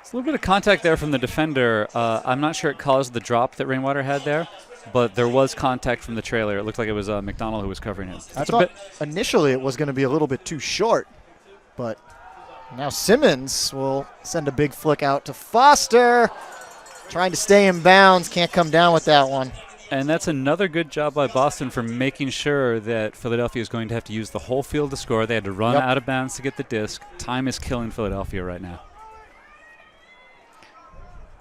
Speaker 3: It's a little bit of contact there from the defender. I'm not sure it caused the drop that Rainwater had there, but there was contact from the trailer. It looked like it was McDonald who was covering him.
Speaker 1: I thought initially it was going to be a little bit too short, but now Simmons will send a big flick out to Foster. Trying to stay in bounds, can't come down with that one.
Speaker 3: And that's another good job by Boston for making sure that Philadelphia is going to have to use the whole field to score. They had to run out of bounds to get the disc. Time is killing Philadelphia right now.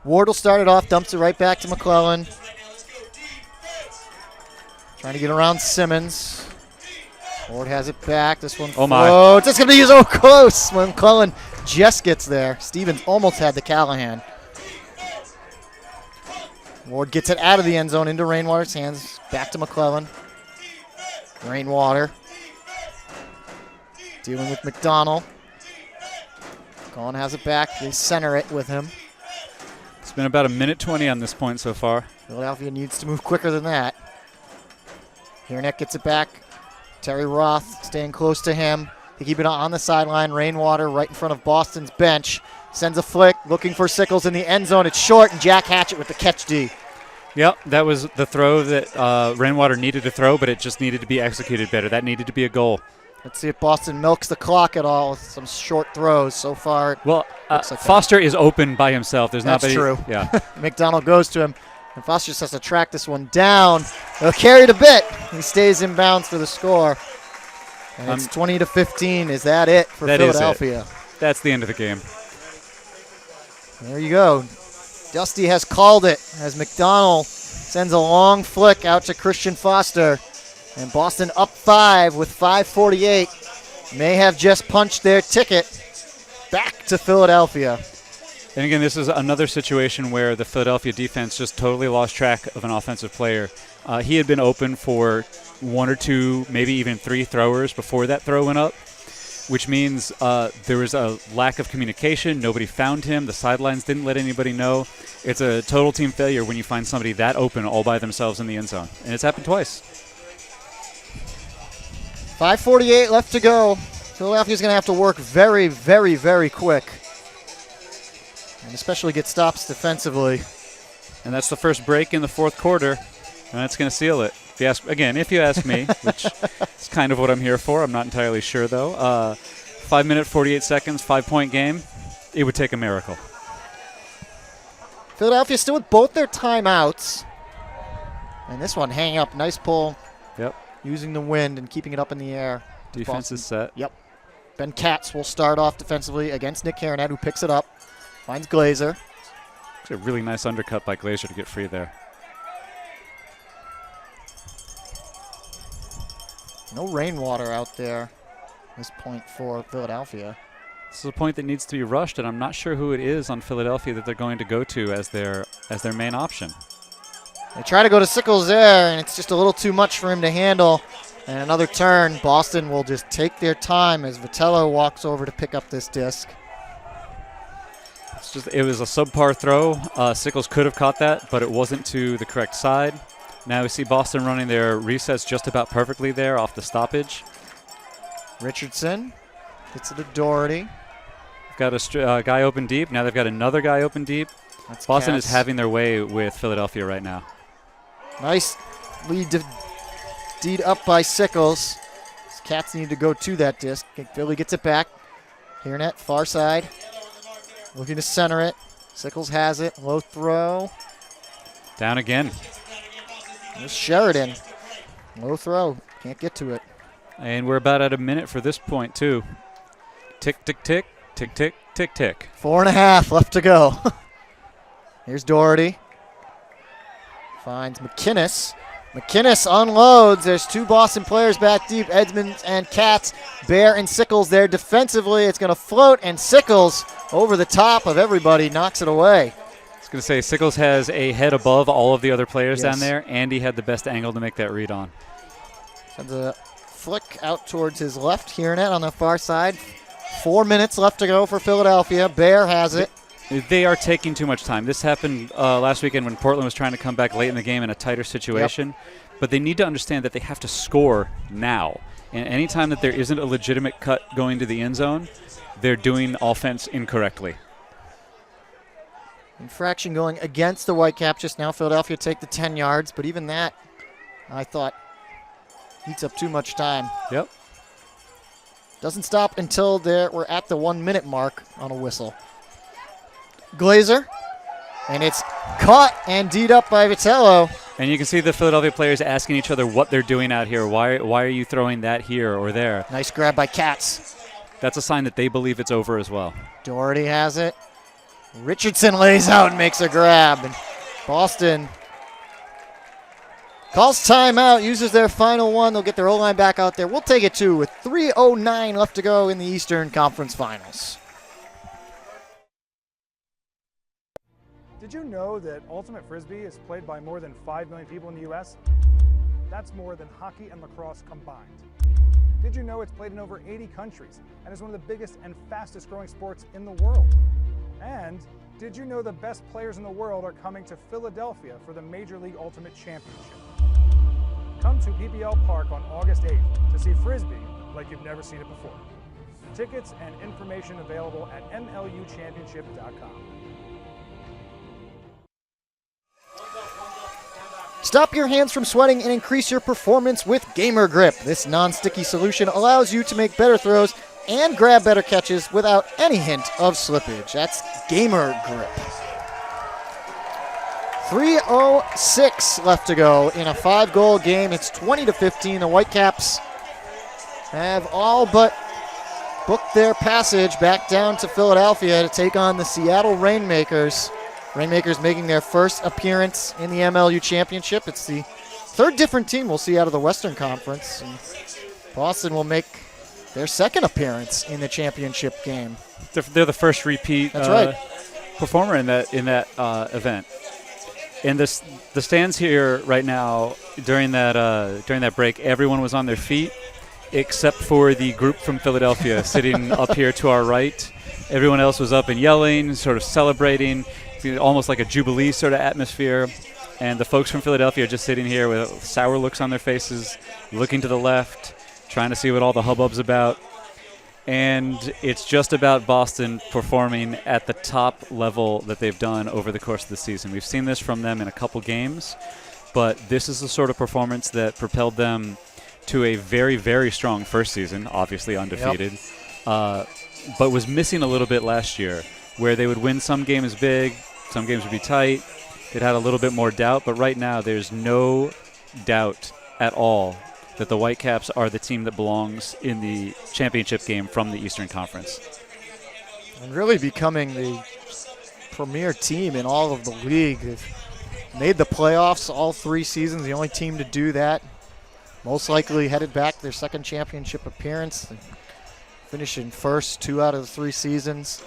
Speaker 1: Ward will start it off, dumps it right back to McClellan. Trying to get around Simmons. Ward has it back. This one floats. It's going to be so close when McClellan just gets there. Stevens almost had the Callahan. Ward gets it out of the end zone into Rainwater's hands. Back to McClellan. Rainwater dealing with McDonald. McClellan has it back. They center it with him.
Speaker 3: It's been about a minute 20 on this point so far.
Speaker 1: Philadelphia needs to move quicker than that. Hirnek gets it back. Terry Roth staying close to him. They keep it on the sideline. Rainwater right in front of Boston's bench. Sends a flick, looking for Sickles in the end zone. It's short, and Jack Hatchett with the catch D.
Speaker 3: Yep, that was the throw that Rainwater needed to throw, but it just needed to be executed better. That needed to be a goal.
Speaker 1: Let's see if Boston milks the clock at all with some short throws. So far,
Speaker 3: well,
Speaker 1: like
Speaker 3: Foster is open by himself. There's
Speaker 1: That's
Speaker 3: not
Speaker 1: true.
Speaker 3: Yeah.
Speaker 1: McDonald goes to him, and Foster just has to track this one down. They'll carry it a bit. He stays in bounds for the score. And it's 20-15. Is that it for Philadelphia?
Speaker 3: That's the end of the game.
Speaker 1: There you go. Dusty has called it as McDonald sends a long flick out to Christian Foster. And Boston up 5 with 5:48. May have just punched their ticket back to Philadelphia.
Speaker 3: And again, this is another situation where the Philadelphia defense just totally lost track of an offensive player. He had been open for 1 or 2, maybe even 3 throwers before that throw went up, which means there was a lack of communication. Nobody found him. The sidelines didn't let anybody know. It's a total team failure when you find somebody that open all by themselves in the end zone. And it's happened twice.
Speaker 1: 5:48 left to go. Philadelphia's going to have to work very, very, very quick. And especially get stops defensively.
Speaker 3: And that's the first break in the fourth quarter. And that's going to seal it. If you ask me, which is kind of what I'm here for. I'm not entirely sure, though. 5 minute, 48 seconds, 5-point game. It would take a miracle.
Speaker 1: Philadelphia still with both their timeouts. And this one hanging up. Nice pull.
Speaker 3: Yep.
Speaker 1: Using the wind and keeping it up in the air.
Speaker 3: Defense is set.
Speaker 1: Yep. Ben Katz will start off defensively against Nick Haranet, who picks it up. Finds Glazer.
Speaker 3: It's a really nice undercut by Glazer to get free there.
Speaker 1: No rainwater out there at this point for Philadelphia.
Speaker 3: This is a point that needs to be rushed, and I'm not sure who it is on Philadelphia that they're going to go to as their main option.
Speaker 1: They try to go to Sickles there, and it's just a little too much for him to handle. And another turn. Boston will just take their time as Vitello walks over to pick up this disc.
Speaker 3: It was a subpar throw. Sickles could have caught that, but it wasn't to the correct side. Now we see Boston running their resets just about perfectly there off the stoppage.
Speaker 1: Richardson gets it to Doherty.
Speaker 3: Got a guy open deep. Now they've got another guy open deep.
Speaker 1: That's
Speaker 3: Boston
Speaker 1: Katz.
Speaker 3: is having their way with Philadelphia right now.
Speaker 1: Nice lead deed up by Sickles. Cats need to go to that disc. Philly gets it back. Haranet, far side. Looking to center it. Sickles has it. Low throw.
Speaker 3: Down again.
Speaker 1: There's Sheridan. Low throw. Can't get to it.
Speaker 3: And we're about at a minute for this point, too. Tick, tick, tick. Tick, tick, tick, tick.
Speaker 1: 4.5 left to go. Here's Doherty. Finds McKinnis. McKinnis unloads. There's two Boston players back deep, Edmonds and Katz. Bear and Sickles there defensively. It's going to float, and Sickles over the top of everybody knocks it away.
Speaker 3: I was going to say, Sickles has a head above all of the other players
Speaker 1: Yes.
Speaker 3: down there. Andy had the best angle to make that read on.
Speaker 1: Sends a flick out towards his left. Haranet on the far side. 4 minutes left to go for Philadelphia. Bear has it.
Speaker 3: They are taking too much time. This happened last weekend when Portland was trying to come back late in the game in a tighter situation. Yep. But they need to understand that they have to score now. And anytime that there isn't a legitimate cut going to the end zone, they're doing offense incorrectly.
Speaker 1: Infraction going against the Whitecaps just now. Philadelphia take the 10 yards, but even that, I thought, eats up too much time.
Speaker 3: Yep.
Speaker 1: Doesn't stop until we're at the 1 minute mark on a whistle. Glazer, and it's caught and D'd up by Vitello.
Speaker 3: And you can see the Philadelphia players asking each other what they're doing out here. Why are you throwing that here or there?
Speaker 1: Nice grab by Katz.
Speaker 3: That's a sign that they believe it's over as well.
Speaker 1: Doherty has it. Richardson lays out and makes a grab. And Boston calls timeout, uses their final one. They'll get their O-line back out there. We'll take it too with 3:09 left to go in the Eastern Conference Finals.
Speaker 2: Did you know that Ultimate Frisbee is played by more than 5 million people in the U.S.? That's more than hockey and lacrosse combined. Did you know it's played in over 80 countries and is one of the biggest and fastest growing sports in the world? And did you know the best players in the world are coming to Philadelphia for the Major League Ultimate Championship? Come to PBL Park on August 8th to see Frisbee like you've never seen it before. Tickets and information available at MLUchampionship.com.
Speaker 1: Stop your hands from sweating and increase your performance with Gamer Grip. This non-sticky solution allows you to make better throws and grab better catches without any hint of slippage. That's Gamer Grip. 3:06 left to go in a 5-goal game. It's 20-15. The Whitecaps have all but booked their passage back down to Philadelphia to take on the Seattle Rainmakers. Rainmakers making their first appearance in the MLU Championship. It's the third different team we'll see out of the Western Conference. And Boston will make their second appearance in the championship game.
Speaker 3: They're the first repeat
Speaker 1: That's right.
Speaker 3: performer in that event. And the stands here right now during that break, everyone was on their feet except for the group from Philadelphia sitting up here to our right. Everyone else was up and yelling, sort of celebrating, almost like a jubilee sort of atmosphere. And the folks from Philadelphia are just sitting here with sour looks on their faces, looking to the left, trying to see what all the hubbub's about. And it's just about Boston performing at the top level that they've done over the course of the season. We've seen this from them in a couple games, but this is the sort of performance that propelled them to a very, very strong first season, obviously undefeated, but was missing a little bit last year, where they would win some games big, some games would be tight. It had a little bit more doubt, but right now there's no doubt at all that the Whitecaps are the team that belongs in the championship game from the Eastern Conference.
Speaker 1: And really becoming the premier team in all of the league. They've made the playoffs all 3 seasons, the only team to do that. Most likely headed back to their second championship appearance. They finished in first 2 out of the 3 seasons.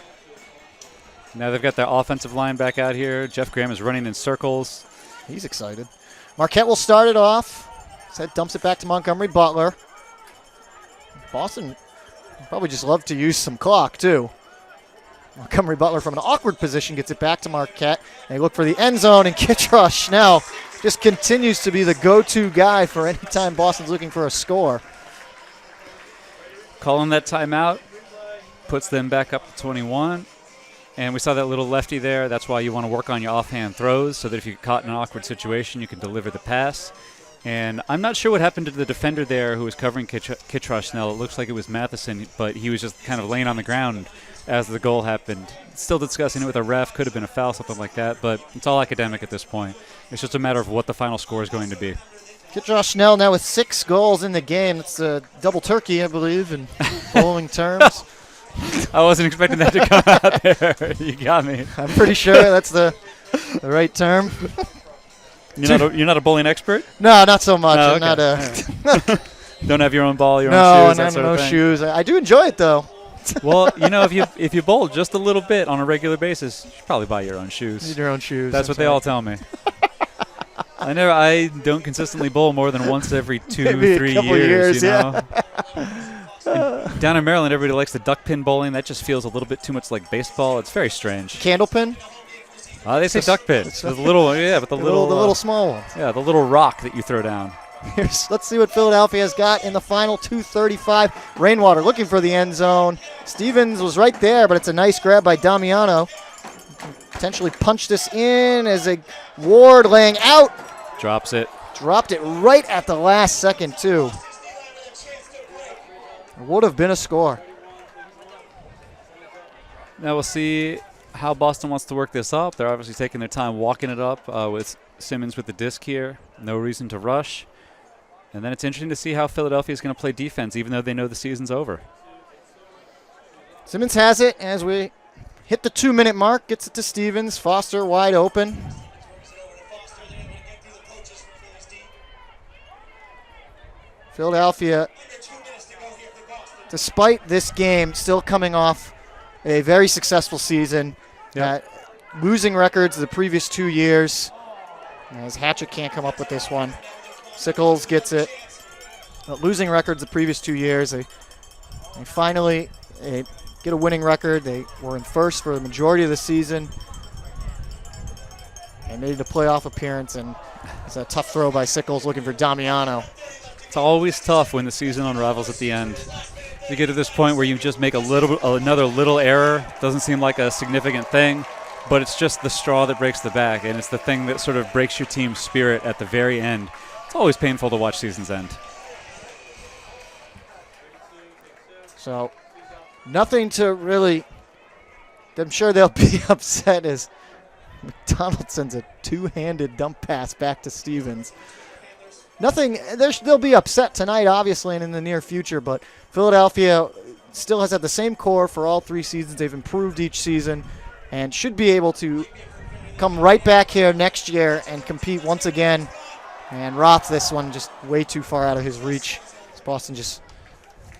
Speaker 3: Now they've got their offensive line back out here. Jeff Graham is running in circles.
Speaker 1: He's excited. Marquette will start it off. Said dumps it back to Montgomery Butler. Boston probably just love to use some clock, too. Montgomery Butler from an awkward position gets it back to Marquette. They look for the end zone, and Kittrush now just continues to be the go-to guy for any time Boston's looking for a score.
Speaker 3: Calling that timeout puts them back up to 21. And we saw that little lefty there. That's why you want to work on your offhand throws so that if you get caught in an awkward situation, you can deliver the pass. And I'm not sure what happened to the defender there who was covering Kittrush. Now, it looks like it was Matheson, but he was just kind of laying on the ground as the goal happened. Still discussing it with a ref. Could have been a foul, something like that. But it's all academic at this point. It's just a matter of what the final score is going to be.
Speaker 1: Kittrush Snell now with 6 goals in the game. It's a double turkey, I believe, in bowling terms.
Speaker 3: I wasn't expecting that to come out there. You got me.
Speaker 1: I'm pretty sure that's the right term.
Speaker 3: You're not a bowling expert?
Speaker 1: No, not so much.
Speaker 3: Oh,
Speaker 1: I'm
Speaker 3: not
Speaker 1: a
Speaker 3: Don't have your own ball, your
Speaker 1: no,
Speaker 3: own shoes, that sort
Speaker 1: no
Speaker 3: of thing.
Speaker 1: shoes. I do enjoy it though.
Speaker 3: Well, if you bowl just a little bit on a regular basis, you should probably buy your own shoes.
Speaker 1: Need your own shoes.
Speaker 3: That's what they all tell me. I don't consistently bowl more than once every 2-3 years. You know? Down in Maryland, everybody likes the duck pin bowling. That just feels a little bit too much like baseball. It's very strange.
Speaker 1: Candlepin?
Speaker 3: They say duck pin. The little one, yeah, but the
Speaker 1: little small one.
Speaker 3: Yeah, the little rock that you throw down.
Speaker 1: Let's see what Philadelphia has got in the final 2:35. Rainwater looking for the end zone. Stevens was right there, but it's a nice grab by Damiano. Potentially punch this in as a Ward laying out.
Speaker 3: Drops it.
Speaker 1: Dropped it right at the last second, too. It would have been a score.
Speaker 3: Now we'll see how Boston wants to work this up. They're obviously taking their time walking it up with Simmons with the disc here. No reason to rush. And then it's interesting to see how Philadelphia is going to play defense, even though they know the season's over.
Speaker 1: Simmons has it as we hit the 2-minute mark. Gets it to Stevens. Foster wide open. Philadelphia, despite this game, still coming off a very successful season.
Speaker 3: Yep.
Speaker 1: Losing records the previous 2 years. As Hatchet can't come up with this one. Sickles gets it. Losing records the previous 2 years. They finally get a winning record. They were in first for the majority of the season. They made a playoff appearance, and it's a tough throw by Sickles looking for Damiano.
Speaker 3: It's always tough when the season unravels at the end. You get to this point where you just make another little error. Doesn't seem like a significant thing, but it's just the straw that breaks the back, and it's the thing that sort of breaks your team's spirit at the very end. It's always painful to watch seasons end.
Speaker 1: So, nothing to really. I'm sure they'll be upset as McDonald sends a 2-handed dump pass back to Stevens. Nothing. They'll be upset tonight, obviously, and in the near future. But Philadelphia still has had the same core for all 3 seasons. They've improved each season, and should be able to come right back here next year and compete once again. And Roth, this one just way too far out of his reach. It's Boston just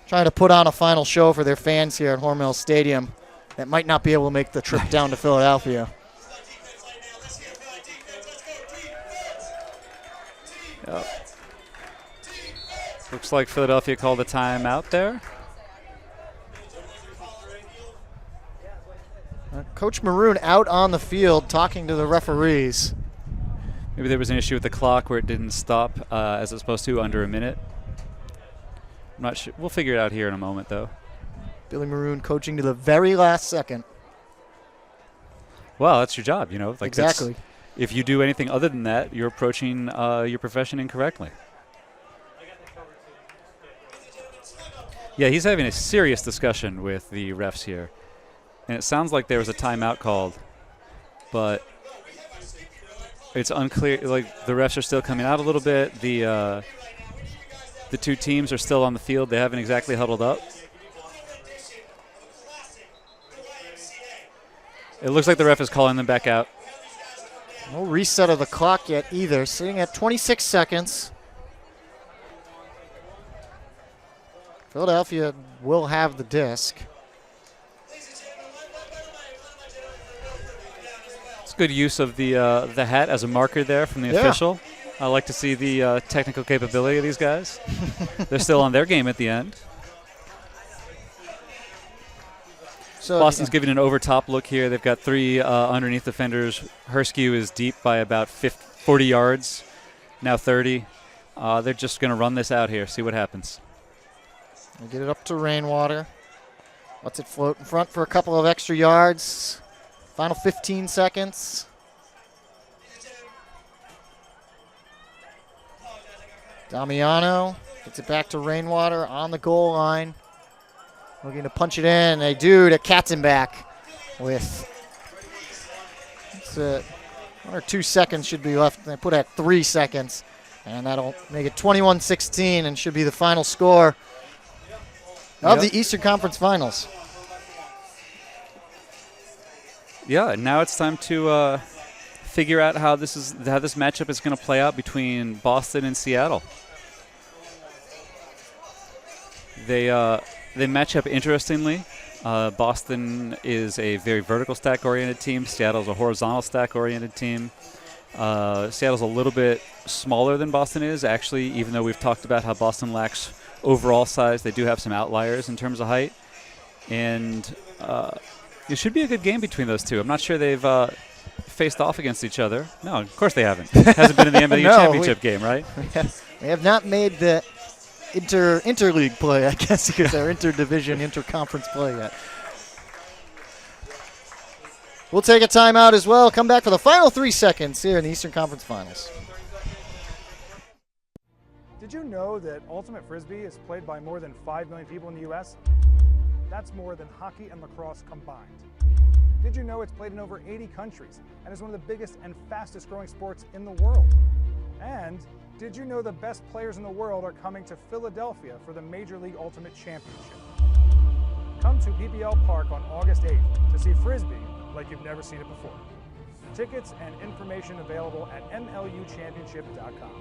Speaker 1: trying to put on a final show for their fans here at Hormel Stadium that might not be able to make the trip down to Philadelphia.
Speaker 3: Yep. Looks like Philadelphia called a timeout there.
Speaker 1: Coach Maroon out on the field talking to the referees.
Speaker 3: Maybe there was an issue with the clock where it didn't stop as it's supposed to under a minute. I'm not sure. We'll figure it out here in a moment, though.
Speaker 1: Billy Maroon coaching to the very last second.
Speaker 3: Well, that's your job, you know. Like
Speaker 1: exactly.
Speaker 3: if you do anything other than that, you're approaching your profession incorrectly. Yeah, he's having a serious discussion with the refs here. And it sounds like there was a timeout called, but it's unclear. Like, the refs are still coming out a little bit. The two teams are still on the field. They haven't exactly huddled up. It looks like the ref is calling them back out.
Speaker 1: No reset of the clock yet either. Sitting at 26 seconds. Philadelphia will have the disc.
Speaker 3: It's good use of the hat as a marker there from the official. I like to see the technical capability of these guys. They're still on their game at the end.
Speaker 1: So
Speaker 3: Boston's giving an over-top look here. They've got three underneath defenders. Herskew is deep by about 40 yards, now 30. They're just going to run this out here, see what happens.
Speaker 1: They get it up to Rainwater. Lets it float in front for a couple of extra yards. Final 15 seconds. Damiano gets it back to Rainwater on the goal line. Looking to punch it in. They do to Katzenbach with 1 or 2 seconds should be left. They put at 3 seconds, and that'll make it 21-16 and should be the final score of the Eastern Conference Finals.
Speaker 3: Yeah, and now it's time to figure out how this matchup is going to play out between Boston and Seattle. They match up interestingly. Boston is a very vertical stack-oriented team. Seattle's a horizontal stack-oriented team. Seattle's a little bit smaller than Boston is, actually, even though we've talked about how Boston lacks overall size. They do have some outliers in terms of height. And it should be a good game between those two. I'm not sure they've faced off against each other. No, of course they haven't. Hasn't been in the MLU championship game, right?
Speaker 1: We have not made the interleague play, I guess you could say, or interdivision, interconference play yet. We'll take a timeout as well. Come back for the final 3 seconds here in the Eastern Conference Finals.
Speaker 2: Did you know that Ultimate Frisbee is played by more than 5 million people in the U.S.? That's more than hockey and lacrosse combined. Did you know it's played in over 80 countries and is one of the biggest and fastest growing sports in the world? And did you know the best players in the world are coming to Philadelphia for the Major League Ultimate Championship? Come to PPL Park on August 8th to see Frisbee like you've never seen it before. Tickets and information available at MLUchampionship.com.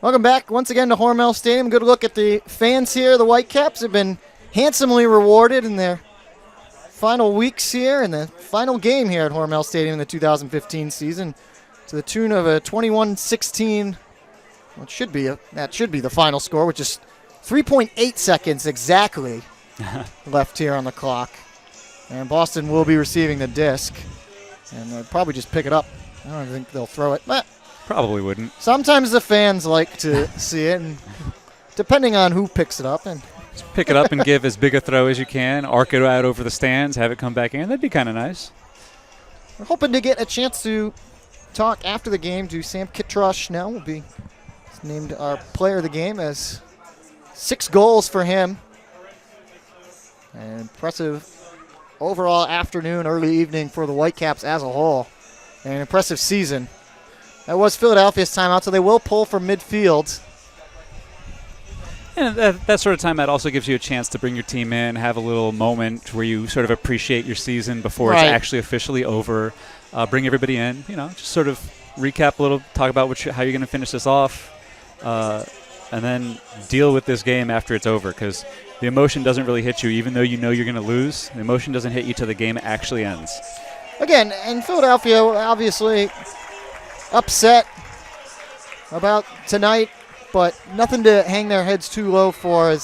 Speaker 1: Welcome back once again to Hormel Stadium. Good look at the fans here. The Whitecaps have been handsomely rewarded in their final weeks here and the final game here at Hormel Stadium in the 2015 season to the tune of a 21-16. Well, that should be the final score, which is 3.8 seconds exactly left here on the clock. And Boston will be receiving the disc, and they'll probably just pick it up. I don't think they'll throw it, but
Speaker 3: probably wouldn't.
Speaker 1: Sometimes the fans like to see it, and depending on who picks it up. And
Speaker 3: just pick it up and give as big a throw as you can, arc it out over the stands, have it come back in. That'd be kind of nice.
Speaker 1: We're hoping to get a chance to talk after the game to Sam Kitrosh now. Will be named our player of the game, as 6 goals for him. An impressive overall afternoon, early evening for the Whitecaps as a whole. And an impressive season. That was Philadelphia's timeout, so they will pull from midfield.
Speaker 3: And that sort of timeout also gives you a chance to bring your team in, have a little moment where you sort of appreciate your season before it's actually officially over. Bring everybody in, just sort of recap a little, talk about how you're going to finish this off, and then deal with this game after it's over, because the emotion doesn't really hit you, even though you know you're going to lose. The emotion doesn't hit you till the game actually ends. Again,
Speaker 1: and Philadelphia obviously upset about tonight, but nothing to hang their heads too low for.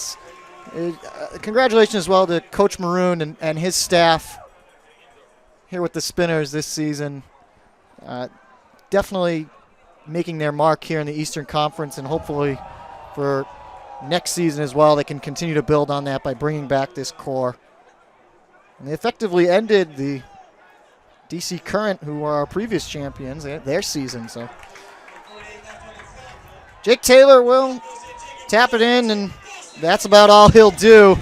Speaker 1: Congratulations as well to Coach Maroon and his staff here with the Spinners this season. Definitely making their mark here in the Eastern Conference, and hopefully for next season as well, they can continue to build on that by bringing back this core. And they effectively ended the DC Current, who were our previous champions, their season. So Jake Taylor will tap it in, and that's about all he'll do.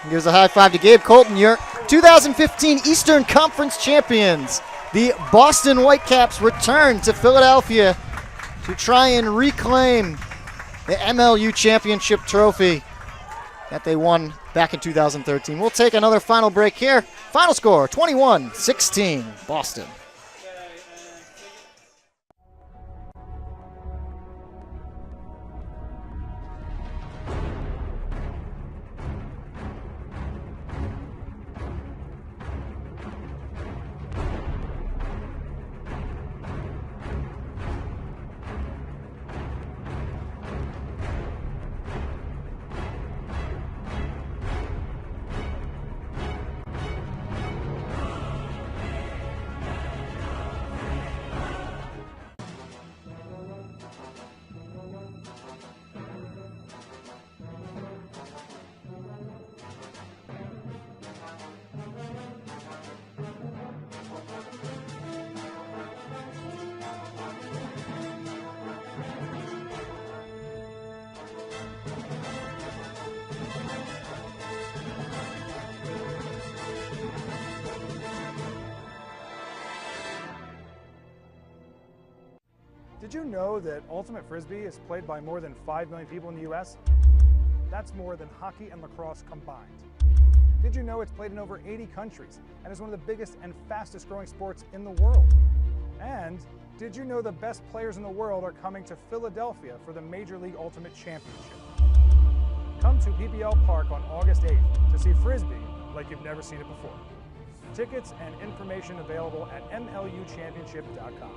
Speaker 1: He gives a high five to Gabe Colton, your 2015 Eastern Conference champions. The Boston Whitecaps return to Philadelphia to try and reclaim the MLU championship trophy that they won back in 2013. We'll take another final break here. Final score, 21-16, Boston.
Speaker 2: Did you know that Ultimate Frisbee is played by more than 5 million people in the U.S.? That's more than hockey and lacrosse combined. Did you know it's played in over 80 countries and is one of the biggest and fastest growing sports in the world? And did you know the best players in the world are coming to Philadelphia for the Major League Ultimate Championship? Come to PPL Park on August 8th to see Frisbee like you've never seen it before. Tickets and information available at MLUchampionship.com.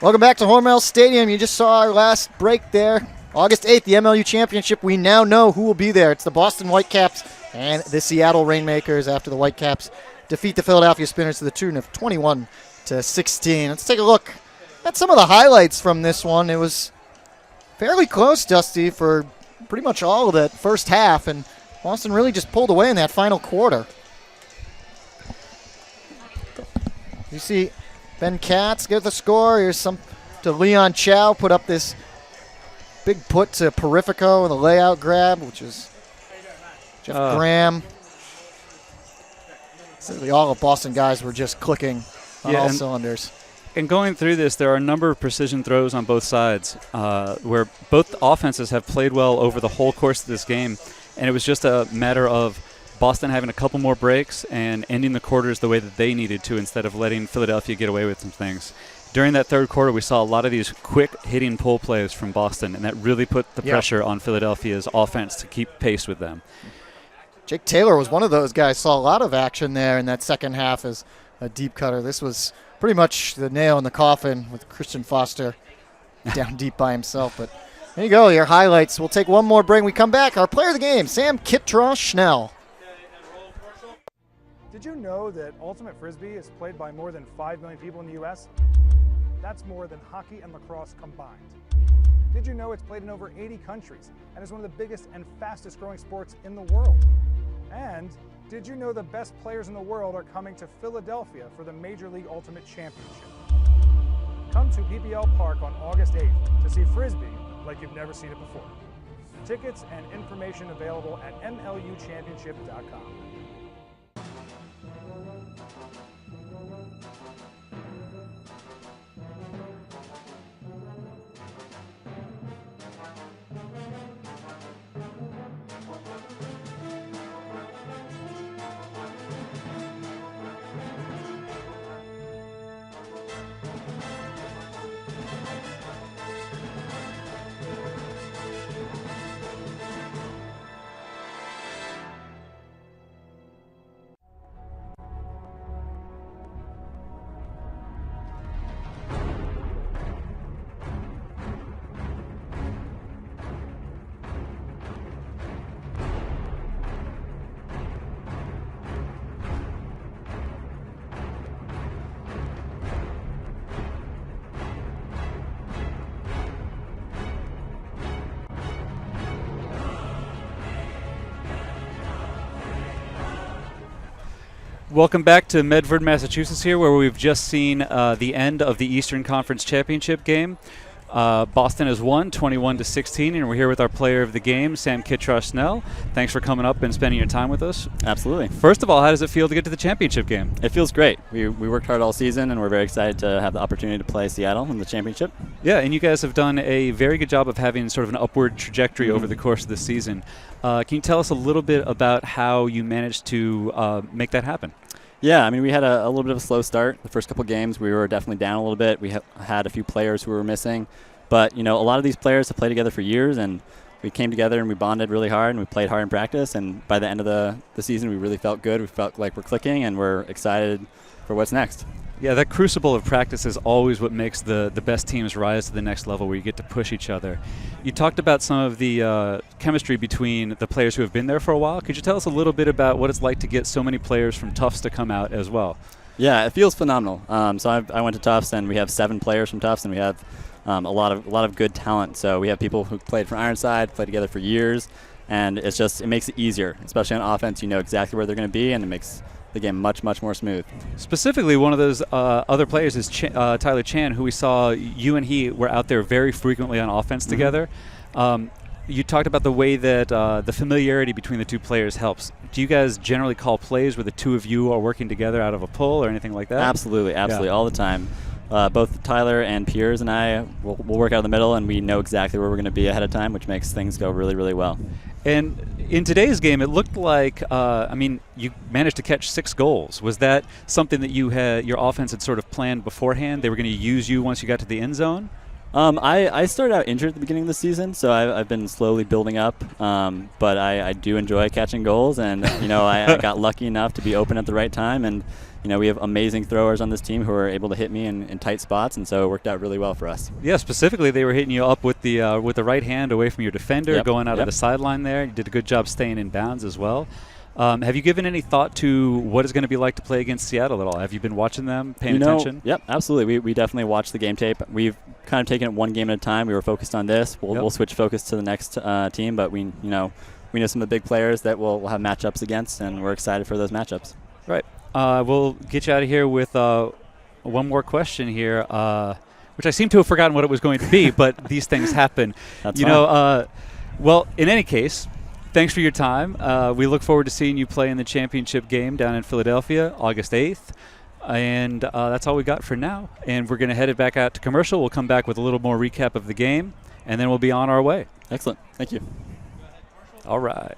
Speaker 1: Welcome back to Hormel Stadium. You just saw our last break there. August 8th, the MLU Championship. We now know who will be there. It's the Boston Whitecaps and the Seattle Rainmakers after the Whitecaps defeat the Philadelphia Spinners to the tune of 21-16. Let's take a look at some of the highlights from this one. It was fairly close, Dusty, for pretty much all of that first half, and Boston really just pulled away in that final quarter. You see Ben Katz get the score. Here's some to Leon Chow, put up this big put to Perifico and the layout grab, which is Jeff Graham. Certainly all of Boston guys were just clicking on all cylinders.
Speaker 3: And going through this, there are a number of precision throws on both sides where both offenses have played well over the whole course of this game. And it was just a matter of Boston having a couple more breaks and ending the quarters the way that they needed to instead of letting Philadelphia get away with some things. During that third quarter, we saw a lot of these quick hitting pull plays from Boston, and that really put the pressure on Philadelphia's offense to keep pace with them.
Speaker 1: Jake Taylor was one of those guys. Saw a lot of action there in that second half as a deep cutter. This was pretty much the nail in the coffin with Christian Foster down deep by himself. But there you go, your highlights. We'll take one more break. We come back. Our player of the game, Sam Kittraw Schnell.
Speaker 2: Did you know that Ultimate Frisbee is played by more than 5 million people in the U.S.? That's more than hockey and lacrosse combined. Did you know it's played in over 80 countries and is one of the biggest and fastest growing sports in the world? And did you know the best players in the world are coming to Philadelphia for the Major League Ultimate Championship? Come to PPL Park on August 8th to see Frisbee like you've never seen it before. Tickets and information available at MLUchampionship.com.
Speaker 3: Welcome back to Medford, Massachusetts here, where we've just seen the end of the Eastern Conference Championship game. Boston has won 21-16, and we're here with our player of the game, Sam Kitrosh-Snell. Thanks for coming up and spending your time with us.
Speaker 5: Absolutely.
Speaker 3: First of all, how does it feel to get to the championship game?
Speaker 5: It feels great. We worked hard all season, and we're very excited to have the opportunity to play Seattle in the championship.
Speaker 3: Yeah, and you guys have done a very good job of having sort of an upward trajectory over the course of the season. Can you tell us a little bit about how you managed to make that happen?
Speaker 5: Yeah, I mean, we had a little bit of a slow start. The first couple games, we were definitely down a little bit. We had a few players who were missing. But, a lot of these players have played together for years, and we came together and we bonded really hard, and we played hard in practice. And by the end of the season, we really felt good. We felt like we're clicking, and we're excited for what's next.
Speaker 3: Yeah, that crucible of practice is always what makes the best teams rise to the next level, where you get to push each other. You talked about some of the chemistry between the players who have been there for a while. Could you tell us a little bit about what it's like to get so many players from Tufts to come out as well?
Speaker 5: Yeah, it feels phenomenal. So I went to Tufts, and we have 7 players from Tufts, and we have a lot of good talent. So we have people who played for Ironside, played together for years, and it makes it easier, especially on offense. You know exactly where they're going to be, and it makes the game much, much more smooth.
Speaker 3: Specifically, one of those other players is Tyler Chan, who we saw you and he were out there very frequently on offense together. You talked about the way that the familiarity between the two players helps. Do you guys generally call plays where the two of you are working together out of a pull or anything like that?
Speaker 5: Absolutely,
Speaker 3: Yeah.
Speaker 5: all the time. Both Tyler and Piers and I will work out of the middle, and we know exactly where we're going to be ahead of time, which makes things go really, really well.
Speaker 3: And in today's game, it looked like, you managed to catch 6 goals. Was that something that your offense had sort of planned beforehand? They were going to use you once you got to the end zone?
Speaker 5: I started out injured at the beginning of the season, so I've been slowly building up. But I do enjoy catching goals, and I got lucky enough to be open at the right time, and we have amazing throwers on this team who are able to hit me in tight spots, and so it worked out really well for us.
Speaker 3: Yeah, specifically they were hitting you up with the right hand away from your defender, going out of the sideline there. You did a good job staying in bounds as well. Have you given any thought to what it's going to be like to play against Seattle at all? Have you been watching them, paying attention?
Speaker 5: Yep, absolutely. We definitely watched the game tape. We've kind of taken it one game at a time. We were focused on this. We'll switch focus to the next team, but we know some of the big players that we'll have matchups against, and we're excited for those matchups.
Speaker 3: Right. We'll get you out of here with one more question here, which I seem to have forgotten what it was going to be, but these things happen.
Speaker 5: That's fine.
Speaker 3: Well, in any case, thanks for your time. We look forward to seeing you play in the championship game down in Philadelphia, August 8th. And that's all we got for now. And we're going to head it back out to commercial. We'll come back with a little more recap of the game, and then we'll be on our way.
Speaker 5: Excellent. Thank you.
Speaker 3: All right.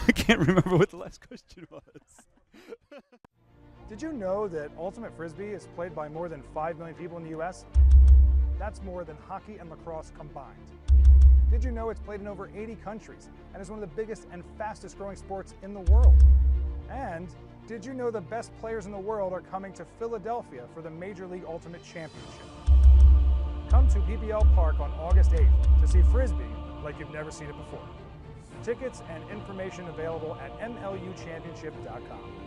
Speaker 3: I can't remember what the last question was.
Speaker 2: Did you know that Ultimate Frisbee is played by more than 5 million people in the U.S.? That's more than hockey and lacrosse combined. Did you know it's played in over 80 countries and is one of the biggest and fastest growing sports in the world? And did you know the best players in the world are coming to Philadelphia for the Major League Ultimate Championship? Come to PPL Park on August 8th to see Frisbee like you've never seen it before. Tickets and information available at MLUchampionship.com.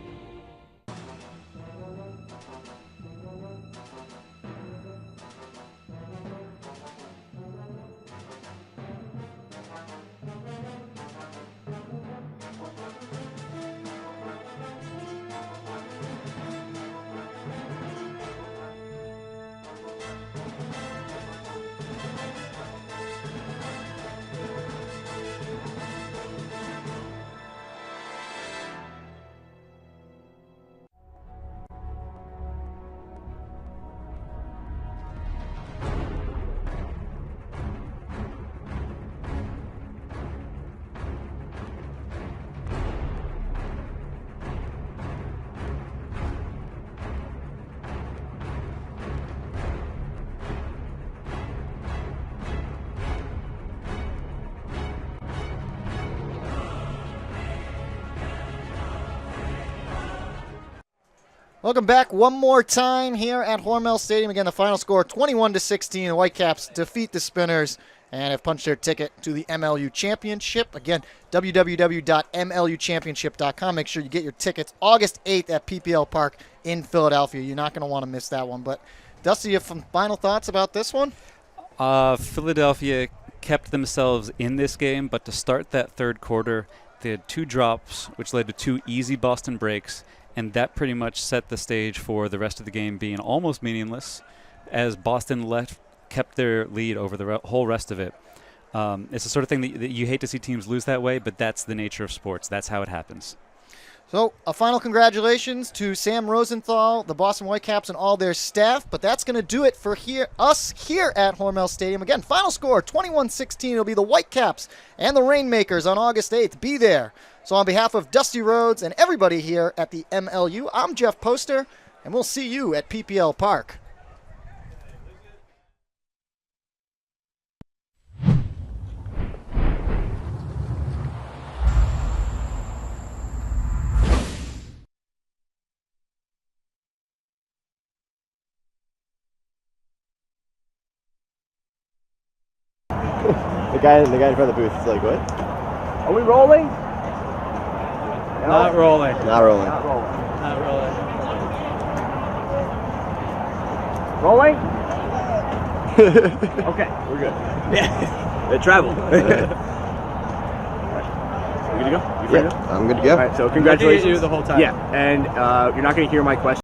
Speaker 1: Welcome back one more time here at Hormel Stadium. Again, the final score 21-16. The Whitecaps defeat the Spinners and have punched their ticket to the MLU Championship. Again, www.mluchampionship.com. Make sure you get your tickets August 8th at PPL Park in Philadelphia. You're not going to want to miss that one. But Dusty, you have some final thoughts about this one?
Speaker 3: Philadelphia kept themselves in this game, but to start that third quarter, they had 2 drops, which led to 2 easy Boston breaks, and that pretty much set the stage for the rest of the game being almost meaningless, as Boston kept their lead over the whole rest of it. It's the sort of thing that you hate to see teams lose that way, but that's the nature of sports. That's how it happens.
Speaker 1: So a final congratulations to Sam Rosenthal, the Boston Whitecaps, and all their staff. But that's going to do it for us here at Hormel Stadium. Again, final score, 21-16. It'll be the Whitecaps and the Rainmakers on August 8th. Be there. So on behalf of Dusty Rhodes and everybody here at the MLU, I'm Jeff Poster, and we'll see you at PPL Park.
Speaker 6: The guy in front of the booth is like, what?
Speaker 7: Are we rolling?
Speaker 4: Not rolling.
Speaker 6: Not rolling.
Speaker 7: Not rolling.
Speaker 4: Not rolling.
Speaker 7: Rolling? Okay.
Speaker 6: We're good.
Speaker 7: Yeah. It traveled. You good to go? You free to go?
Speaker 6: I'm good to go.
Speaker 7: All right, so congratulations.
Speaker 4: You the whole time.
Speaker 7: Yeah, and you're not going to hear my question.